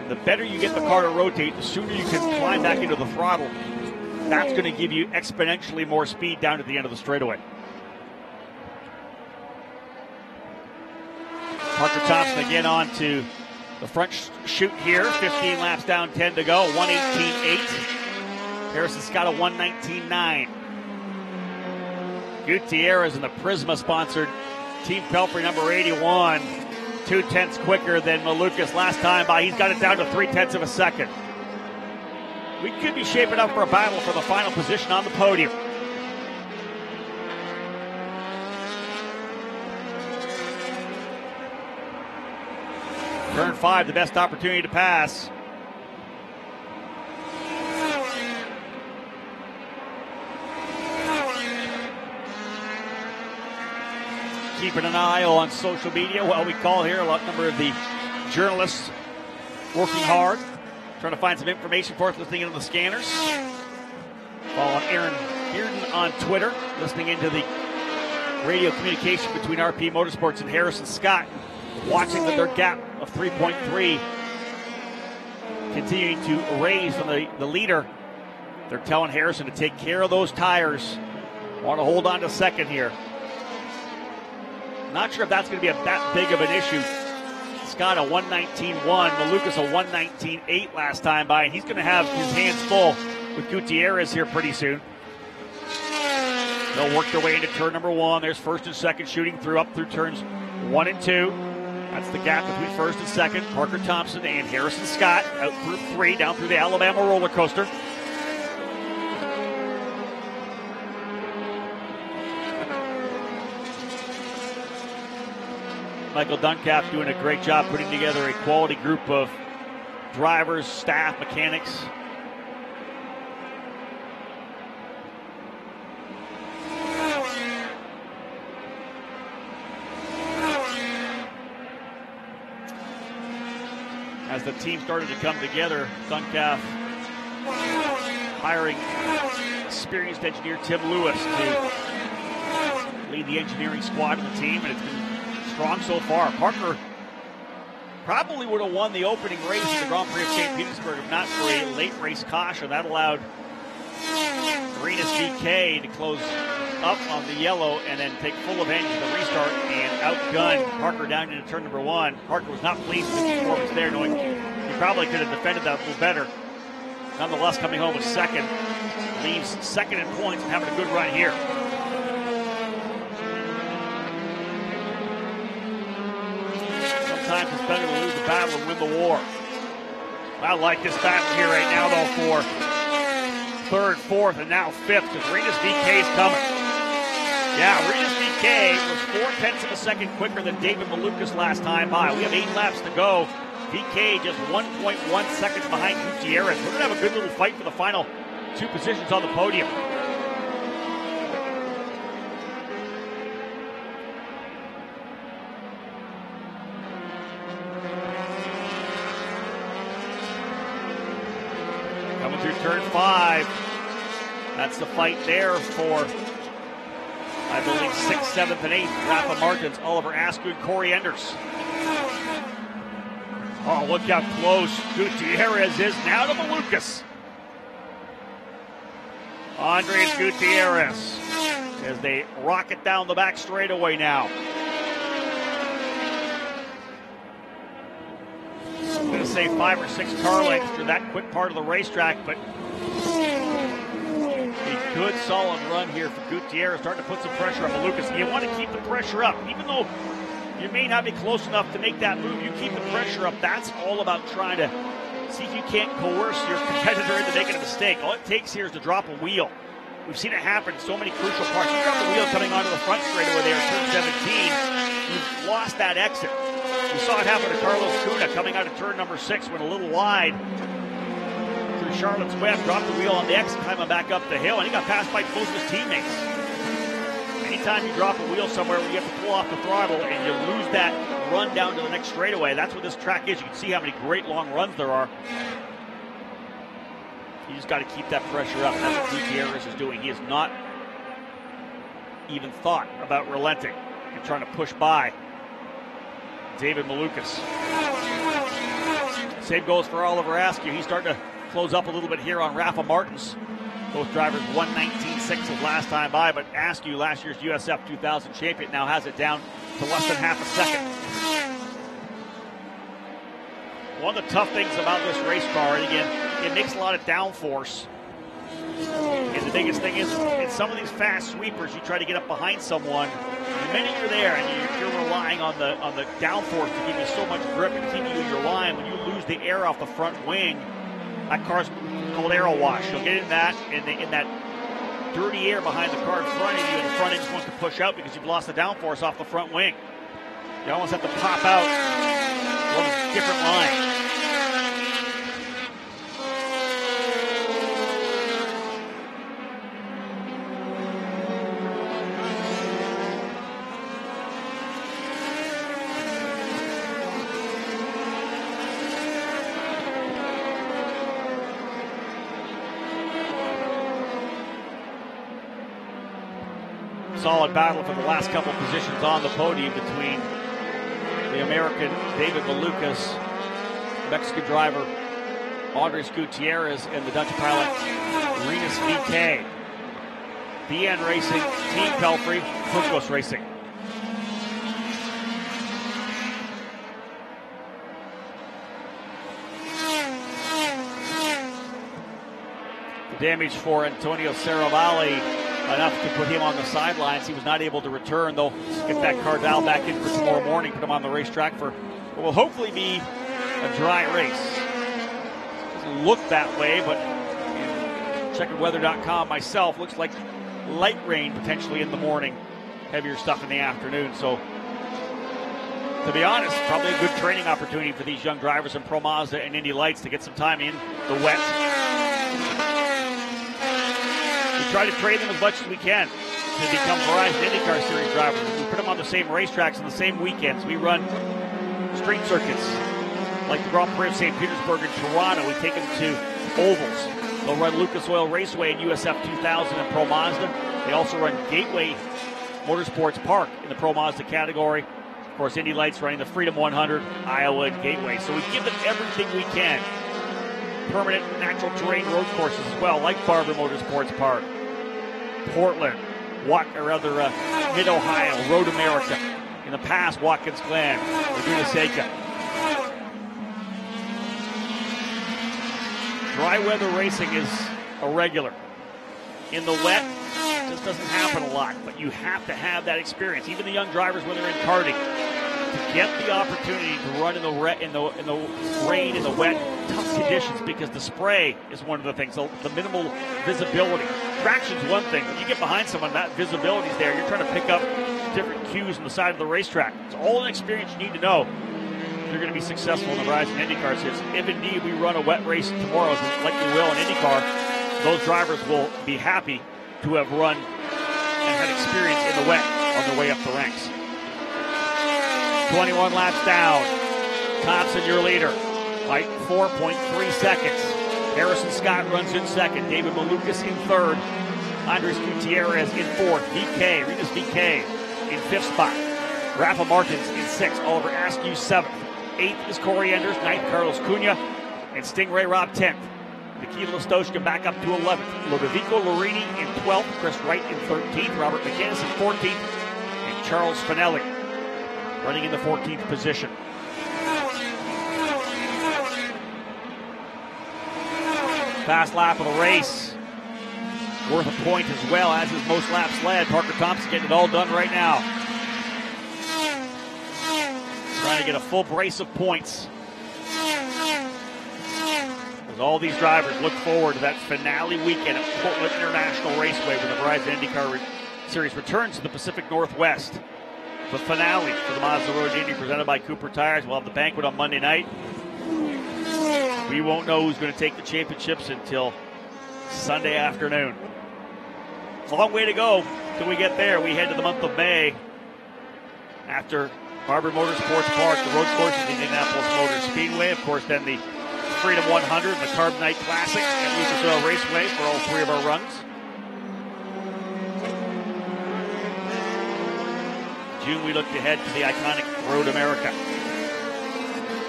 The better you get the car to rotate, the sooner you can climb back into the throttle. That's going to give you exponentially more speed down at the end of the straightaway. Parker Thompson again on to the front chute here. 15 laps down, 10 to go. 1:18.8. Harrison Scott a 1:19.9. Gutierrez in the Prisma-sponsored Team Pelfrey number 81. 0.2 quicker than Malukas last time by. He's got it down to 0.3 of a second. We could be shaping up for a battle for the final position on the podium. Turn 5, the best opportunity to pass. Keeping an eye on social media. Well, we call here a lot number of the journalists working hard, trying to find some information for us, listening into the scanners. Following Aaron Bearden on Twitter, listening into the radio communication between RP Motorsports and Harrison Scott, watching their gap of 3.3 continuing to raise from the leader. They're telling Harrison to take care of those tires. Want to hold on to second here. Not sure if that's going to be that big of an issue. Scott a 1:19.1, Malukas a 1:19.8 last time by, and he's going to have his hands full with Gutierrez here pretty soon. They'll work their way into turn number 1. There's first and second shooting up through turns 1 and 2. That's the gap between first and second. Parker Thompson and Harrison Scott out through 3, down through the Alabama roller coaster. Michael Duncalf doing a great job putting together a quality group of drivers, staff, mechanics. As the team started to come together, Duncalf hiring experienced engineer Tim Lewis to lead the engineering squad of the team, and it's been strong so far. Parker probably would have won the opening race in the Grand Prix of St. Petersburg if not for a late race caution. That allowed Renus VK to close up on the yellow and then take full advantage of the restart and outgun Parker down into turn number 1. Parker was not pleased with his performance there, knowing he probably could have defended that a little better. Nonetheless, coming home with second, leaves second in points and having a good run here. Sometimes it's better to lose the battle and win the war. I like this battle here right now, though, for third, fourth, and now fifth, because Rinus VK is coming. Yeah, Rinus VK was 0.4 of a second quicker than David Malukas last time by. We have 8 laps to go. VK just 1.1 seconds behind Gutierrez. We're going to have a good little fight for the final 2 positions on the podium. Coming through turn 5. That's the fight there for, I believe, 6th, 7th, and 8th. Rafa Martins, Oliver Askew, and Corey Enders. Oh, look how close Gutierrez is now to Malukas. Andres Gutierrez as they rocket down the back straightaway now. I'm going to say 5 or 6 car lengths to that quick part of the racetrack, but a good solid run here for Gutierrez, starting to put some pressure on Malukas. And you want to keep the pressure up, even though you may not be close enough to make that move. You keep the pressure up. That's all about trying to see if you can't coerce your competitor into making a mistake. All it takes here is to drop a wheel. We've seen it happen in so many crucial parts. You drop a wheel coming onto the front straightaway there at turn 17, you've lost that exit. We saw it happen to Carlos Cunha coming out of turn number 6, went a little wide through Charlotte's Web, dropped the wheel on the exit, climbing back up the hill, and he got passed by both of his teammates. Anytime you drop a wheel somewhere where you have to pull off the throttle and you lose that run down to the next straightaway, that's what this track is. You can see how many great long runs there are. You just got to keep that pressure up. That's what Gutierrez is doing. He has not even thought about relenting and trying to push by David Malukas. Same goes for Oliver Askew. He's starting to close up a little bit here on Rafa Martins. Both drivers 1:19.6 of last time by, but Askew, last year's USF 2000 champion, now has it down to less than half a second. One of the tough things about this race car, and again, it makes a lot of downforce. And the biggest thing is, in some of these fast sweepers, you try to get up behind someone. The minute you're there and you're relying on the downforce to give you so much grip and keep you in your line, when you lose the air off the front wing, that car's called aero wash. You'll get in that, in that dirty air behind the car in front of you, and the front end just wants to push out because you've lost the downforce off the front wing. You almost have to pop out on a different line. Solid battle for the last couple positions on the podium between the American David Malukas, Mexican driver Andres Gutierrez, and the Dutch pilot Rinus VK. BN Racing, Team Pelfrey, Burgos Racing. The damage for Antonio Serravalle, enough to put him on the sidelines. He was not able to return. They'll get that car dialed back in for tomorrow morning, put him on the racetrack for what will hopefully be a dry race. Doesn't look that way, but checking weather.com myself, looks like light rain potentially in the morning, heavier stuff in the afternoon. So, to be honest, probably a good training opportunity for these young drivers in Pro Mazda and Indy Lights to get some time in the wet. Try to train them as much as we can to become Verizon IndyCar Series drivers. We put them on the same racetracks on the same weekends. We run street circuits like the Grand Prix of St. Petersburg and Toronto. We take them to ovals. They'll run Lucas Oil Raceway in USF 2000 and Pro Mazda. They also run Gateway Motorsports Park in the Pro Mazda category. Of course, Indy Lights running the Freedom 100, Iowa, and Gateway. So we give them everything we can. Permanent natural terrain road courses as well, like Barber Motorsports Park, Portland, Mid-Ohio, Road America. In the past, Watkins Glen, Laguna Seca. Dry weather racing is irregular. In the wet, it just doesn't happen a lot, but you have to have that experience. Even the young drivers when they're in karting, to get the opportunity to run in the rain, in the wet, tough conditions, because the spray is one of the things, the minimal visibility. Traction's one thing, but you get behind someone, that visibility's there. You're trying to pick up different cues on the side of the racetrack. It's all an experience you need to know if you're going to be successful in the Verizon IndyCar series. If indeed we run a wet race tomorrow, like we will in IndyCar, those drivers will be happy to have run and had experience in the wet on their way up the ranks. 21 laps down. Thompson, your leader, by 4.3 seconds. Harrison Scott runs in second. David Malukas in third. Andres Gutierrez in fourth. Renus VK in fifth spot. Rafa Martins in sixth. Oliver Askew seventh. Eighth is Corey Enders. Ninth, Carlos Cunha. And Stingray Robb 10th. Nikita Listoshka back up to 11th. Ludovico Lorini in 12th. Chris Wright in 13th. Robert McInnes in 14th. And Charles Finelli running in the 14th position. Fast lap of the race. Worth a point as well, as is most laps led. Parker Thompson getting it all done right now. Trying to get a full brace of points. As all these drivers look forward to that finale weekend at Portland International Raceway, where the Verizon IndyCar Series returns to the Pacific Northwest. The finale for the Mazda Road Indy presented by Cooper Tires. We'll have the banquet on Monday night. We won't know who's going to take the championships until Sunday afternoon. It's a long way to go till we get there. We head to the month of May after Barber Motorsports Park, the road course at Indianapolis Motor Speedway. Of course, then the Freedom 100, the Carbonite Classic at Lucas Oil Raceway for all three of our runs. June, we looked ahead to the iconic Road America.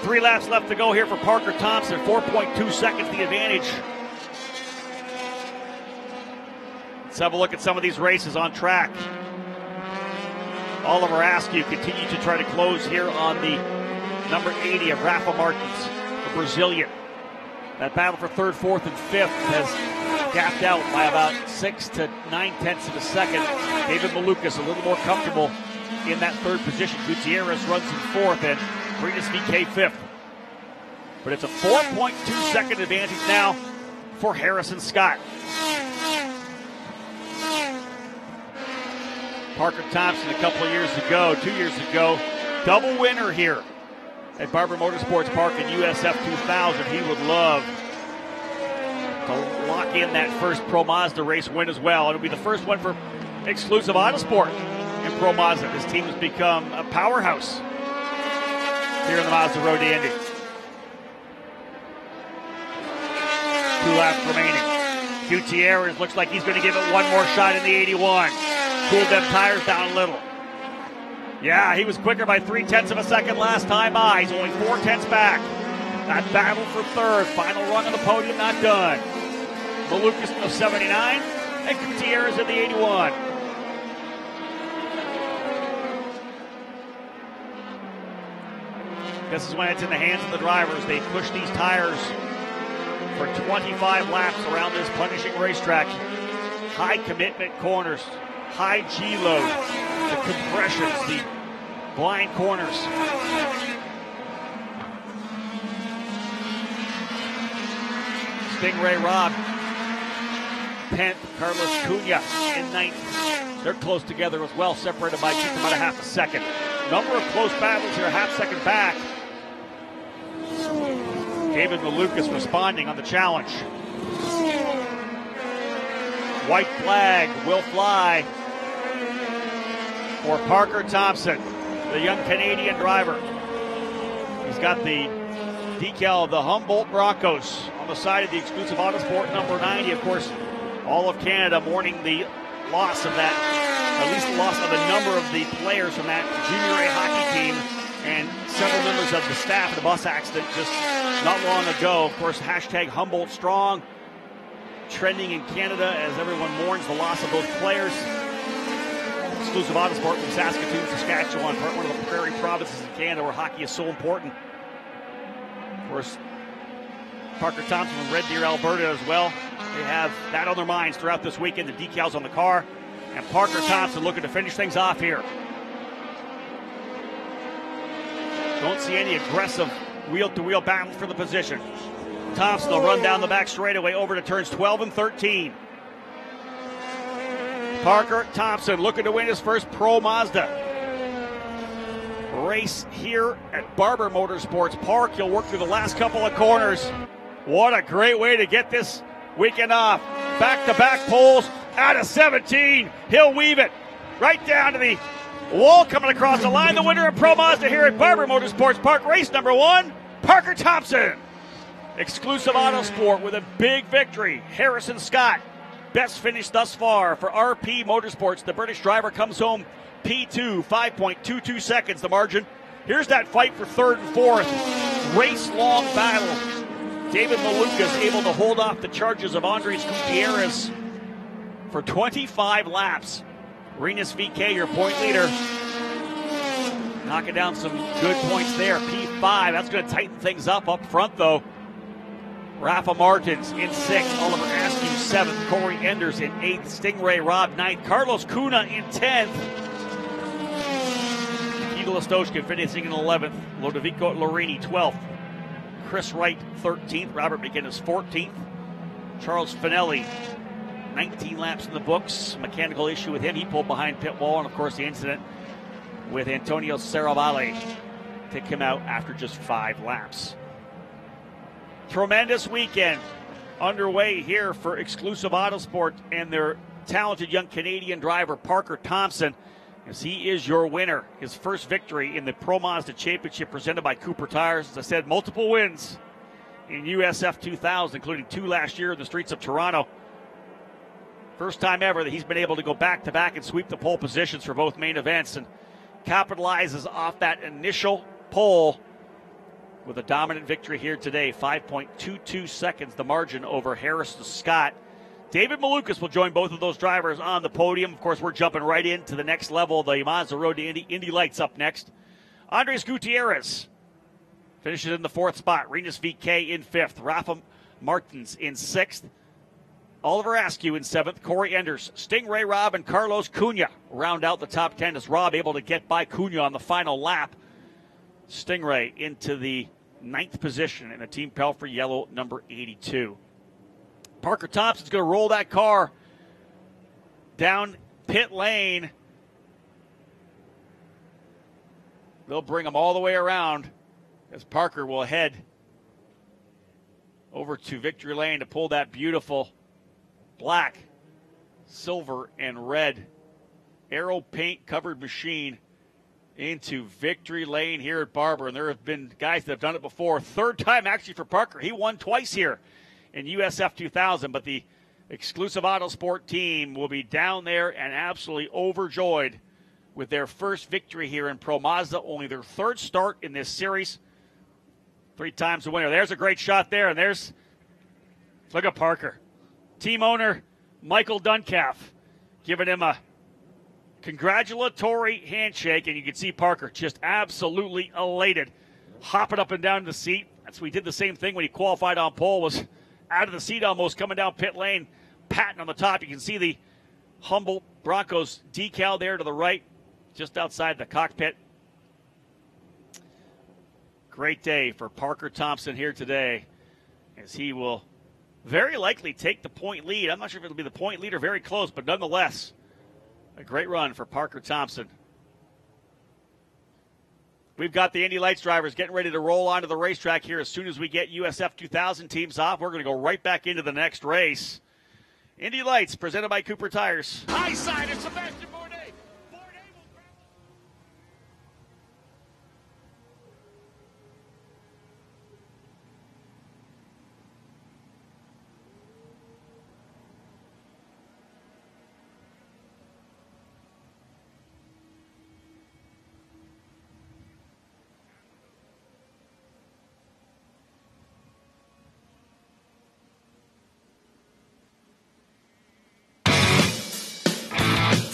3 laps left to go here for Parker Thompson. 4.2 seconds the advantage. Let's have a look at some of these races on track. Oliver Askew continues to try to close here on the number 80 of Rafa Martins, the Brazilian. That battle for third, fourth, and fifth has gapped out by about 6 to 9/10 of a second. David Malukas a little more comfortable in that third position. Gutierrez runs in fourth, and Renus VK fifth. But it's a 4.2 second advantage now for Harrison Scott. Parker Thompson a couple of years ago, 2 years ago, double winner here at Barber Motorsports Park in USF 2000. He would love to lock in that first Pro Mazda race win as well. It'll be the first one for exclusive Autosport in Pro Mazda. This team has become a powerhouse here in the Mazda Road to Indy. 2 laps remaining. Gutierrez looks like he's going to give it one more shot in the 81. Cooled them tires down a little. Yeah, he was quicker by 0.3 of a second last time by. He's only 0.4 back. That battle for third. Final run on the podium not done. Malukas in the 79 and Gutierrez in the 81. This is when it's in the hands of the drivers. They push these tires for 25 laps around this punishing racetrack. High commitment corners, high G load, the compressions, the blind corners. Stingray Robb, 10th, Carlos Cunha in 9th. They're close together as well, separated by just about a half a second. Number of close battles here, a half second back. David Malukas responding on the challenge. White flag will fly for Parker Thompson, the young Canadian driver. He's got the decal of the Humboldt Broncos on the side of the exclusive Autosport number 90. Of course, all of Canada mourning the loss of that, at least the loss of a number of the players from that junior A hockey team and several members of the staff in the bus accident just not long ago. Of course, hashtag Humboldt Strong trending in Canada as everyone mourns the loss of those players. Exclusive Autosport from Saskatoon, Saskatchewan, one of the prairie provinces in Canada where hockey is so important. Of course, Parker Thompson from Red Deer, Alberta as well. They have that on their minds throughout this weekend, the decals on the car. And Parker Thompson looking to finish things off here. Don't see any aggressive wheel-to-wheel battle for the position. Thompson will run down the back straightaway over to turns 12 and 13. Parker Thompson looking to win his first Pro Mazda race here at Barber Motorsports Park. He'll work through the last couple of corners. What a great way to get this weekend off. Back-to-back poles out of 17. He'll weave it right down to the wall coming across the line. The winner of Pro Mazda here at Barber Motorsports Park, race number 1, Parker Thompson. Exclusive Autosport with a big victory. Harrison Scott, best finish thus far for RP Motorsports. The British driver comes home P2, 5.22 seconds the margin. Here's that fight for third and fourth. Race-long battle. David Malukas able to hold off the charges of Andres Gutierrez for 25 laps. Rinus VK, your point leader, knocking down some good points there. P5, that's going to tighten things up front, though. Rafa Martins in 6th, Oliver Askew 7th, Corey Enders in 8th, Stingray Robb 9th, Carlos Cunha in 10th, Eagle Ostoshkin finishing in 11th, Lodovico Lorini 12th, Chris Wright 13th, Robert McGinnis 14th, Charles Finelli 19 laps in the books. Mechanical issue with him, he pulled behind pit wall, and of course the incident with Antonio Serravalle took him out after just 5 laps. Tremendous weekend underway here for Exclusive Autosport and their talented young Canadian driver Parker Thompson, as he is your winner. His first victory in the Pro Mazda Championship presented by Cooper Tires. As I said, multiple wins in USF 2000, including 2 last year in the streets of Toronto. First time ever that he's been able to go back-to-back and sweep the pole positions for both main events, and capitalizes off that initial pole with a dominant victory here today. 5.22 seconds the margin over Harrison Scott. David Malukas will join both of those drivers on the podium. Of course, we're jumping right into the next level, the Mazda Road to Indy. Indy Lights up next. Andres Gutierrez finishes in the 4th spot. Rinus VK in 5th. Rafa Martins in 6th. Oliver Askew in 7th. Corey Enders, Stingray Robb, and Carlos Cunha round out the top 10 as Robb able to get by Cunha on the final lap. Stingray into the 9th position in the Team Pelfrey yellow number 82. Parker Thompson's going to roll that car down pit lane. They'll bring him all the way around as Parker will head over to victory lane to pull that beautiful black, silver, and red aero paint covered machine into victory lane here at Barber. And there have been guys that have done it before. 3rd time actually for Parker. He won twice here in USF 2000, but the Exclusive Autosport team will be down there and absolutely overjoyed with their first victory here in Pro Mazda, only their 3rd start in this series. 3 times the winner. There's a great shot there, and look at Parker. Team owner Michael Duncalf giving him a congratulatory handshake, and you can see Parker just absolutely elated, hopping up and down the seat. We did the same thing when he qualified on pole, was out of the seat almost, coming down pit lane, patting on the top. You can see the Humboldt Broncos decal there to the right, just outside the cockpit. Great day for Parker Thompson here today, as he will very likely take the point lead. I'm not sure if it'll be the point lead or very close, but nonetheless, a great run for Parker Thompson. We've got the Indy Lights drivers getting ready to roll onto the racetrack here as soon as we get USF 2000 teams off. We're going to go right back into the next race. Indy Lights presented by Cooper Tires. High side of Sebastian Bourdais.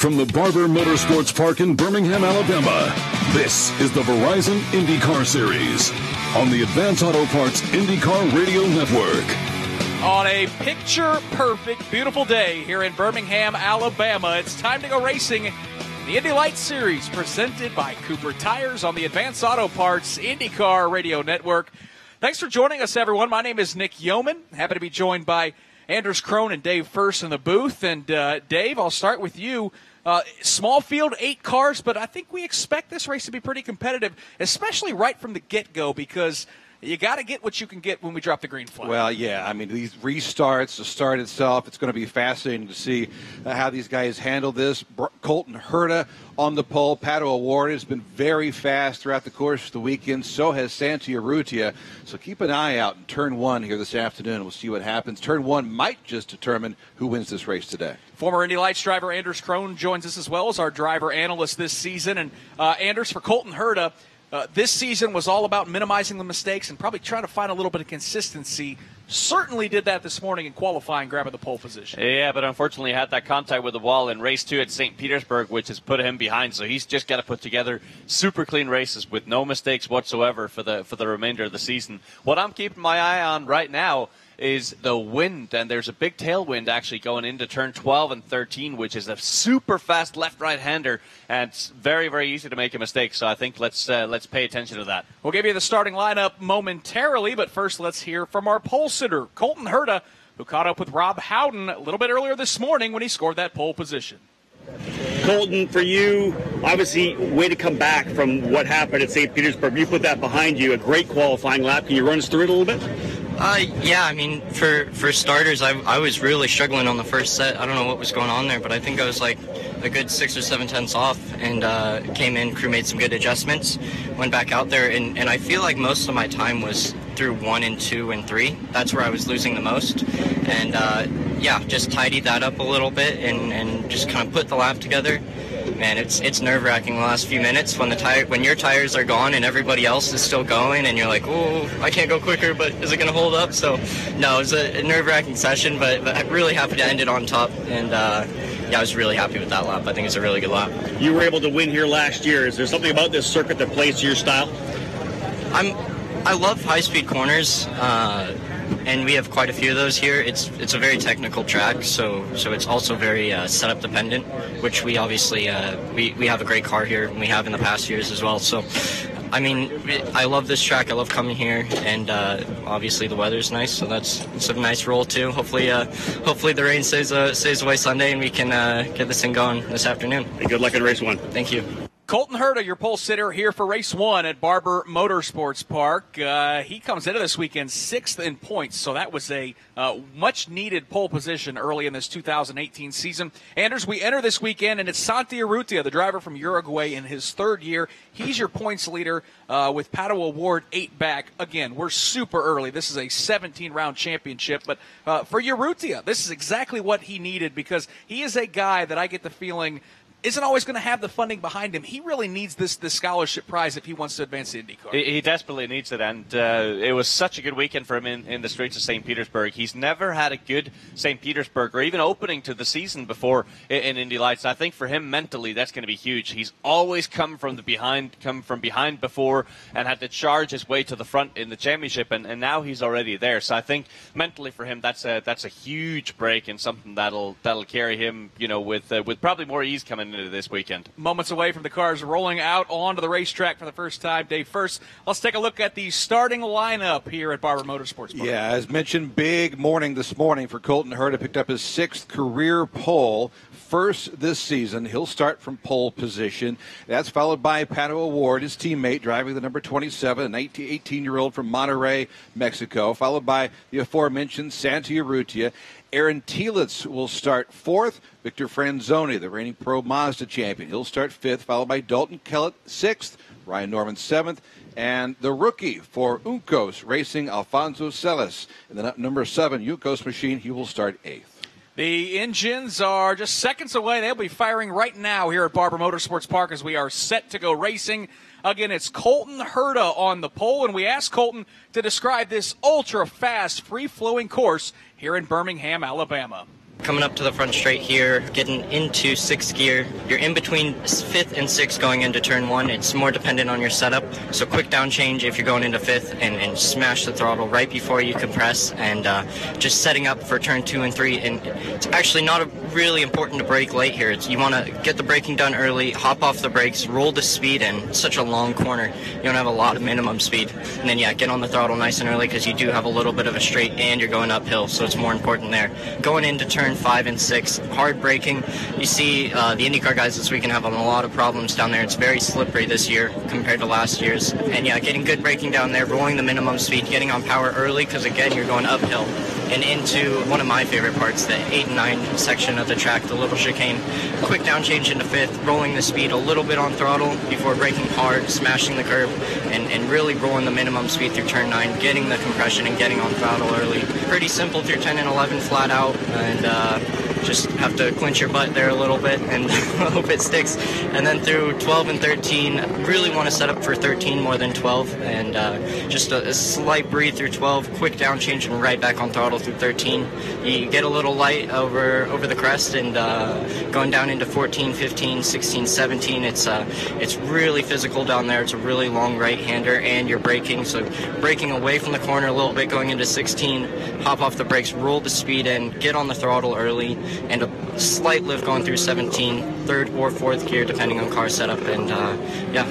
from the Barber Motorsports Park in Birmingham, Alabama, this is the Verizon IndyCar Series on the Advance Auto Parts IndyCar Radio Network. On a picture-perfect, beautiful day here in Birmingham, Alabama, it's time to go racing in the Indy Lights Series presented by Cooper Tires on the Advance Auto Parts IndyCar Radio Network. Thanks for joining us, everyone. My name is Nick Yeoman. Happy to be joined by Anders Krohn and Dave First in the booth. And Dave, I'll start with you. Small field, 8 cars, but I think we expect this race to be pretty competitive, especially right from the get-go, because you got to get what you can get when we drop the green flag. Well, yeah, I mean, these restarts, the start itself, it's going to be fascinating to see how these guys handle this. Colton Herta on the pole. Pato O'Ward has been very fast throughout the course of the weekend. So has Santi Urrutia. So keep an eye out in Turn 1 here this afternoon. We'll see what happens. Turn 1 might just determine who wins this race today. Former Indy Lights driver Anders Krohn joins us as well as our driver analyst this season. And Anders, for Colton Herta, this season was all about minimizing the mistakes and probably trying to find a little bit of consistency. Certainly did that this morning in qualifying, grabbing the pole position. Yeah, but unfortunately had that contact with the wall in race 2 at St. Petersburg, which has put him behind. So he's just got to put together super clean races with no mistakes whatsoever for the remainder of the season. What I'm keeping my eye on right now is the wind, and there's a big tailwind actually going into turn 12 and 13, which is a super fast left-right-hander, and it's very, very easy to make a mistake. So I think let's pay attention to that. We'll give you the starting lineup momentarily, but first let's hear from our pole sitter, Colton Herta, who caught up with Rob Howden a little bit earlier this morning when he scored that pole position. Colton, for you, obviously, way to come back from what happened at St. Petersburg. You put that behind you, a great qualifying lap. Can you run us through it a little bit? Yeah, I mean, for starters, I was really struggling on the first set. I don't know what was going on there, but I think I was like a good 6 or 7 tenths off, and came in, crew made some good adjustments, went back out there, and I feel like most of my time was through 1 and 2 and 3. That's where I was losing the most, and yeah, just tidied that up a little bit and just kind of put the lap together. Man, it's nerve-wracking the last few minutes when your tires are gone and everybody else is still going, and you're like, oh, I can't go quicker, but is it going to hold up? So, no, it was a nerve-wracking session, but I'm really happy to end it on top, and yeah, I was really happy with that lap. I think it's a really good lap. You were able to win here last year. Is there something about this circuit that plays to your style? I love high-speed corners. And we have quite a few of those here. It's a very technical track, so it's also very setup dependent, which we obviously we have a great car here, and we have in the past years as well. So, I mean, I love this track. I love coming here, and obviously the weather's nice, so it's a nice roll too. Hopefully the rain stays away Sunday, and we can get this thing going this afternoon. Hey, good luck in race 1. Thank you. Colton Herta, your pole sitter here for race 1 at Barber Motorsports Park. He comes into this weekend 6th in points, so that was a much-needed pole position early in this 2018 season. Anders, we enter this weekend, and it's Santi Urrutia, the driver from Uruguay, in his 3rd year. He's your points leader with Pato O'Ward 8 back. Again, we're super early. This is a 17-round championship, but for Urrutia, this is exactly what he needed, because he is a guy that I get the feeling isn't always going to have the funding behind him. He really needs this scholarship prize if he wants to advance the IndyCar. He desperately needs it, and it was such a good weekend for him in the streets of St. Petersburg. He's never had a good St. Petersburg or even opening to the season before in Indy Lights. I think for him mentally, that's going to be huge. He's always come from behind before and had to charge his way to the front in the championship, and now he's already there. So I think mentally for him, that's a huge break and something that'll carry him, with probably more ease coming into this weekend. Moments away from the cars rolling out onto the racetrack for the first time. Dave First, let's take a look at the starting lineup here at Barber Motorsports Park. Yeah, as mentioned, big morning this morning for Colton Herta. Picked up his 6th career pole. First this season. He'll start from pole position. That's followed by Pato O'Ward, his teammate, driving the number 27, an 18-year-old from Monterrey, Mexico, followed by the aforementioned Santi Urrutia. Aaron Telitz will start 4th. Victor Franzoni, the reigning Pro Mazda champion, he'll start 5th, followed by Dalton Kellett, 6th. Ryan Norman, 7th. And the rookie for Uncos Racing, Alfonso Celis, in the number 7 Uncos machine, he will start 8th. The engines are just seconds away. They'll be firing right now here at Barber Motorsports Park as we are set to go racing. Again, it's Colton Herta on the pole, and we asked Colton to describe this ultra-fast, free-flowing course here in Birmingham, Alabama. Coming up to the front straight here, getting into 6th gear. You're in between 5th and 6th going into turn 1. It's more dependent on your setup. So quick down change if you're going into 5th and smash the throttle right before you compress, and just setting up for turn 2 and 3. And it's actually not really important to brake late here. You want to get the braking done early, hop off the brakes, roll the speed in. It's such a long corner. You don't have a lot of minimum speed. And then, get on the throttle nice and early because you do have a little bit of a straight and you're going uphill, so it's more important there. Going into turn 5 and 6, hard braking. You see the IndyCar guys this weekend having a lot of problems down there. It's very slippery this year compared to last year's. And getting good braking down there, rolling the minimum speed, getting on power early because, again, you're going uphill. And into one of my favorite parts, the 8 and 9 section of the track, the little chicane. Quick down change into 5th, rolling the speed a little bit on throttle before braking hard, smashing the curb, and really rolling the minimum speed through turn 9, getting the compression and getting on throttle early. Pretty simple through 10 and 11 flat out, and just have to clinch your butt there a little bit and hope it sticks. And then through 12 and 13, really want to set up for 13 more than 12, and just a slight breathe through 12, quick down change and right back on throttle through 13. You get a little light over the crest, and going down into 14, 15, 16, 17, it's really physical down there. It's a really long right-hander, and you're braking, so braking away from the corner a little bit going into 16, hop off the brakes, roll the speed in, get on the throttle early, and a slight lift going through 17, 3rd or 4th gear depending on car setup, and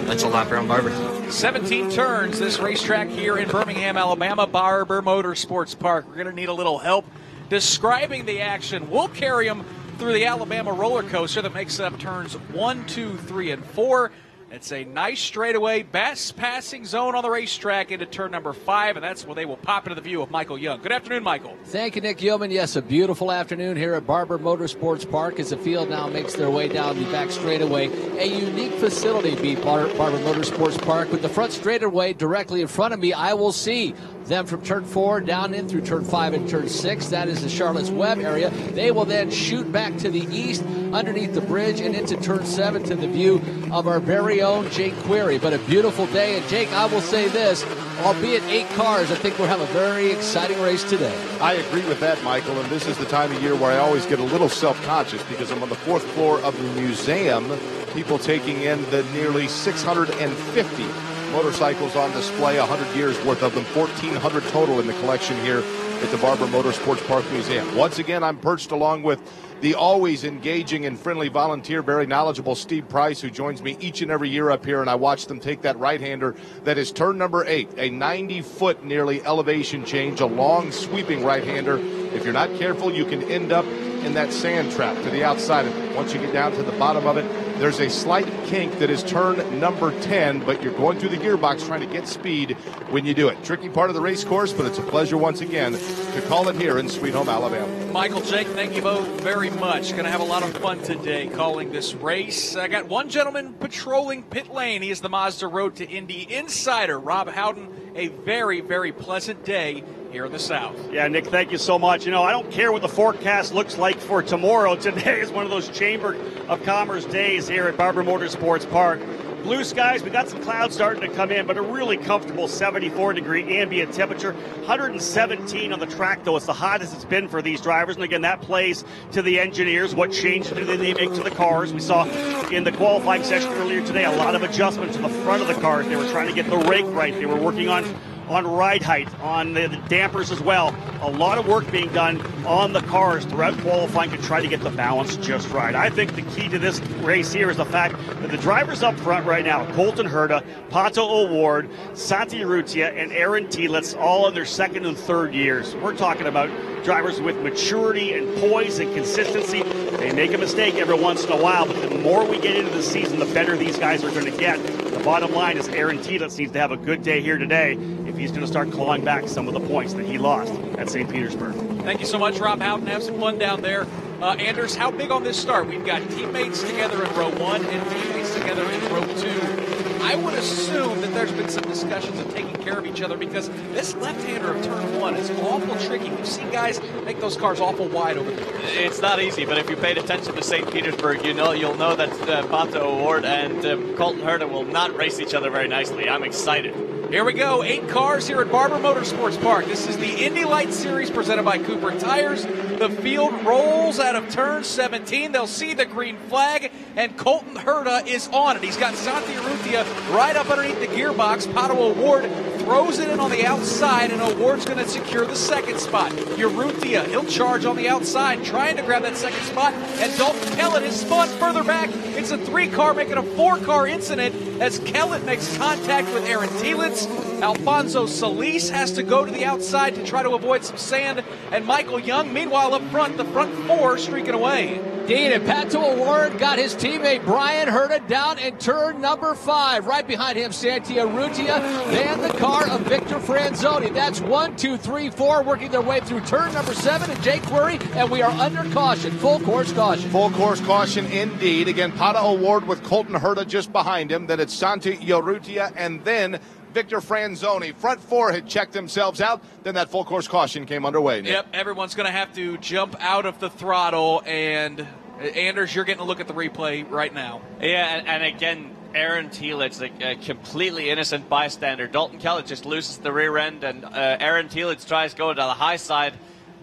that's a lap around Barber. 17 turns this racetrack here in Birmingham, Alabama, Barber Motorsports Park. We're going to need a little help describing the action. We'll carry them through the Alabama roller coaster that makes up turns 1, 2, 3, and 4. It's a nice straightaway, best passing zone on the racetrack into turn number 5, and that's where they will pop into the view of Michael Young. Good afternoon, Michael. Thank you, Nick Yeoman. Yes, a beautiful afternoon here at Barber Motorsports Park as the field now makes their way down the back straightaway. A unique facility, beat Barber Motorsports Park. With the front straightaway directly in front of me, I will see them from turn 4 down in through turn 5 and turn 6. That is the Charlotte's Web area. They will then shoot back to the east underneath the bridge and into turn 7 to the view of our very own Jake Query. But a beautiful day. And Jake, I will say this, albeit 8 cars, I think we'll have a very exciting race today. I agree with that, Michael, and this is the time of year where I always get a little self-conscious because I'm on the 4th floor of the museum, people taking in the nearly 650 motorcycles on display, 100 years worth of them, 1,400 total in the collection here at the Barber Motorsports Park Museum. Once again, I'm perched along with the always engaging and friendly volunteer, very knowledgeable Steve Price, who joins me each and every year up here, and I watch them take that right-hander that is turn number 8, a 90-foot nearly elevation change, a long sweeping right-hander. If you're not careful, you can end up in that sand trap to the outside of it. Once you get down to the bottom of it, there's a slight kink that is turn number 10, but you're going through the gearbox trying to get speed when you do it. Tricky part of the race course, but it's a pleasure once again to call it here in Sweet Home, Alabama. Michael, Jake, thank you both very much. Going to have a lot of fun today calling this race. I got one gentleman patrolling pit lane. He is the Mazda Road to Indy insider, Rob Howden. A very, very pleasant day here in the South. Yeah, Nick, thank you so much. I don't care what the forecast looks like for tomorrow. Today is one of those Chamber of Commerce days here at Barber Motorsports Park. Blue skies, we got some clouds starting to come in, but a really comfortable 74-degree ambient temperature. 117 on the track, though. It's the hottest it's been for these drivers. And again, that plays to the engineers. What changes do they make to the cars? We saw in the qualifying session earlier today a lot of adjustments to the front of the cars. They were trying to get the rake right. They were working on ride height, on the dampers as well. A lot of work being done on the cars throughout qualifying to try to get the balance just right. I think the key to this race here is the fact that the drivers up front right now, Colton Herta, Pato O'Ward, Santi Urrutia, and Aaron Tielitz, all in their 2nd and 3rd years. We're talking about drivers with maturity and poise and consistency. They make a mistake every once in a while, but the more we get into the season, the better these guys are going to get. The bottom line is Aaron Tielitz needs to have a good day here today if he's going to start clawing back some of the points that he lost at St. Petersburg. Thank you so much, Rob Howden. Have some fun down there. Anders, how big on this start? We've got teammates together in row 1 and teammates together in row 2. I would assume that there's been some discussions of taking care of each other because this left-hander of turn 1 is awful tricky. We've seen guys make those cars awful wide over the years. It's not easy, but if you paid attention to St. Petersburg, you'll know that Pato O'Ward and Colton Herta will not race each other very nicely. I'm excited. Here we go, 8 cars here at Barber Motorsports Park. This is the Indy Light Series presented by Cooper Tires. The field rolls out of turn 17. They'll see the green flag, and Colton Herta is on it. He's got Santi Urrutia right up underneath the gearbox. Pato O'Ward throws it in on the outside, and O'Ward's going to secure the second spot. Urrutia, he'll charge on the outside, trying to grab that second spot, and Dalton Kellett is spun further back. It's a 3-car making a 4-car incident as Kellett makes contact with Aaron Thielitz. Alfonso Solis has to go to the outside to try to avoid some sand, and Michael Young, meanwhile up front, the front 4 streaking away. Dean and Pato O'Ward got his teammate Brian Herta down in turn number 5. Right behind him, Santi Urrutia, then the car of Victor Franzoni. That's 1, 2, 3, 4 working their way through turn number 7 and Jake Query, and we are under caution. Full course caution. Full course caution indeed. Again, Pato O'Ward with Colton Herta just behind him. Then it's Santi Urrutia and then Victor Franzoni. Front 4 had checked themselves out. Then that full course caution came underway. Nick. Yep, everyone's going to have to jump out of the throttle. And Anders, you're getting a look at the replay right now. Yeah, and again, Aaron Thielitz, a completely innocent bystander. Dalton Kellett just loses the rear end, and Aaron Thielitz tries to go to the high side,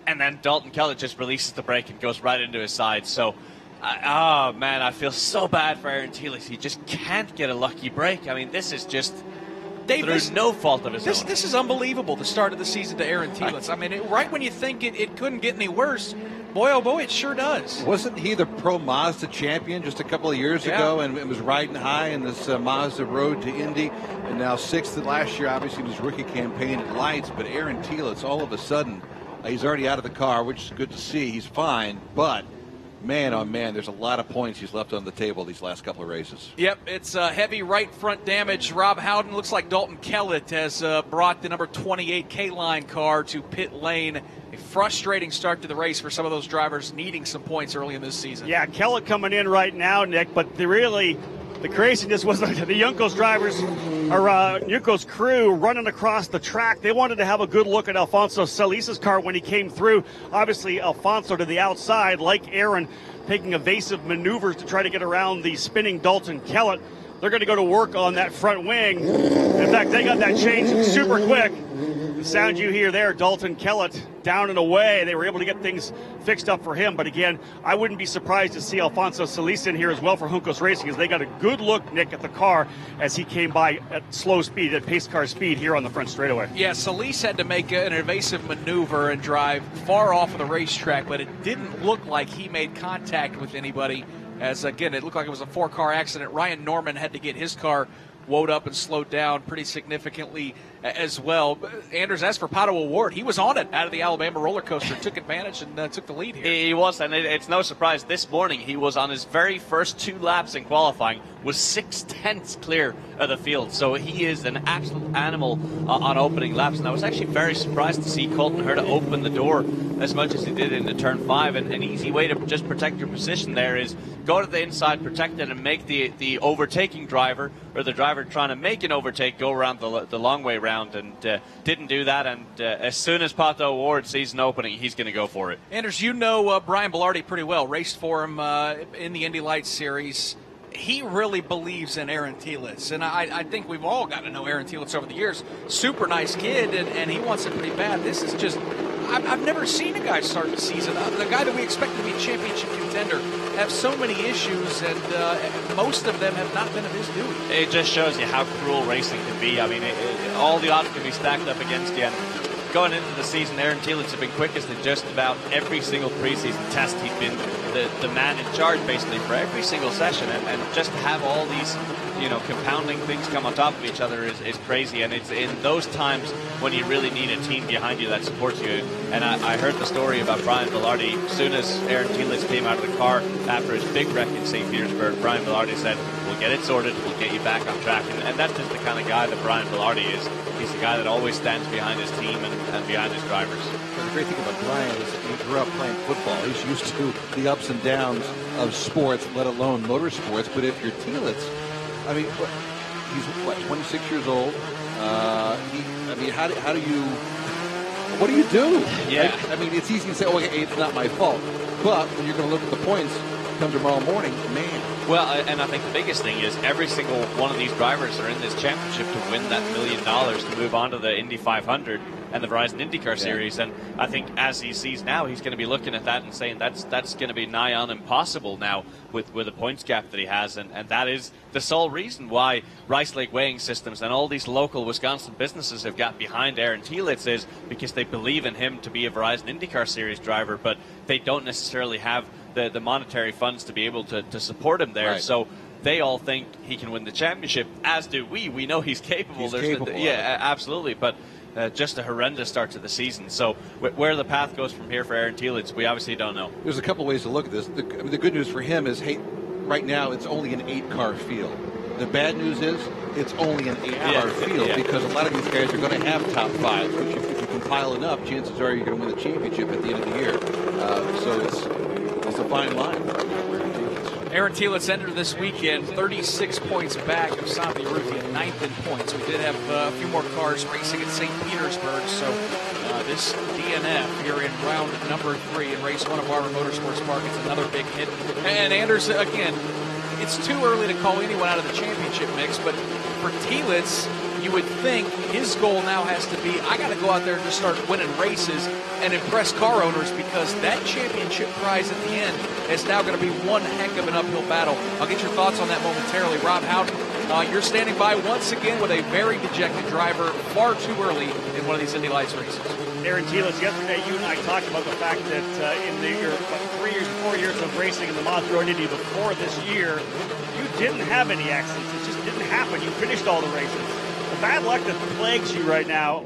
and then Dalton Kellett just releases the brake and goes right into his side. So, oh man, I feel so bad for Aaron Thielitz. He just can't get a lucky break. I mean, this is just through no fault of his own. This is unbelievable, the start of the season to Aaron Thielitz. I mean, right when you think it couldn't get any worse, boy, oh boy, it sure does. Wasn't he the Pro Mazda champion just a couple of years ago and was riding high in this Mazda road to Indy? And now 6th last year, obviously, in his rookie campaign at Lights. But Aaron Thielitz, all of a sudden, he's already out of the car, which is good to see. He's fine, but man, oh man, there's a lot of points he's left on the table these last couple of races. Yep, it's heavy right front damage. Rob Howden, looks like Dalton Kellett has brought the number 28 K-Line car to pit lane. A frustrating start to the race for some of those drivers needing some points early in this season. Yeah, Kellett coming in right now, Nick, but the craziness was the Juncos drivers, or Juncos crew running across the track. They wanted to have a good look at Alfonso Solis's car when he came through. Obviously, Alfonso to the outside, like Aaron, taking evasive maneuvers to try to get around the spinning Dalton Kellett. They're going to go to work on that front wing. In fact, they got that changed super quick. The sound you hear there, Dalton Kellett down and away. They were able to get things fixed up for him. But again, I wouldn't be surprised to see Alfonso Solis in here as well for Juncos Racing, as they got a good look, Nick, at the car as he came by at slow speed, at pace car speed here on the front straightaway. Yeah, Solis had to make an evasive maneuver and drive far off of the racetrack, but it didn't look like he made contact with anybody. As, again, it looked like it was a 4-car accident. Ryan Norman had to get his car woed up and slowed down pretty significantly as well. Anders, as for Pato O'Ward, he was on it out of the Alabama roller coaster, took advantage and took the lead here. He was, and it's no surprise. This morning he was on his very first 2 laps in qualifying, was 6/10 clear of the field. So he is an absolute animal on opening laps. And I was actually very surprised to see Colton Herta open the door as much as he did into turn 5. And an easy way to just protect your position there is go to the inside, protect it, and make the overtaking driver, or the driver trying to make an overtake, go around the long way round. And didn't do that. And as soon as Pato O'Ward sees an opening, he's going to go for it. Anders, you know Brian Bellardi pretty well. Raced for him in the Indy Lights Series. He really believes in Aaron Thielitz, and I think we've all gotten to know Aaron Thielitz over the years. Super nice kid, and he wants it pretty bad. This is just, I've never seen a guy start the season, the guy that we expect to be championship contender, have so many issues, and most of them have not been of his doing. It just shows you how cruel racing can be. I mean, all the odds can be stacked up against you. And going into the season, Aaron Thielitz has been quickest in just about every single preseason test. He's been the man in charge basically for every single session, and just to have all these compounding things come on top of each other is crazy. And it's in those times when you really need a team behind you that supports you. And I heard the story about Brian Bellardi. As soon as Aaron Thielitz came out of the car after his big wreck in St. Petersburg, Brian Bellardi said, "We'll get it sorted, we'll get you back on track." And that's just the kind of guy that Brian Bellardi is. He's the guy that always stands behind his team and behind his drivers. The great thing about Brian is that he grew up playing football. He's used to the ups and downs of sports, let alone motorsports. But if you're Thielitz, I mean, He's, 26 years old? How do you... What do you do? Yeah. I mean, it's easy to say, okay, it's not my fault. But when you're going to look at the points come tomorrow morning, man. Well, and I think the biggest thing is every single one of these drivers are in this championship to win that $1 million to move on to the Indy 500 and the Verizon IndyCar Series. And I think as he sees now, he's going to be looking at that and saying that's going to be nigh on impossible now with the points gap that he has. And that is the sole reason why Rice Lake Weighing Systems and all these local Wisconsin businesses have got behind Aaron Telitz, is because they believe in him to be a Verizon IndyCar Series driver, but they don't necessarily have the monetary funds to be able to support him there. Right. So they all think he can win the championship, as do we. We know he's capable. Yeah, absolutely. But just a horrendous start to the season. So where the path goes from here for Aaron Telitz, we obviously don't know. There's a couple ways to look at this. The good news for him is, hey, right now it's only an 8-car field. The bad news is it's only an 8-car field because a lot of these guys are going to have top 5, which if you compile enough, chances are you're going to win the championship at the end of the year. So it's a fine line. Aaron Telitz entered this weekend 36 points back of Santi Urrutia, 9th in points. We did have a few more cars racing at St. Petersburg, so this DNF here in round number 3 in race 1 of Barber Motorsports Park is another big hit. And Anders, again, it's too early to call anyone out of the championship mix, but for Telitz, you would think his goal now has to be, I got to go out there and just start winning races and impress car owners, because that championship prize at the end is now going to be one heck of an uphill battle. I'll get your thoughts on that momentarily. Rob Houghton, you're standing by once again with a very dejected driver far too early in one of these Indy Lights races. Aaron Telitz, yesterday you and I talked about the fact that in your 3 years, 4 years of racing in the Mazda Race Indy before this year, you didn't have any accidents. It just didn't happen. You finished all the races. The bad luck that plagues you right now,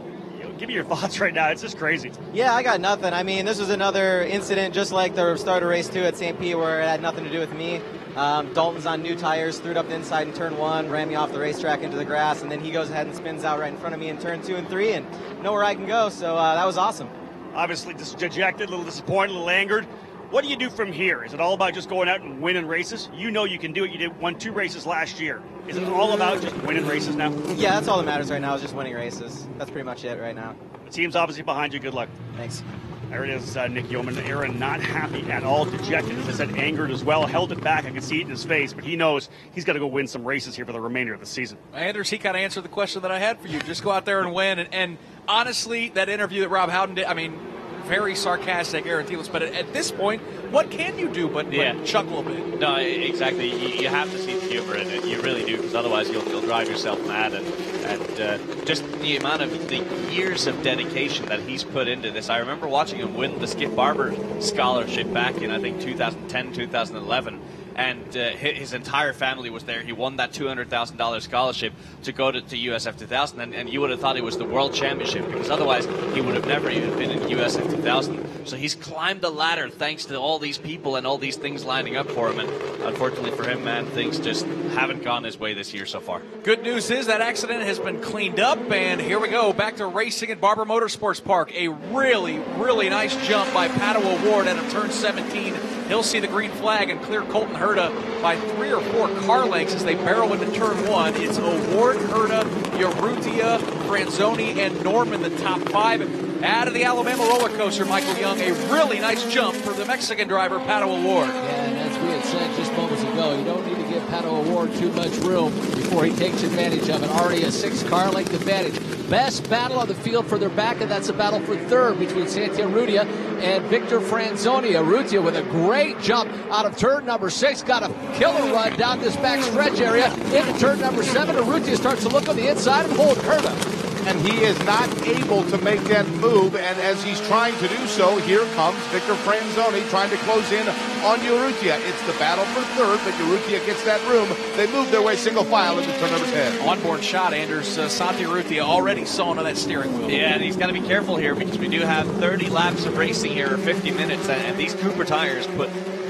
give me your thoughts right now. It's just crazy. Yeah, I got nothing. I mean, this was another incident just like the start of race 2 at St. Pete where it had nothing to do with me. Dalton's on new tires, threw it up the inside in turn 1, ran me off the racetrack into the grass, and then he goes ahead and spins out right in front of me in turn 2 and 3 and nowhere I can go. So that was awesome. Obviously just dejected, a little disappointed, a little angered. What do you do from here? Is it all about just going out and winning races? You know you can do it. You won 2 races last year. Is it all about just winning races now? Yeah, that's all that matters right now is just winning races. That's pretty much it right now. The team's obviously behind you. Good luck. Thanks. There it is, Nick Yeoman. Aaron not happy at all, dejected, as I said, angered as well. Held it back. I could see it in his face, but he knows he's got to go win some races here for the remainder of the season. Anders, he kind of answered the question that I had for you. Just go out there and win. And honestly, that interview that Rob Houghton did, I mean, very sarcastic, Aaron Telitz, but at this point, what can you do but chuckle a bit? No, exactly. You have to see the humor in it. You really do, because otherwise you'll drive yourself mad. And just the amount of the years of dedication that he's put into this. I remember watching him win the Skip Barber scholarship back in, I think, 2010, 2011. And his entire family was there. He won that $200,000 scholarship to go to USF 2000, and you would have thought it was the World Championship, because otherwise he would have never even been in USF 2000. So he's climbed the ladder thanks to all these people and all these things lining up for him. And unfortunately for him, man, things just haven't gone his way this year so far. Good news is that accident has been cleaned up, and here we go, back to racing at Barber Motorsports Park. A really, really nice jump by Pato O'Ward out of turn 17. He'll see the green flag and clear Colton Herta by 3 or 4 car lengths as they barrel into turn 1. It's O'Ward, Herta, Urrutia, Franzoni, and Norman, the top 5. Out of the Alabama roller coaster, Michael Young, a really nice jump for the Mexican driver, Pato O'Ward. Yeah, and as we had said just moments ago, you don't need to give Pato O'Ward too much room before he takes advantage of it. Already a 6-car length advantage. Best battle on the field further back, and that's a battle for third between Santi Urrutia and Victor Franzoni. Urrutia with a great jump out of turn number 6, got a killer run down this back stretch area into turn number 7. Urrutia starts to look on the inside and hold Herta. And he is not able to make that move, and as he's trying to do so, here comes Victor Franzoni trying to close in on Urrutia. It's the battle for third, but Urrutia gets that room. They move their way single file into turn number 10. Onboard shot, Anders. Santi Urrutia already sawing on that steering wheel. Yeah, and he's got to be careful here, because we do have 30 laps of racing here, or 50 minutes, and these Cooper tires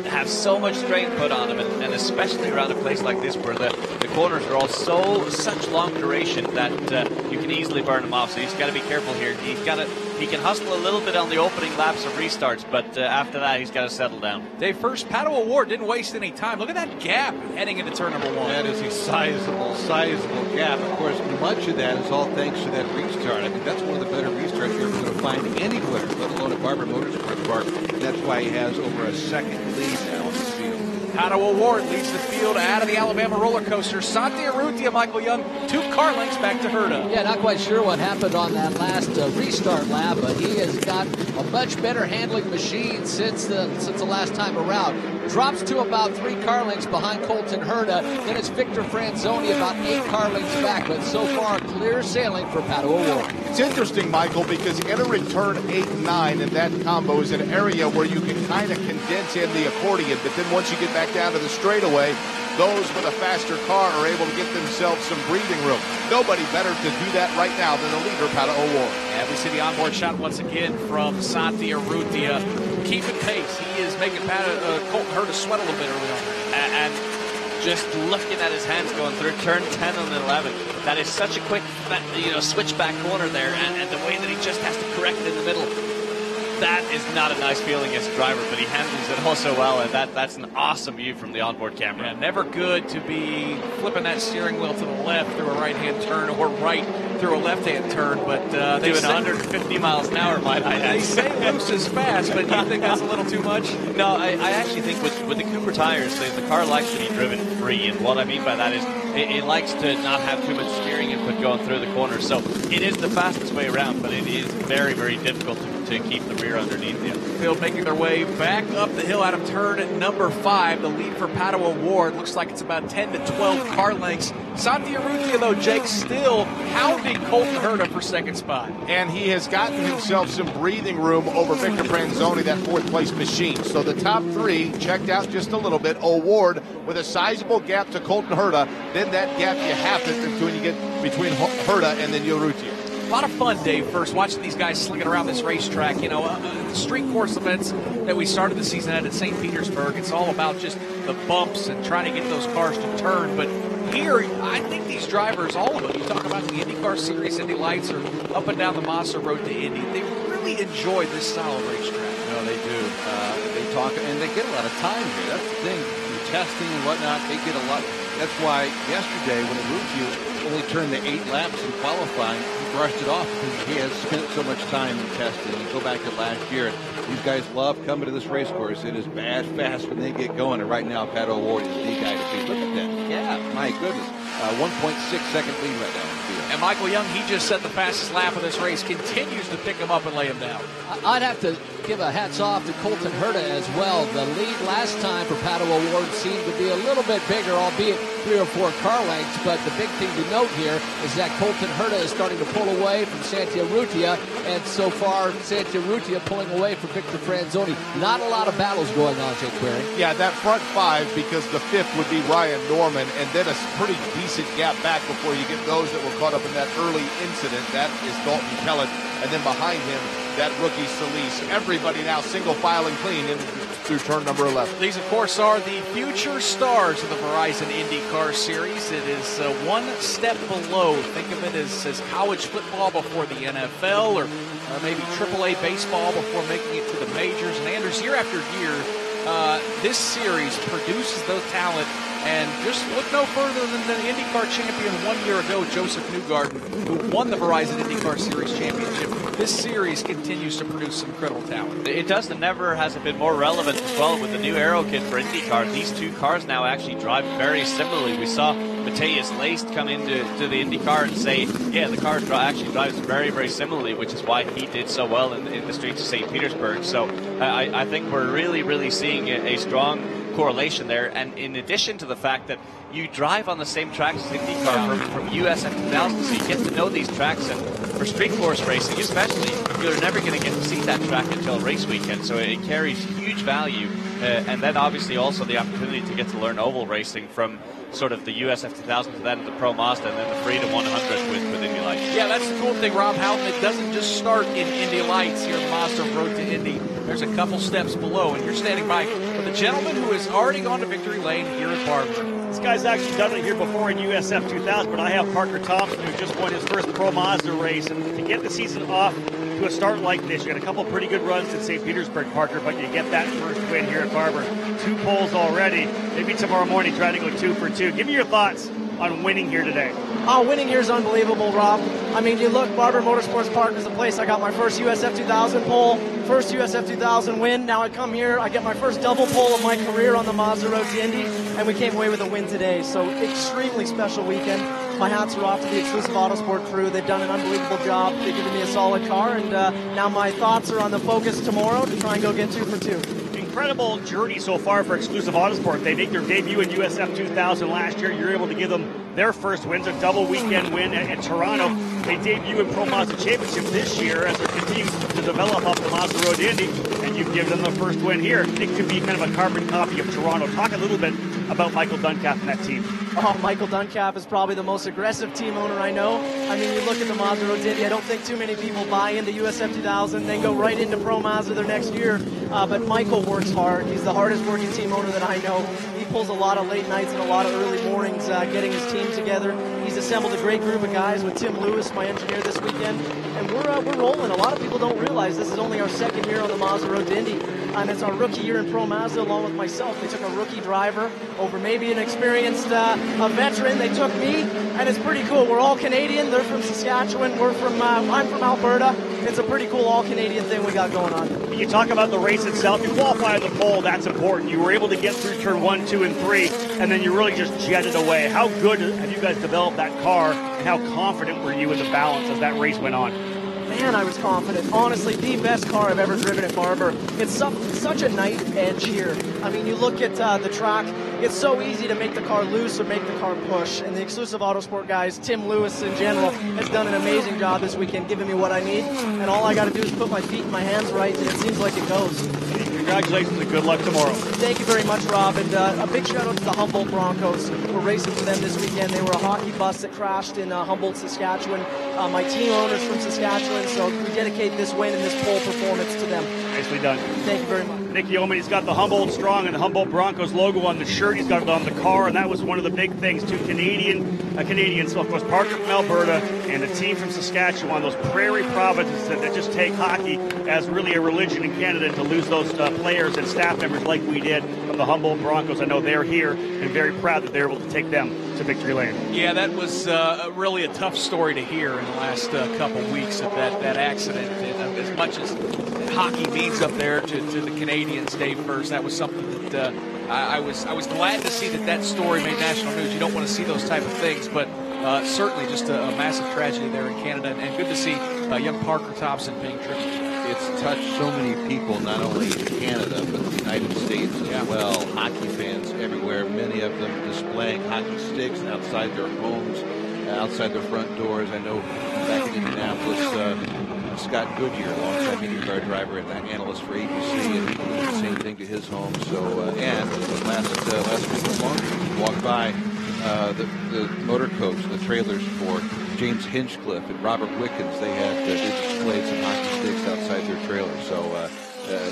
have so much strain put on them, and especially around a place like this where the corners are all such long duration that you can easily burn them off. So he's got to be careful here. He's got to He can hustle a little bit on the opening laps of restarts, but after that, he's got to settle down. Dave, first, Pato O'Ward didn't waste any time. Look at that gap heading into turn number 1. That is a sizable gap. Of course, much of that is all thanks to that restart. I think that's one of the better restarts you're ever going to find anywhere, let alone at Barber Motorsports Park. And that's why he has over a second lead now in the field. Pato O'Ward leads the field out of the Alabama roller coaster. Santi Urrutia, Michael Young, 2 car lengths back to Herta. Yeah, not quite sure what happened on that last restart lap, but he has got a much better handling machine since the last time around. Drops to about 3 car lengths behind Colton Herta. Then it's Victor Franzoni about 8 car lengths back, but so far clear sailing for Pato O'Ward. It's interesting, Michael, because entering turn 8 and 9 in that combo is an area where you can kind of condense in the accordion, but then once you get back down to the straightaway, those with a faster car are able to get themselves some breathing room. Nobody better to do that right now than the leader, Pato O'Ward. Yeah, we see the onboard shot once again from Santi Urrutia. Keeping pace. He is making Colton Herta sweat a little bit early on. And just looking at his hands going through turn 10 and 11. That is such a quick, switchback corner there, and the way that he just has to correct in the middle. That is not a nice feeling as a driver, but he handles it also well, and that's an awesome view from the onboard camera. Yeah, never good to be flipping that steering wheel to the left through a right-hand turn or right through a left-hand turn, but they doing 150 miles an hour, might I add. They say loose is fast, but you think that's a little too much? No, I actually think with the Cooper tires, the car likes to be driven free, and what I mean by that is it likes to not have too much steering input going through the corners. So it is the fastest way around, but it is very, very difficult to keep the rear underneath you. Field making their way back up the hill out of turn number 5. The lead for Pato O'Ward looks like it's about 10 to 12 car lengths. Santi Urrutia, though, Jake, still hounding Colton Herta for second spot. And he has gotten himself some breathing room over Victor Franzoni, that 4th place machine. So the top 3 checked out just a little bit. O'Ward with a sizable gap to Colton Herta. Then that gap you have between Herta and then Urrutia. A lot of fun, Dave, first watching these guys slinging around this racetrack. Street course events that we started the season at St. Petersburg, it's all about just the bumps and trying to get those cars to turn. But here, I think these drivers, all of them, you talk about the IndyCar Series, Indy Lights, or up and down the Mazda Road to Indy, they really enjoy this style of racetrack. No, they do. They talk, and they get a lot of time here. That's the thing. Through testing and whatnot, they get a lot. That's why yesterday, when Urrutia only turned the 8 laps in qualifying, he brushed it off because he has spent so much time in testing. You go back to last year, these guys love coming to this race course. It is bad fast when they get going, and right now, Pato O'Ward is the guy to beat. Look at that. Yeah, my goodness. 1.6 second lead right now in the field. And Michael Young, he just set the fastest lap of this race, continues to pick him up and lay him down. I'd have to give a hats off to Colton Herta as well. The lead last time for Pato O'Ward seemed to be a little bit bigger, albeit 3 or 4 car lengths. But the big thing to note here is that Colton Herta is starting to pull away from Santi Urrutia, and so far Santi Urrutia pulling away from Victor Franzoni. Not a lot of battles going on, Jake Query. Yeah, that front 5, because the 5th would be Ryan Norman, and then a pretty decent gap back before you get those that were caught up in that early incident. That is Dalton Kellett, and then behind him, that rookie Solis. Everybody now single filing clean in through turn number 11. These, of course, are the future stars of the Verizon IndyCar Series. It is one step below. Think of it as college football before the NFL, or maybe AAA baseball before making it to the majors. And Anders, year after year, this series produces those talent. And just look no further than the IndyCar champion 1 year ago, Joseph Newgarden, who won the Verizon IndyCar Series championship. This series continues to produce some incredible talent. It does, and never has it been more relevant as well with the new aero kit for IndyCar. These 2 cars now actually drive very similarly. We saw Matthias Leist come into the IndyCar and say, yeah, the car actually drives very, very similarly, which is why he did so well in the streets of St. Petersburg. So I think we're really, really seeing a strong correlation there, and in addition to the fact that you drive on the same tracks as IndyCar from USF 2000, so you get to know these tracks, and for street course racing especially, you're never going to get to see that track until race weekend, so it carries huge value, and then obviously also the opportunity to get to learn oval racing from sort of the USF 2000 to then the Pro Mazda and then the Freedom 100 with Indy Lights. Yeah, that's the cool thing, Rob Houghton. It doesn't just start in Indy Lights here in the Mazda Road to Indy. There's a couple steps below, and you're standing by with a gentleman who has already gone to victory lane here at Barber. This guy's actually done it here before in USF 2000, but I have Parker Thompson, who just won his first Pro Mazda race. And to get the season off to a start like this, you got a couple pretty good runs in St. Petersburg, Parker, but you get that first win here at Barber. 2 poles already. Maybe tomorrow morning try to go 2 for 2. Give me your thoughts on winning here today. Oh, winning here is unbelievable, Rob. I mean, you look, Barber Motorsports Park is the place I got my first USF 2000 pole, first USF 2000 win. Now I come here, I get my first double pole of my career on the Mazda Road to Indy, and we came away with a win today. So extremely special weekend. My hats are off to the Exclusive Autosport crew. They've done an unbelievable job. They've given me a solid car, and now my thoughts are on the focus tomorrow to try and go get 2 for 2. Incredible journey so far for Exclusive Autosport. They make their debut in USF 2000 last year. You're able to give them their first wins, a double weekend win at Toronto. They debut in Pro Mazda Championship this year as they're continuing to develop up the Mazda Road to Indy, and you've given them the first win here. It could be kind of a carbon copy of Toronto. Talk a little bit about Michael Duncalf and that team. Oh, Michael Duncalf is probably the most aggressive team owner I know. I mean, you look at the Mazda Road to Indy, I don't think too many people buy into USF 2000, then go right into Pro Mazda their next year. But Michael works hard. He's the hardest working team owner that I know. He pulls a lot of late nights and a lot of early mornings getting his team together. He's assembled a great group of guys with Tim Lewis, my engineer, this weekend. And we're rolling. A lot of people don't realize this is only our second year on the Mazda Road to Indy. And it's our rookie year in Pro Mazda along with myself. They took a rookie driver over maybe an experienced a veteran. They took me, and it's pretty cool. We're all Canadian. They're from Saskatchewan. I'm from Alberta. It's a pretty cool all-Canadian thing we got going on. You talk about the race itself. You qualified the pole. That's important. You were able to get through turn 1, 2, and 3, and then you really just jetted away. How good have you guys developed that car, and how confident were you in the balance as that race went on? Man, I was confident. Honestly, the best car I've ever driven at Barber. It's such a nice edge here. I mean, you look at the track, it's so easy to make the car loose or make the car push. And the Exclusive Autosport guys, Tim Lewis in general, has done an amazing job this weekend giving me what I need. And all I got to do is put my feet and my hands right, and it seems like it goes. Congratulations and good luck tomorrow. Thank you very much, Rob. And a big shout out to the Humboldt Broncos. We're racing for them this weekend. They were a hockey bus that crashed in Humboldt, Saskatchewan. My team owner's from Saskatchewan, so we dedicate this win and this pole performance to them. Nicely done. Thank you very much. Nick Yeoman, he's got the Humboldt Strong and the Humboldt Broncos logo on the shirt. He's got it on the car, and that was one of the big things. 2 Canadians, so of course Parker from Alberta and the team from Saskatchewan, those prairie provinces that just take hockey as really a religion in Canada, and to lose those players and staff members like we did from the Humboldt Broncos. I know they're here and very proud that they're able to take them to victory lane. Yeah, that was really a tough story to hear in the last couple weeks of that accident. And as much as hockey means up there to the Canadians, Dave First, that was something that I was glad to see that story made national news. You don't want to see those type of things, but certainly just a massive tragedy there in Canada, and good to see young Parker Thompson paying tribute. It's touched so many people, not only in Canada, but the United States as well. Hockey fans everywhere, many of them displaying hockey sticks outside their homes, outside their front doors. I know back in Indianapolis, Scott Goodyear, longtime IndyCar driver and analyst for ABC, and he did the same thing to his home. So, and last week of Long, walked by the motor coach, the trailers for James Hinchcliffe and Robert Wickens. They displayed some hockey sticks outside their trailers. So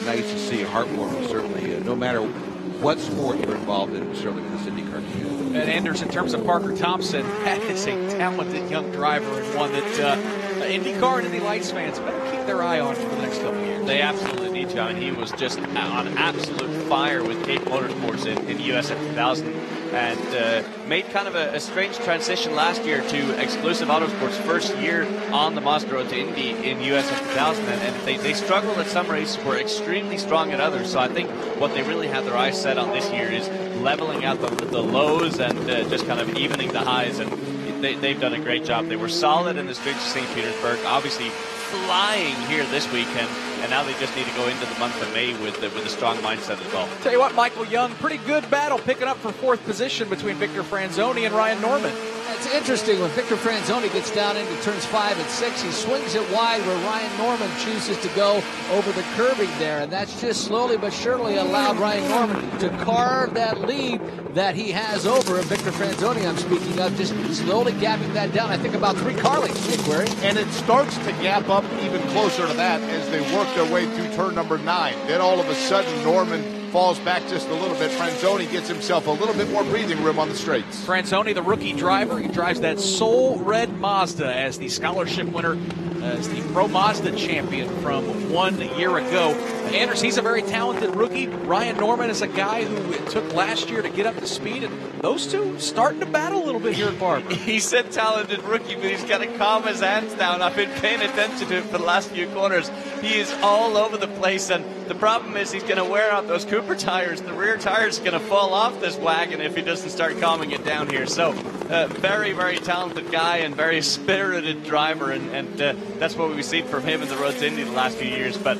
nice to see, heartwarming, certainly. No matter what sport you're involved in, certainly with this IndyCar community. And Anders, in terms of Parker Thompson, that is a talented young driver, and one that IndyCar and Indy Lights fans better keep their eye on for the next couple of years. They absolutely need to. I mean, he was just on absolute fire with Cape Motorsports in USF 2000, and made kind of a strange transition last year to Exclusive Autosports' first year on the Mazda Road to Indy in USF 2000, and they struggled at some races, were extremely strong at others. So I think what they really have their eyes set on this year is leveling out the lows and just kind of evening the highs, and they've done a great job. They were solid in the streets of St. Petersburg, obviously flying here this weekend, and now they just need to go into the month of May with a strong mindset as well. Tell you what, Michael Young, pretty good battle picking up for 4th position between Victor Franzoni and Ryan Norman. It's interesting when Victor Franzoni gets down into turns 5 and 6, he swings it wide where Ryan Norman chooses to go over the curbing there, and that's just slowly but surely allowed Ryan Norman to carve that lead that he has over Victor Franzoni. I'm speaking of, just slowly gapping that down. I think about 3 car lengths, Nick Query. And it starts to gap up even closer to that as they work their way through turn number 9. Then all of a sudden Norman falls back just a little bit, Franzoni gets himself a little bit more breathing room on the straights. Franzoni, the rookie driver, he drives that Soul Red Mazda as the scholarship winner, as the Pro Mazda champion from 1 year ago. Anders, he's a very talented rookie. Ryan Norman is a guy who it took last year to get up to speed, and those two starting to battle a little bit here at Barber. He said talented rookie, but he's got to calm his hands down. I've been paying attention to him for the last few corners. He is all over the place, and the problem is he's going to wear out those Cooper tires. The rear tires are going to fall off this wagon if he doesn't start calming it down here. So, very, very talented guy and very spirited driver, and that's what we've seen from him in the Road to Indy the last few years. But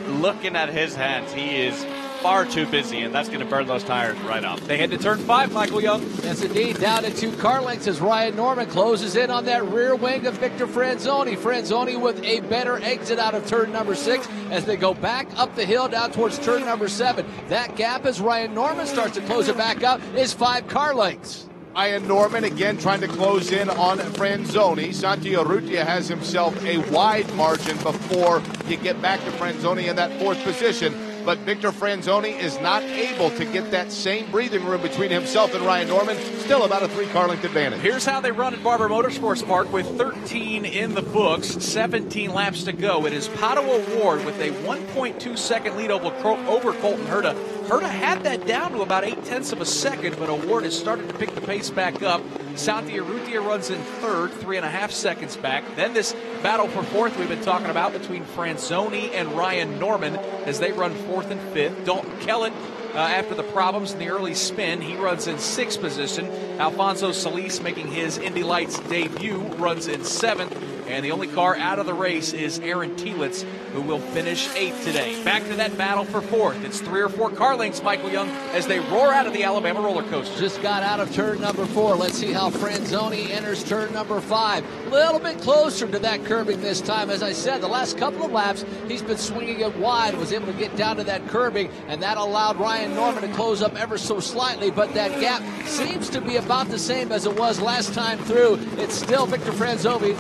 looking at his hands, he is far too busy, and that's going to burn those tires right off. They head to turn 5, Michael Young. Yes, indeed. Down to 2 car lengths as Ryan Norman closes in on that rear wing of Victor Franzoni. Franzoni with a better exit out of turn number 6 as they go back up the hill down towards turn number 7. That gap as Ryan Norman starts to close it back up is 5 car lengths. Ryan Norman again trying to close in on Franzoni. Santi Urrutia has himself a wide margin before you get back to Franzoni in that 4th position. But Victor Franzoni is not able to get that same breathing room between himself and Ryan Norman. Still about a 3-car length advantage. Here's how they run at Barber Motorsports Park with 13 in the books, 17 laps to go. It is Pato O'Ward with a 1.2 second lead over Colton Herta. Herta had that down to about 0.8 of a second, but O'Ward has started to pick the pace back up. Santi Urrutia runs in 3rd, 3.5 seconds back. Then this battle for 4th we've been talking about between Franzoni and Ryan Norman as they run 4th and 5th. Dalton Kellett, after the problems in the early spin, he runs in 6th position. Alfonso Solis, making his Indy Lights debut, runs in 7th. And the only car out of the race is Aaron Telitz, who will finish 8th today. Back to that battle for 4th. It's 3 or 4 car lengths, Michael Young, as they roar out of the Alabama roller coaster. Just got out of turn number 4. Let's see how Franzoni enters turn number 5. A little bit closer to that curbing this time. As I said, the last couple of laps, he's been swinging it wide, was able to get down to that curbing, and that allowed Ryan Norman to close up ever so slightly, but that gap seems to be about the same as it was last time through. It's still Victor Franzoni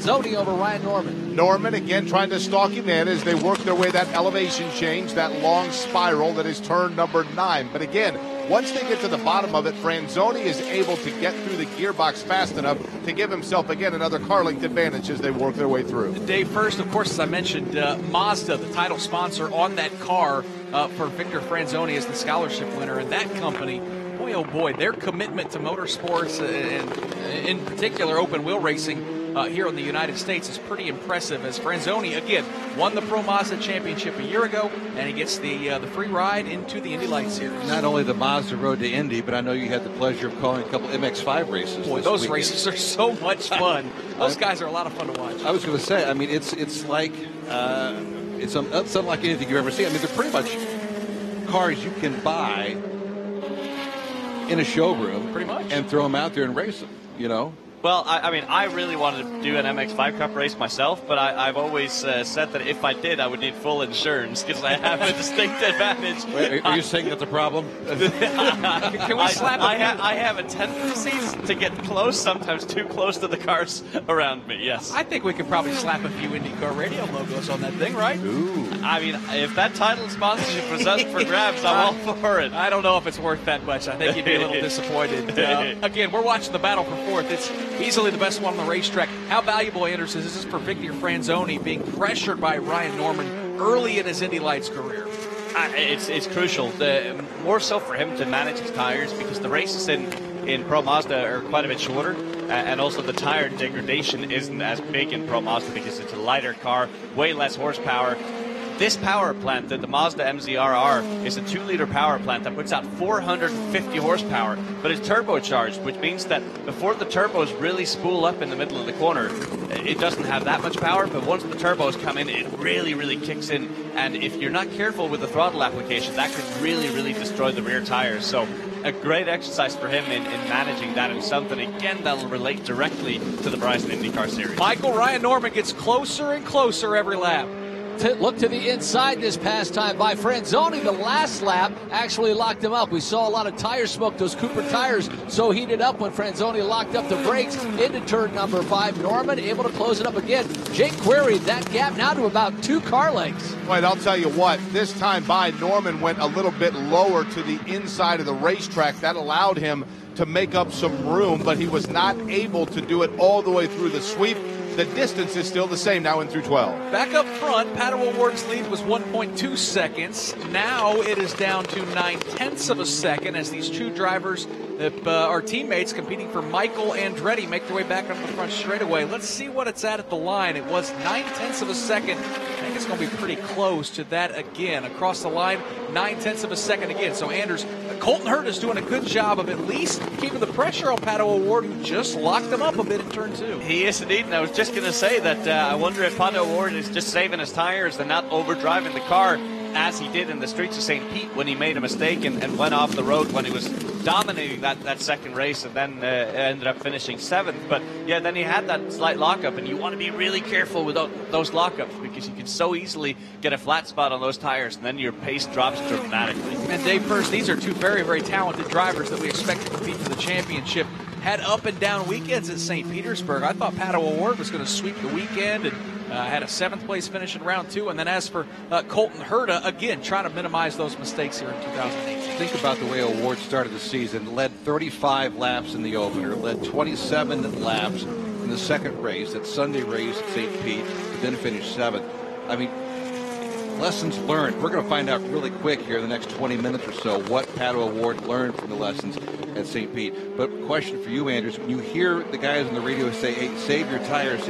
over Ryan Norman. Norman again trying to stalk him in as they work their way that elevation change, that long spiral that is turn number 9. But again, once they get to the bottom of it, Franzoni is able to get through the gearbox fast enough to give himself again another car length advantage as they work their way through. Dave, first, of course, as I mentioned, Mazda, the title sponsor on that car for Victor Franzoni as the scholarship winner, and that company, boy, oh boy, their commitment to motorsports and in particular open wheel racing here in the United States is pretty impressive, as Franzoni, again, won the Pro Mazda Championship a year ago, and he gets the free ride into the Indy Lights Series. Not only the Mazda Road to Indy, but I know you had the pleasure of calling a couple MX5 races. Boy, those weekend. Races are so much fun. Those guys are a lot of fun to watch. I was going to say, I mean, it's like it's unlike anything you've ever seen. I mean, they're pretty much cars you can buy in a showroom, pretty much, and throw them out there and race them. You know. Well, I mean, I really wanted to do an MX5 Cup race myself, but I've always said that if I did, I would need full insurance because I have a distinct advantage. Wait, are you saying that's a problem? Can we slap I have a tendency to get close, sometimes too close to the cars around me, yes. I think we could probably slap a few IndyCar radio logos on that thing, right? Ooh. I mean, if that title sponsorship was up for grabs, I'm all for it. I don't know if it's worth that much. I think you'd be a little disappointed. Again, we're watching the battle for 4th. It's easily the best one on the racetrack. How valuable, Anders, is this for Victor Franzoni being pressured by Ryan Norman early in his Indy Lights career? It's crucial, more so for him to manage his tires because the races in Pro Mazda are quite a bit shorter, and also the tire degradation isn't as big in Pro Mazda because it's a lighter car, way less horsepower. This power plant, the Mazda MZRR, is a 2-liter power plant that puts out 450 horsepower, but it's turbocharged, which means that before the turbos really spool up in the middle of the corner, it doesn't have that much power, but once the turbos come in, it really, really kicks in, and if you're not careful with the throttle application, that could really, really destroy the rear tires. So a great exercise for him in managing that, and something, again, that'll relate directly to the Verizon IndyCar Series. Michael, Ryan Norman gets closer and closer every lap. look to the inside this past time by Franzoni. The last lap actually locked him up. We saw a lot of tire smoke. Those Cooper tires so heated up when Franzoni locked up the brakes into turn number 5. Norman able to close it up again. Jake queried that gap now to about 2 car lengths. Right, I'll tell you what, this time by, Norman went a little bit lower to the inside of the racetrack. That allowed him to make up some room, but he was not able to do it all the way through the sweep. The distance is still the same now in through 12. Back up front, Pato O'Ward's lead was 1.2 seconds. Now it is down to 9/10 of a second as these two drivers that are teammates competing for Michael Andretti make their way back up the front straightaway. Let's see what it's at the line. It was 9/10 of a second. I think it's going to be pretty close to that again. Across the line, 9/10 of a second again. So Anders, Colton Hurt is doing a good job of at least keeping the pressure on Pato O'Ward, who just locked him up a bit in turn 2. He is indeed, and I was just going to say that I wonder if Pato O'Ward is just saving his tires and not overdriving the car as he did in the streets of St. Pete when he made a mistake and went off the road when he was dominating that second race and then ended up finishing 7th. But yeah, then he had that slight lockup, and you want to be really careful with those lockups because you can so easily get a flat spot on those tires, and then your pace drops dramatically. And Dave First, these are two very, very talented drivers that we expect to compete for the championship. Had up and down weekends at St. Petersburg. I thought Pato O'Ward was going to sweep the weekend and had a 7th place finish in round 2. And then as for Colton Herta, again, trying to minimize those mistakes here in 2018. Think about the way O'Ward started the season. Led 35 laps in the opener, led 27 laps in the second race, that Sunday race at St. Pete, but then finished 7th. I mean, lessons learned. We're going to find out really quick here in the next 20 minutes or so what Pato O'Ward learned from the lessons at St. Pete. But question for you, Anders, when you hear the guys on the radio say, hey, save your tires,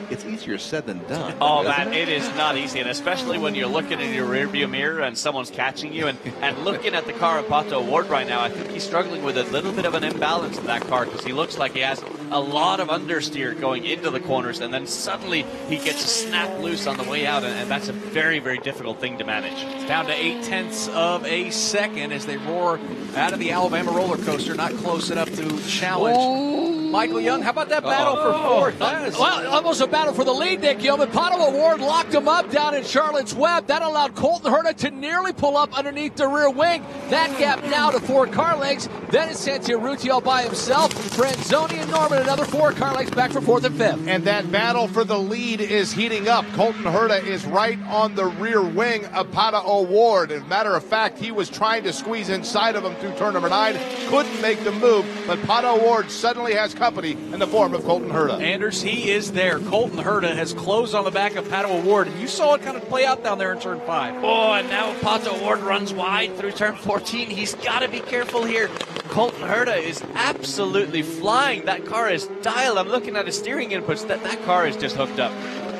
it's easier said than done. Oh, man, it is not easy, and especially when you're looking in your rearview mirror and someone's catching you, and looking at the car of Pato O'Ward right now, I think he's struggling with a little bit of an imbalance in that car because he looks like he has a lot of understeer going into the corners, and then suddenly he gets a snap loose on the way out, and that's a very, very difficult thing to manage. It's down to 0.8 of a second as they roar out of the Alabama roller coaster, not close enough to challenge Michael Young. How about that battle for 4th? Well, almost a battle for the lead, Nick Young, but Pato O'Ward locked him up down in Charlotte's Web. That allowed Colton Herta to nearly pull up underneath the rear wing. That gap now to 4 car lengths. Then it's Santiarutti all by himself. Franzoni and Norman, another 4 car lengths back for 4th and 5th. And that battle for the lead is heating up. Colton Herta is right on the rear wing of Pato O'Ward. As a matter of fact, he was trying to squeeze inside of him through turn number 9. Couldn't make the move, but Pato O'Ward suddenly has company in the form of Colton Herta. Anders, he is there. Colton Herta has closed on the back of Pato O'Ward, and you saw it kind of play out down there in turn 5. Oh, and now Pato O'Ward runs wide through turn 14. He's got to be careful here. Colton Herta is absolutely flying. That car is dialed. I'm looking at his steering inputs. That car is just hooked up.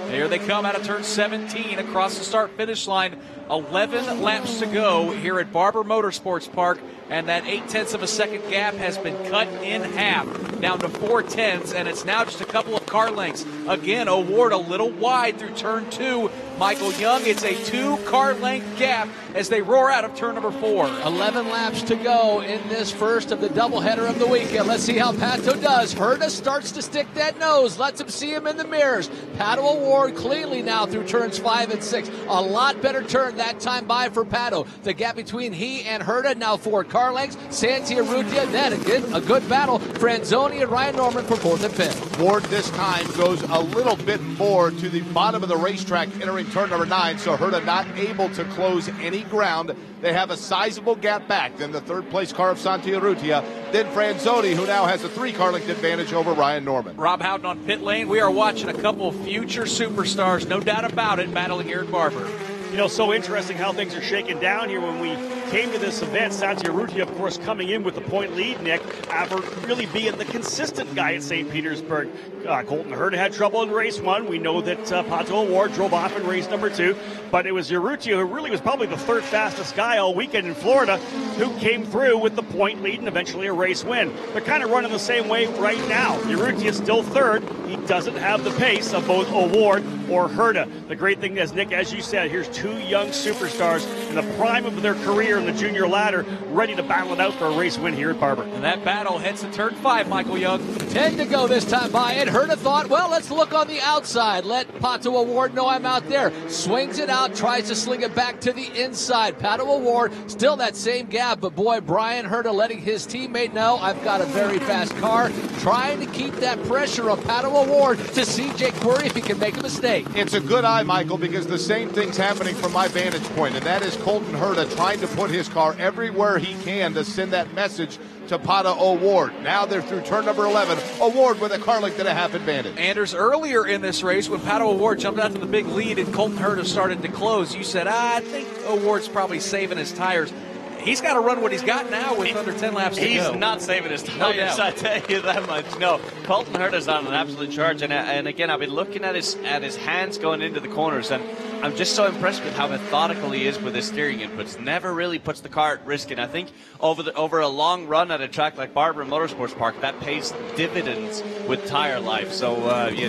Here they come out of turn 17 across the start-finish line. 11 laps to go here at Barber Motorsports Park, and that 0.8 of a second gap has been cut in half, down to 4/10, and it's now just a couple of car lengths. Again, O'Ward a little wide through turn 2. Michael Young, it's a 2-car length gap as they roar out of turn number 4. 11 laps to go in this first of the doubleheader of the weekend. Let's see how Pato does. Herta starts to stick that nose, lets him see him in the mirrors. Pato O'Ward cleanly now through turns 5 and 6. A lot better turn that time by for Pato. The gap between he and Herta now 4 car lengths. Santiarutti, then again, a good battle. Franzoni and Ryan Norman for 4th and 5th. Ward this time goes a little bit more to the bottom of the racetrack entering turn number 9, so Herta not able to close any ground. They have a sizable gap back. Then the 3rd place car of Santiarutti, then Franzoni, who now has a 3-car length advantage over Ryan Norman. Rob Houghton on pit lane. We are watching a couple of future superstars, no doubt about it, battling here at Barber. You know, so interesting how things are shaking down here. When we came to this event, Santiarutti, of course, coming in with the point lead, Nick, after really being the consistent guy at St. Petersburg. Colton Herta had trouble in race 1. We know that Pato O'Ward drove off in race number 2. But it was Urrutia, who really was probably the 3rd fastest guy all weekend in Florida, who came through with the point lead and eventually a race win. They're kind of running the same way right now. Urrutia is still 3rd. He doesn't have the pace of both O'Ward or Herta. The great thing is, Nick, as you said, here's 2 young superstars in the prime of their career in the junior ladder, ready to battle it out for a race win here at Barber. And that battle heads to turn 5, Michael Young. 10 to go this time by it. Herta thought, well, let's look on the outside. Let Pato O'Ward know I'm out there. Swings it out, tries to sling it back to the inside. Pato O'Ward, still that same gap, but boy, Brian Herta letting his teammate know I've got a very fast car, trying to keep that pressure on Pato O'Ward to see Jake Query if he can make a mistake. It's a good eye, Michael, because the same thing's happening from my vantage point, and that is Colton Herta trying to put his car everywhere he can to send that message to Pato O'Ward. Now they're through turn number 11. O'Ward with a car length and a half advantage. Anders, earlier in this race, when Pato O'Ward jumped out to the big lead and Colton Herta started to close, you said, I think O'Ward's probably saving his tires. He's got to run what he's got now with under 10 laps to go. He's not saving his tires, I tell you that much. No, Colton Herta's on an absolute charge. And again, I've been looking at his hands going into the corners, and I'm just so impressed with how methodical he is with his steering inputs. Never really puts the car at risk. And I think over a long run at a track like Barber and Motorsports Park, that pays dividends with tire life. So,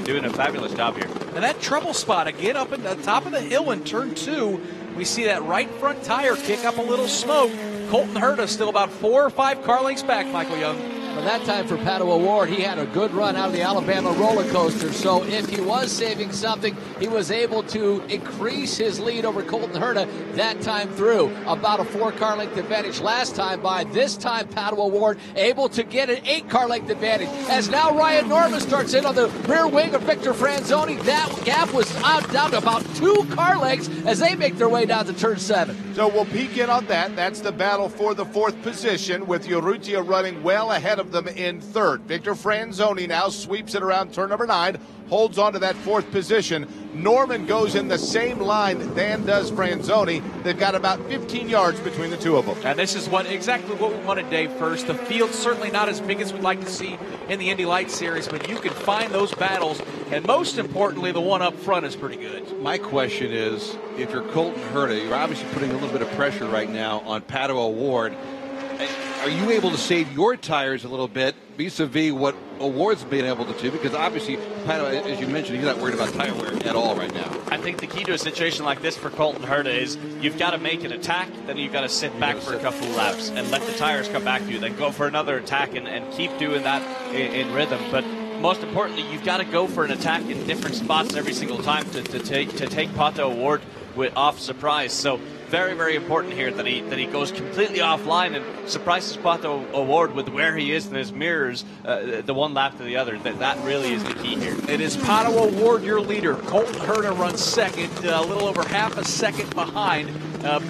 doing a fabulous job here. And that trouble spot, again, up at the top of the hill in turn 2, we see that right front tire kick up a little smoke. Colton Herta still about 4 or 5 car lengths back, Michael Young. Well, that time for Pato O'Ward, he had a good run out of the Alabama roller coaster. So if he was saving something, he was able to increase his lead over Colton Herta that time through. About a 4 car length advantage last time by. This time, Pato O'Ward able to get an 8 car length advantage. As now Ryan Norman starts in on the rear wing of Victor Franzoni. That gap was down to about 2 car lengths as they make their way down to turn 7. So we'll peek in on that. That's the battle for the 4th position, with Urrutia running well ahead of them in 3rd. Victor Franzoni now sweeps it around turn number 9, holds on to that 4th position. Norman goes in the same line than does Franzoni. They've got about 15 yards between the two of them. And this is exactly what we wanted, Dave, first. The field's certainly not as big as we'd like to see in the Indy Lights Series, but you can find those battles, and most importantly, the one up front is pretty good. My question is, if you're Colton Herta, you're obviously putting a little bit of pressure right now on Pato O'Ward. Are you able to save your tires a little bit vis-a-vis what O'Ward's been able to do? Because obviously, Pato, as you mentioned, he's not worried about tire wear at all right now. I think the key to a situation like this for Colton Herta is you've got to make an attack, then you've got to sit back for a couple of laps and let the tires come back to you, then go for another attack and keep doing that in rhythm. But most importantly, you've got to go for an attack in different spots every single time to take Pato O'Ward off surprise. So very, very important here that he goes completely offline and surprises Pato O'Ward with where he is in his mirrors, the one lap to the other. That really is the key here. It is Pato O'Ward, your leader. Colton Herta runs second, a little over half a second behind.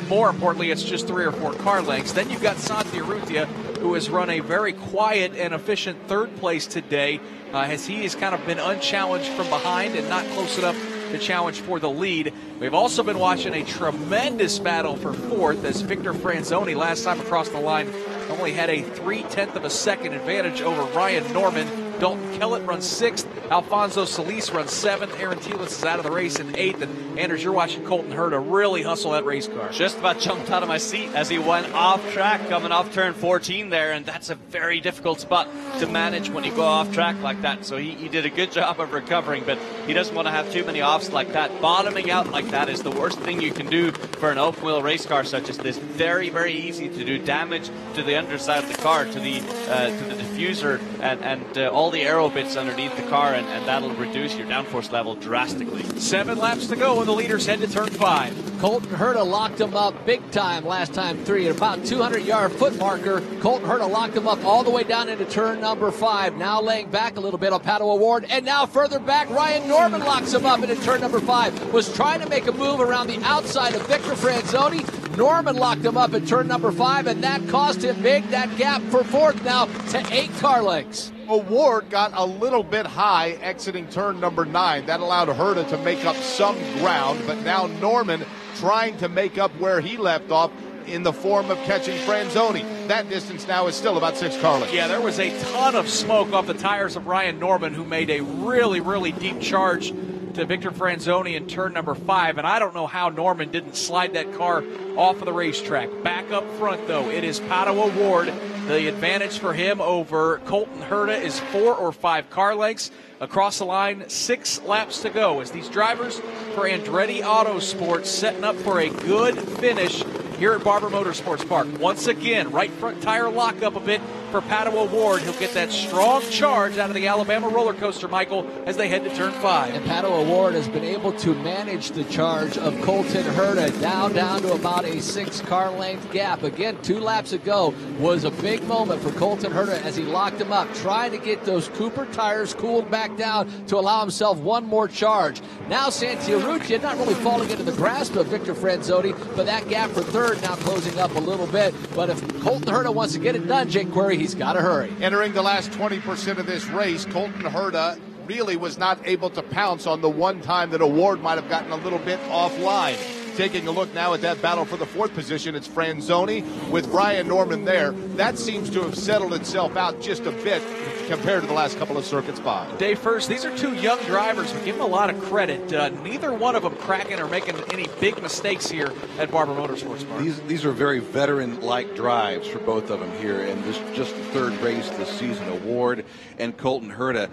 More importantly, it's just 3 or 4 car lengths. Then you've got Santi Urrutia, who has run a very quiet and efficient 3rd place today, as he has kind of been unchallenged from behind and not close enough to challenge for the lead. We've also been watching a tremendous battle for 4th, as Victor Franzoni last time across the line only had a 0.3 of a second advantage over Ryan Norman. Dalton Kellett runs 6th. Alfonso Solis runs 7th. Aaron Telis is out of the race in 8th. And Anders, you're watching Colton Herta really hustle that race car. Just about jumped out of my seat as he went off track, coming off turn 14 there, and that's a very difficult spot to manage when you go off track like that. So he did a good job of recovering, but he doesn't want to have too many offs like that. Bottoming out like that is the worst thing you can do for an open wheel race car such as this. Very, very easy to do damage to the underside of the car, to the diffuser and all the aero bits underneath the car, and that'll reduce your downforce level drastically. 7 laps to go, and the leaders head to turn 5. Colton Herta locked him up big time last time 3 at about 200-yard foot marker. Colton Herta locked him up all the way down into turn number 5. Now laying back a little bit on Pato O'Ward, and now further back, Ryan Norman locks him up into turn number 5. Was trying to make a move around the outside of Victor Franzoni. Norman locked him up at turn number 5, and that cost him big. That gap for 4th now to 8 car lengths. O'Ward got a little bit high exiting turn number 9. That allowed Herta to make up some ground, but now Norman trying to make up where he left off in the form of catching Franzoni. That distance now is still about 6 car lengths. Yeah, there was a ton of smoke off the tires of Ryan Norman, who made a really, really deep charge to Victor Franzoni in turn number 5, and I don't know how Norman didn't slide that car off of the racetrack. Back up front, though, it is Pato O'Ward. The advantage for him over Colton Herta is 4 or 5 car lengths. Across the line, 6 laps to go as these drivers for Andretti Autosports setting up for a good finish here at Barber Motorsports Park. Once again, right front tire lock up a bit for Pato O'Ward. He'll get that strong charge out of the Alabama roller coaster, Michael, as they head to turn 5. And Pato O'Ward has been able to manage the charge of Colton Herta down to about a 6-car length gap. Again, 2 laps ago was a big moment for Colton Herta as he locked him up, trying to get those Cooper tires cooled back down to allow himself one more charge. Now Santiarucci not really falling into the grasp of Victor Franzoni, but that gap for third now closing up a little bit. But if Colton Herta wants to get it done, Jake Query, he's got to hurry. Entering the last 20% of this race, Colton Herta really was not able to pounce on the one time that O'Ward might have gotten a little bit offline. Taking a look now at that battle for the 4th position, it's Franzoni with Ryan Norman there. That seems to have settled itself out just a bit compared to the last couple of circuits by. Dave, first, these are 2 young drivers. We give them a lot of credit. Neither one of them cracking or making any big mistakes here at Barber Motorsports Park. These are very veteran-like drives for both of them here, and this just the 3rd race this season. O'Ward and Colton Herta.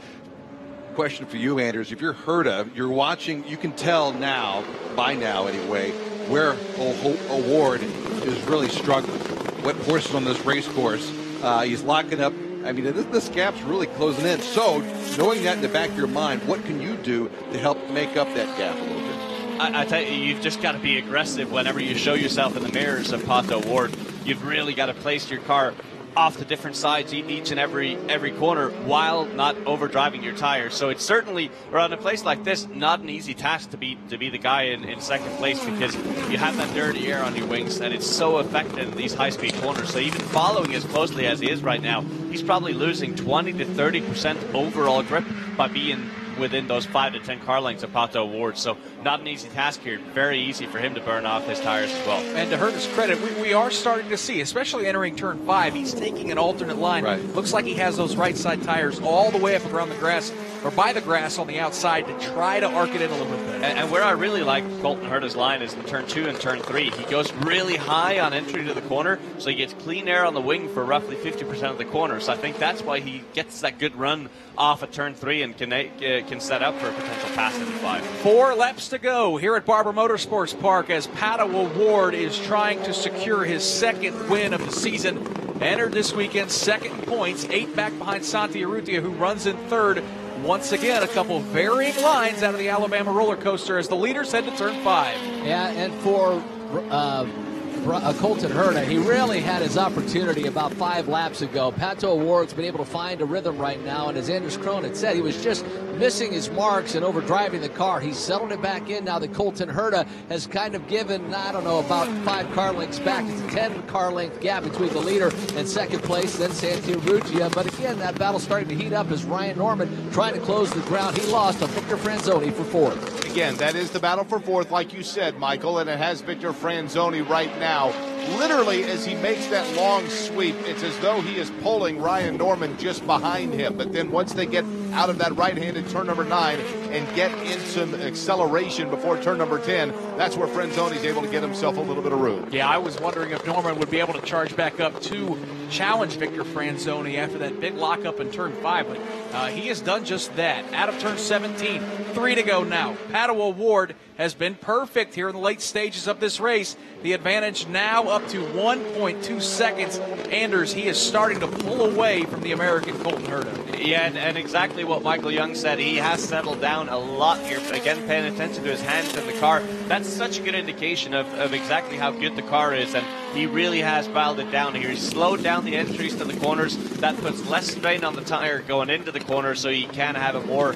Question for you, Anders. If you're Herta, you're watching, you can tell now, by now anyway, where O'Ward is really struggling. What horses on this race course. He's locking up. I mean, this gap's really closing in. So, knowing that in the back of your mind, what can you do to help make up that gap a little bit? I tell you, you've just got to be aggressive whenever you show yourself in the mirrors of Pato O'Ward. You've really got to place your car off the different sides each and every corner while not overdriving your tires. So it's certainly, or on a place like this, not an easy task to be the guy in second place, because you have that dirty air on your wings and it's so effective in these high-speed corners. So even following as closely as he is right now, he's probably losing 20 to 30% overall grip by being within those 5 to 10 car lengths of Pato O'Ward. So not an easy task here. Very easy for him to burn off his tires as well. And to Herta's credit, we are starting to see, especially entering turn 5, he's taking an alternate line. Right. Looks like he has those right side tires all the way up around the grass, or by the grass on the outside, to try to arc it in a little bit better. And where I really like Colton Herta's line is in turn 2 and turn 3. He goes really high on entry to the corner, so he gets clean air on the wing for roughly 50% of the corner. So I think that's why he gets that good run off at turn 3 and can set up for a potential pass into 5. 4 laps to go here at Barber Motorsports Park as Pato O'Ward is trying to secure his 2nd win of the season. Entered this weekend 2nd in points, 8 back behind Santiarucci, who runs in 3rd. Once again, a couple varying lines out of the Alabama roller coaster as the leaders head to turn 5. Yeah, and for Colton Herta, he really had his opportunity about 5 laps ago. Pato O'Ward's been able to find a rhythm right now, and as Anders Krohn had said, he was just missing his marks and overdriving the car. He's settled it back in now that Colton Herta has kind of given, I don't know, about 5 car lengths back. It's a 10 car length gap between the leader and 2nd place, then Santiarucci. But again, that battle's starting to heat up as Ryan Norman trying to close the ground. He lost to Victor Franzoni for 4th. Again, that is the battle for 4th, like you said, Michael, and it has Victor Franzoni right now. Literally, as he makes that long sweep, it's as though he is pulling Ryan Norman just behind him. But then once they get out of that right-handed turn number 9 and get in some acceleration before turn number 10, that's where Franzoni's able to get himself a little bit of room. Yeah, I was wondering if Norman would be able to charge back up to challenge Victor Franzoni after that big lockup in turn 5, but he has done just that. Out of turn 17, 3 to go now. Pato O'Ward has been perfect here in the late stages of this race. The advantage now up to 1.2 seconds. Anders, he is starting to pull away from the American Colton Herta. Yeah, and exactly what Michael Young said. He has settled down a lot here. Again, paying attention to his hands in the car. That's such a good indication of exactly how good the car is, and he really has dialed it down here. He's slowed down the entries to the corners. That puts less strain on the tire going into the corner, so he can have a more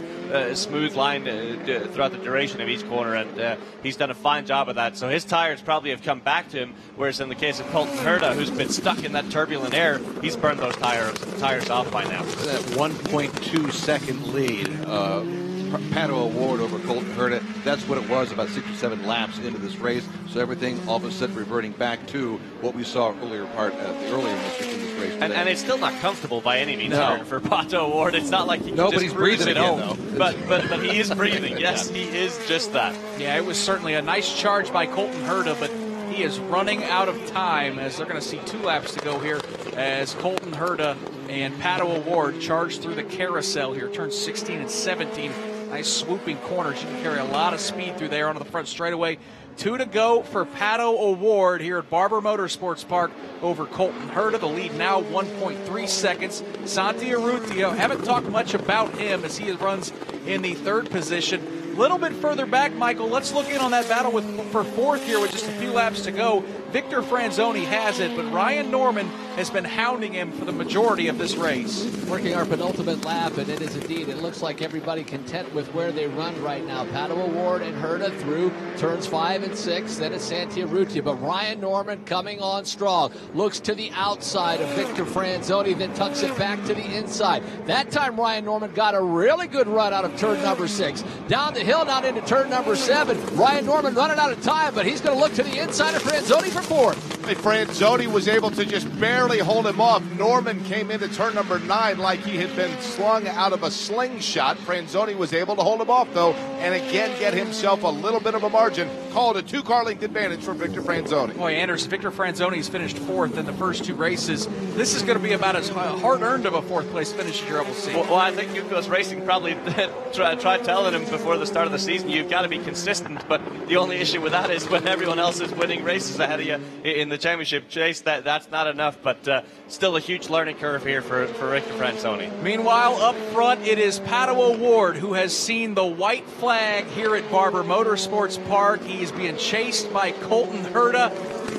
smooth line throughout the duration of each corner, and he's done a fine job of that. So his tires probably have come back to him, whereas in the case of Colton Herta, who's been stuck in that turbulent air, he's burned those tires off by now. That 1.2 second lead, Pato O'Ward over Colton Herta, that's what it was about 6 or 7 laps into this race. So everything all of a sudden reverting back to what we saw earlier in this race. And it's still not comfortable by any means for Pato O'Ward. It's not like he can Nobody's just cruise breathing it again, home. But he is breathing. Yes, he is just that. Yeah, it was certainly a nice charge by Colton Herta, but he is running out of time as they're going to see 2 laps to go here as Colton Herta and Pato O'Ward charge through the carousel here, turns 16 and 17. Nice swooping corners. You can carry a lot of speed through there onto the front straightaway. 2 to go for Pato O'Ward here at Barber Motorsports Park over Colton Herta. The lead now 1.3 seconds. Santi Urrutia, haven't talked much about him as he runs in the 3rd position. A little bit further back, Michael, let's look in on that battle for 4th here with just a few laps to go. Victor Franzoni has it, but Ryan Norman has been hounding him for the majority of this race. Working our penultimate lap, and it is indeed, it looks like everybody content with where they run right now. Pato O'Ward and Herta through turns 5 and 6, then it's Santi Urrutia, but Ryan Norman coming on strong. Looks to the outside of Victor Franzoni, then tucks it back to the inside. That time Ryan Norman got a really good run out of turn number 6. Down the hill, down into turn number 7. Ryan Norman running out of time, but he's going to look to the inside of Franzoni for 4th. Franzoni was able to just barely hold him off. Norman came into turn number 9 like he had been slung out of a slingshot. Franzoni was able to hold him off, though, and again get himself a little bit of a margin. Called a 2-car length advantage for Victor Franzoni. Boy, Anders, Victor Franzoni's finished 4th in the first 2 races. This is going to be about as hard-earned of a 4th place finish as you're able to see. Well, I think Yukos Racing probably tried telling him before the start of the season, you've got to be consistent, but the only issue with that is when everyone else is winning races ahead of you in the championship chase, that's not enough, but still a huge learning curve here for Victor Franzoni. Meanwhile, up front, it is Pato O'Ward who has seen the white flag here at Barber Motorsports Park. He's being chased by Colton Herta.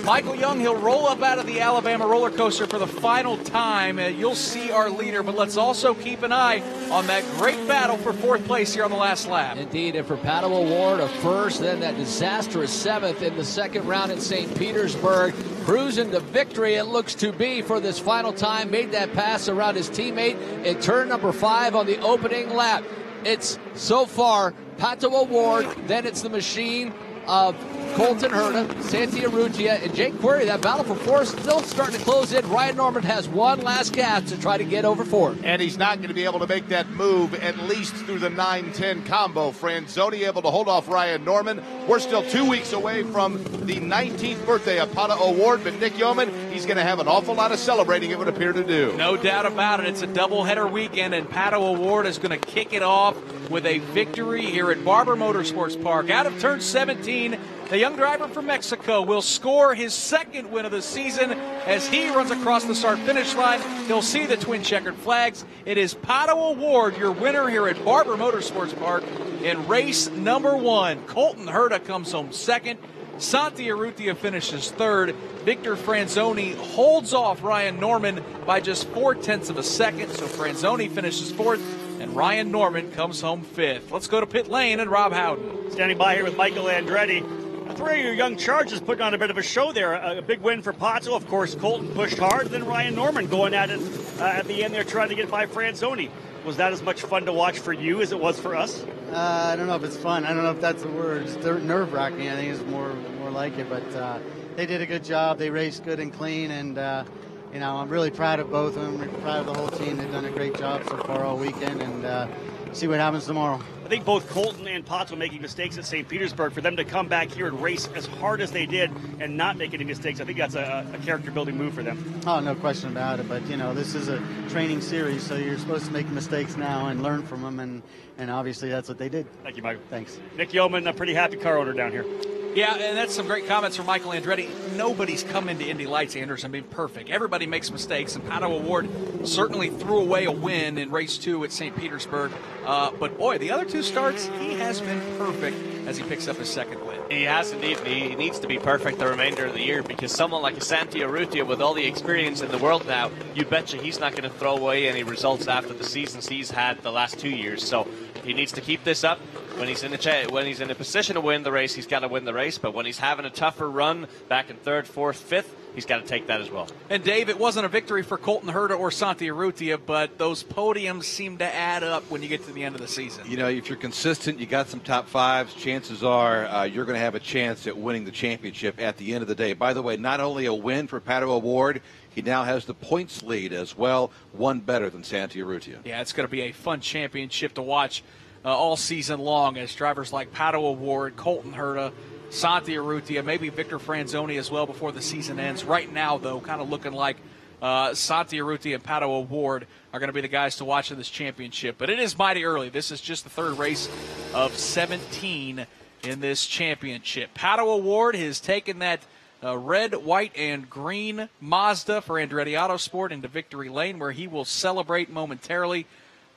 Michael Young, he'll roll up out of the Alabama roller coaster for the final time. You'll see our leader, but let's also keep an eye on that great battle for 4th place here on the last lap. Indeed, and for Pato O'Ward, a 1st, then that disastrous 7th in the 2nd round in St. Petersburg. Cruising to victory, it looks to be for this final time. Made that pass around his teammate in turn number 5 on the opening lap. It's so far Pato O'Ward, then it's the machine of Colton Herta, Santi Urrutia, and Jake Query. That battle for 4th still starting to close in. Ryan Norman has one last gasp to try to get over 4th. And he's not going to be able to make that move at least through the 9-10 combo. Franzoni able to hold off Ryan Norman. We're still 2 weeks away from the 19th birthday of Pato O'Ward, but Nick Yeoman, he's going to have an awful lot of celebrating, it would appear to do. No doubt about it. It's a doubleheader weekend, and Pato O'Ward is going to kick it off with a victory here at Barber Motorsports Park. Out of turn 17, the young driver from Mexico will score his 2nd win of the season as he runs across the start-finish line. He'll see the twin checkered flags. It is Pato O'Ward, your winner here at Barber Motorsports Park in race number 1. Colton Herta comes home 2nd. Santi Urrutia finishes 3rd. Victor Franzoni holds off Ryan Norman by just 0.4 of a second. So Franzoni finishes 4th, and Ryan Norman comes home 5th. Let's go to pit lane and Rob Howden. Standing by here with Michael Andretti. 3 of your young Chargers putting on a bit of a show there. A big win for Pato. Of course, Colton pushed hard. Then Ryan Norman going at it at the end there, trying to get by Franzoni. Was that as much fun to watch for you as it was for us? I don't know if it's fun. I don't know if that's the word. It's nerve-wracking, I think, is more like it. But they did a good job. They raced good and clean. And, I'm really proud of both of them. I'm proud of the whole team. They've done a great job so far all weekend. And see what happens tomorrow. I think both Colton and Pato making mistakes at St. Petersburg. For them to come back here and race as hard as they did and not make any mistakes, I think that's a character-building move for them. Oh, no question about it. But, this is a training series, so you're supposed to make mistakes now and learn from them, and obviously that's what they did. Thank you, Michael. Thanks. Nick Yeoman, a pretty happy car owner down here. Yeah, and that's some great comments from Michael Andretti. Nobody's come into Indy Lights, Anders, and been perfect. Everybody makes mistakes, and Pato O'Ward certainly threw away a win in race 2 at St. Petersburg. But, boy, the other 2 starts, he has been perfect as he picks up his 2nd win. He has indeed. He needs to be perfect the remainder of the year because someone like Santi Urrutia, with all the experience in the world now, you betcha he's not going to throw away any results after the seasons he's had the last 2 years. So he needs to keep this up. When he's in a position to win the race, he's got to win the race. But when he's having a tougher run back in 3rd, 4th, 5th, he's got to take that as well. And, Dave, it wasn't a victory for Colton Herta or Santi Urrutia, but those podiums seem to add up when you get to the end of the season. If you're consistent, you got some top 5s, chances are you're going to have a chance at winning the championship at the end of the day. By the way, not only a win for Pato O'Ward, he now has the points lead as well, one better than Santi Urrutia. Yeah, it's going to be a fun championship to watch all season long as drivers like Pato O'Ward, Colton Herta, Santi Urrutia, maybe Victor Franzoni as well before the season ends. Right now, though, kind of looking like Santi Urrutia and Pato O'Ward are going to be the guys to watch in this championship. But it is mighty early. This is just the third race of 17 in this championship. Pato O'Ward has taken that red, white, and green Mazda for Andretti Autosport into victory lane, where he will celebrate momentarily.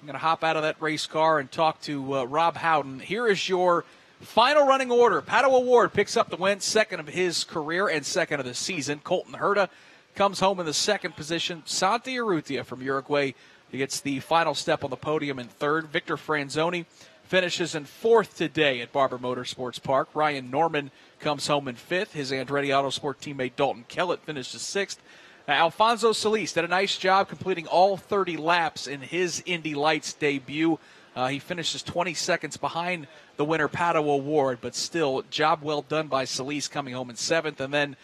I'm going to hop out of that race car and talk to Rob Howden. Here is your final running order. Pato O'Ward picks up the win, second of his career and second of the season. Colton Herta comes home in the second position. Santi Urrutia from Uruguay gets the final step on the podium in third. Victor Franzoni finishes in fourth today at Barber Motorsports Park. Ryan Norman comes home in fifth. His Andretti Autosport teammate Dalton Kellett finishes sixth. Alfonso Solis did a nice job completing all 30 laps in his Indy Lights debut. He finishes 20 seconds behind the winner, Pato O'Ward, but still, job well done by Solis coming home in seventh. And then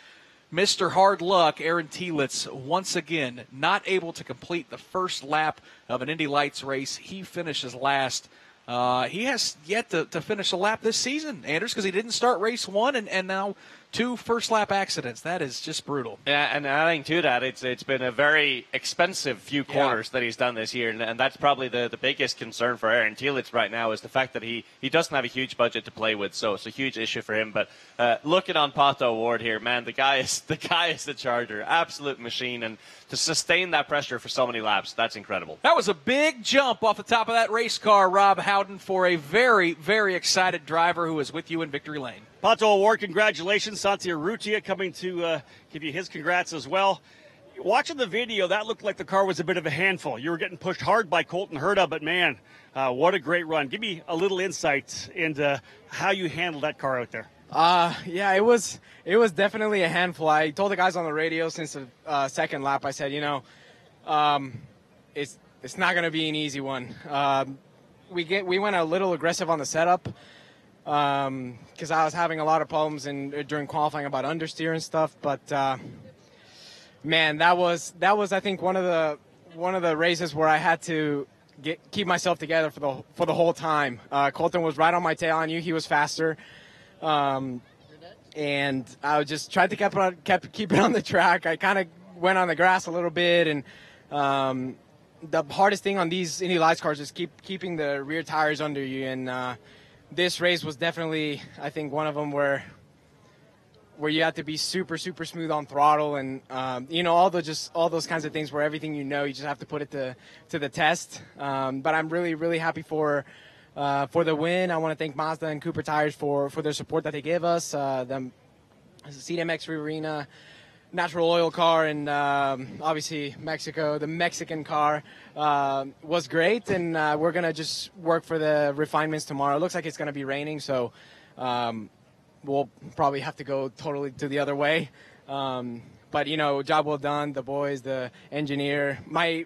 Mr. Hard Luck, Aaron Telitz, once again not able to complete the first lap of an Indy Lights race. He finishes last. He has yet to finish a lap this season, Anders, because he didn't start race one and now 2 first-lap accidents. That is just brutal. Yeah, and adding to that, it's been a very expensive few corners that he's done this year, and that's probably the biggest concern for Aaron Telitz right now is the fact that he doesn't have a huge budget to play with, so it's a huge issue for him. But looking on Pato O'Ward here, man, the guy is the charger, absolute machine, and to sustain that pressure for so many laps, that's incredible. That was a big jump off the top of that race car, Rob Howden, for a very, very excited driver who is with you in victory lane. Pato O'Ward, congratulations. Santi Urrutia coming to give you his congrats as well. Watching the video, that looked like the car was a bit of a handful. You were getting pushed hard by Colton Herta, but man, what a great run. Give me a little insight into how you handled that car out there. Yeah, it was definitely a handful. I told the guys on the radio since the second lap, I said, it's not going to be an easy one. We went a little aggressive on the setup because I was having a lot of problems during qualifying about understeer and stuff. But man, that was I think one of the races where I had to keep myself together for the whole time. Colton was right on my tail. I knew he was faster. And I just tried to keep it on the track. I kind of went on the grass a little bit, and the hardest thing on these Indy Lights cars is keeping the rear tires under you. And this race was definitely, I think, one of them where you have to be super, super smooth on throttle, and all those kinds of things where everything you just have to put it to the test. But I'm really, really happy for the win. I want to thank Mazda and Cooper Tires for their support that they gave us. The CDMX Arena, natural oil car, and obviously Mexico, the Mexican car was great. And we're going to just work for the refinements tomorrow. It looks like it's going to be raining, so we'll probably have to go totally to the other way. But, job well done. The boys, the engineer, my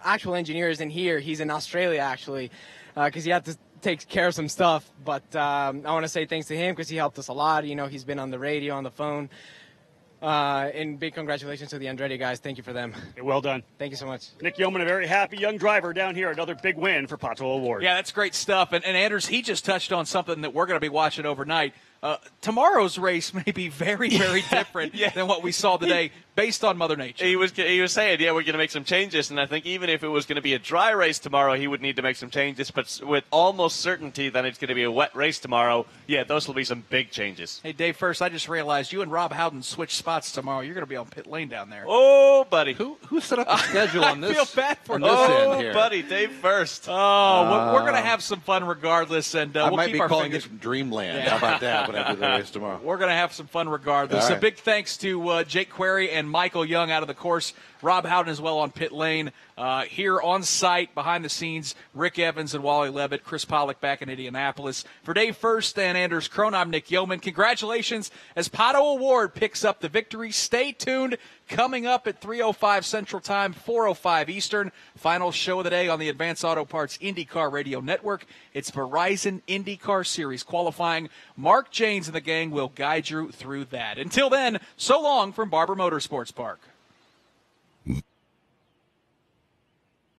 actual engineer isn't here. He's in Australia, actually, because he had to take care of some stuff. But I want to say thanks to him because he helped us a lot. He's been on the radio, on the phone. And big congratulations to the Andretti guys. Thank you for them. Well done. Thank you so much. Nick Yeoman, a very happy young driver down here. Another big win for Pato O'Ward. Yeah, that's great stuff. And Anders, he just touched on something that we're going to be watching overnight. Tomorrow's race may be very, very different than what we saw today based on Mother Nature. He was saying, we're going to make some changes, and I think even if it was going to be a dry race tomorrow, he would need to make some changes, but with almost certainty that it's going to be a wet race tomorrow, those will be some big changes. Hey, Dave, first, I just realized you and Rob Howden switch spots tomorrow. You're going to be on pit lane down there. Oh, buddy. Who set up the schedule on this? I feel bad for this end buddy, Dave first. Oh, we're going to have some fun regardless, and I we'll might keep be our calling fingers. this Dreamland. How about that when I do the race tomorrow? We're going to have some fun regardless. All right. A big thanks to Jake Query and Michael Young out of the course. Rob Howden as well on pit lane. Here on site, behind the scenes, Rick Evans and Wally Levitt, Chris Pollock back in Indianapolis. For Dave First and Anders Krohn, I'm Nick Yeoman. Congratulations as Pato O'Ward picks up the victory. Stay tuned. Coming up at 3:05 Central Time, 4:05 Eastern. Final show of the day on the Advanced Auto Parts IndyCar Radio Network. It's Verizon IndyCar Series qualifying. Mark Janes and the gang will guide you through that. Until then, so long from Barber Motorsports Park.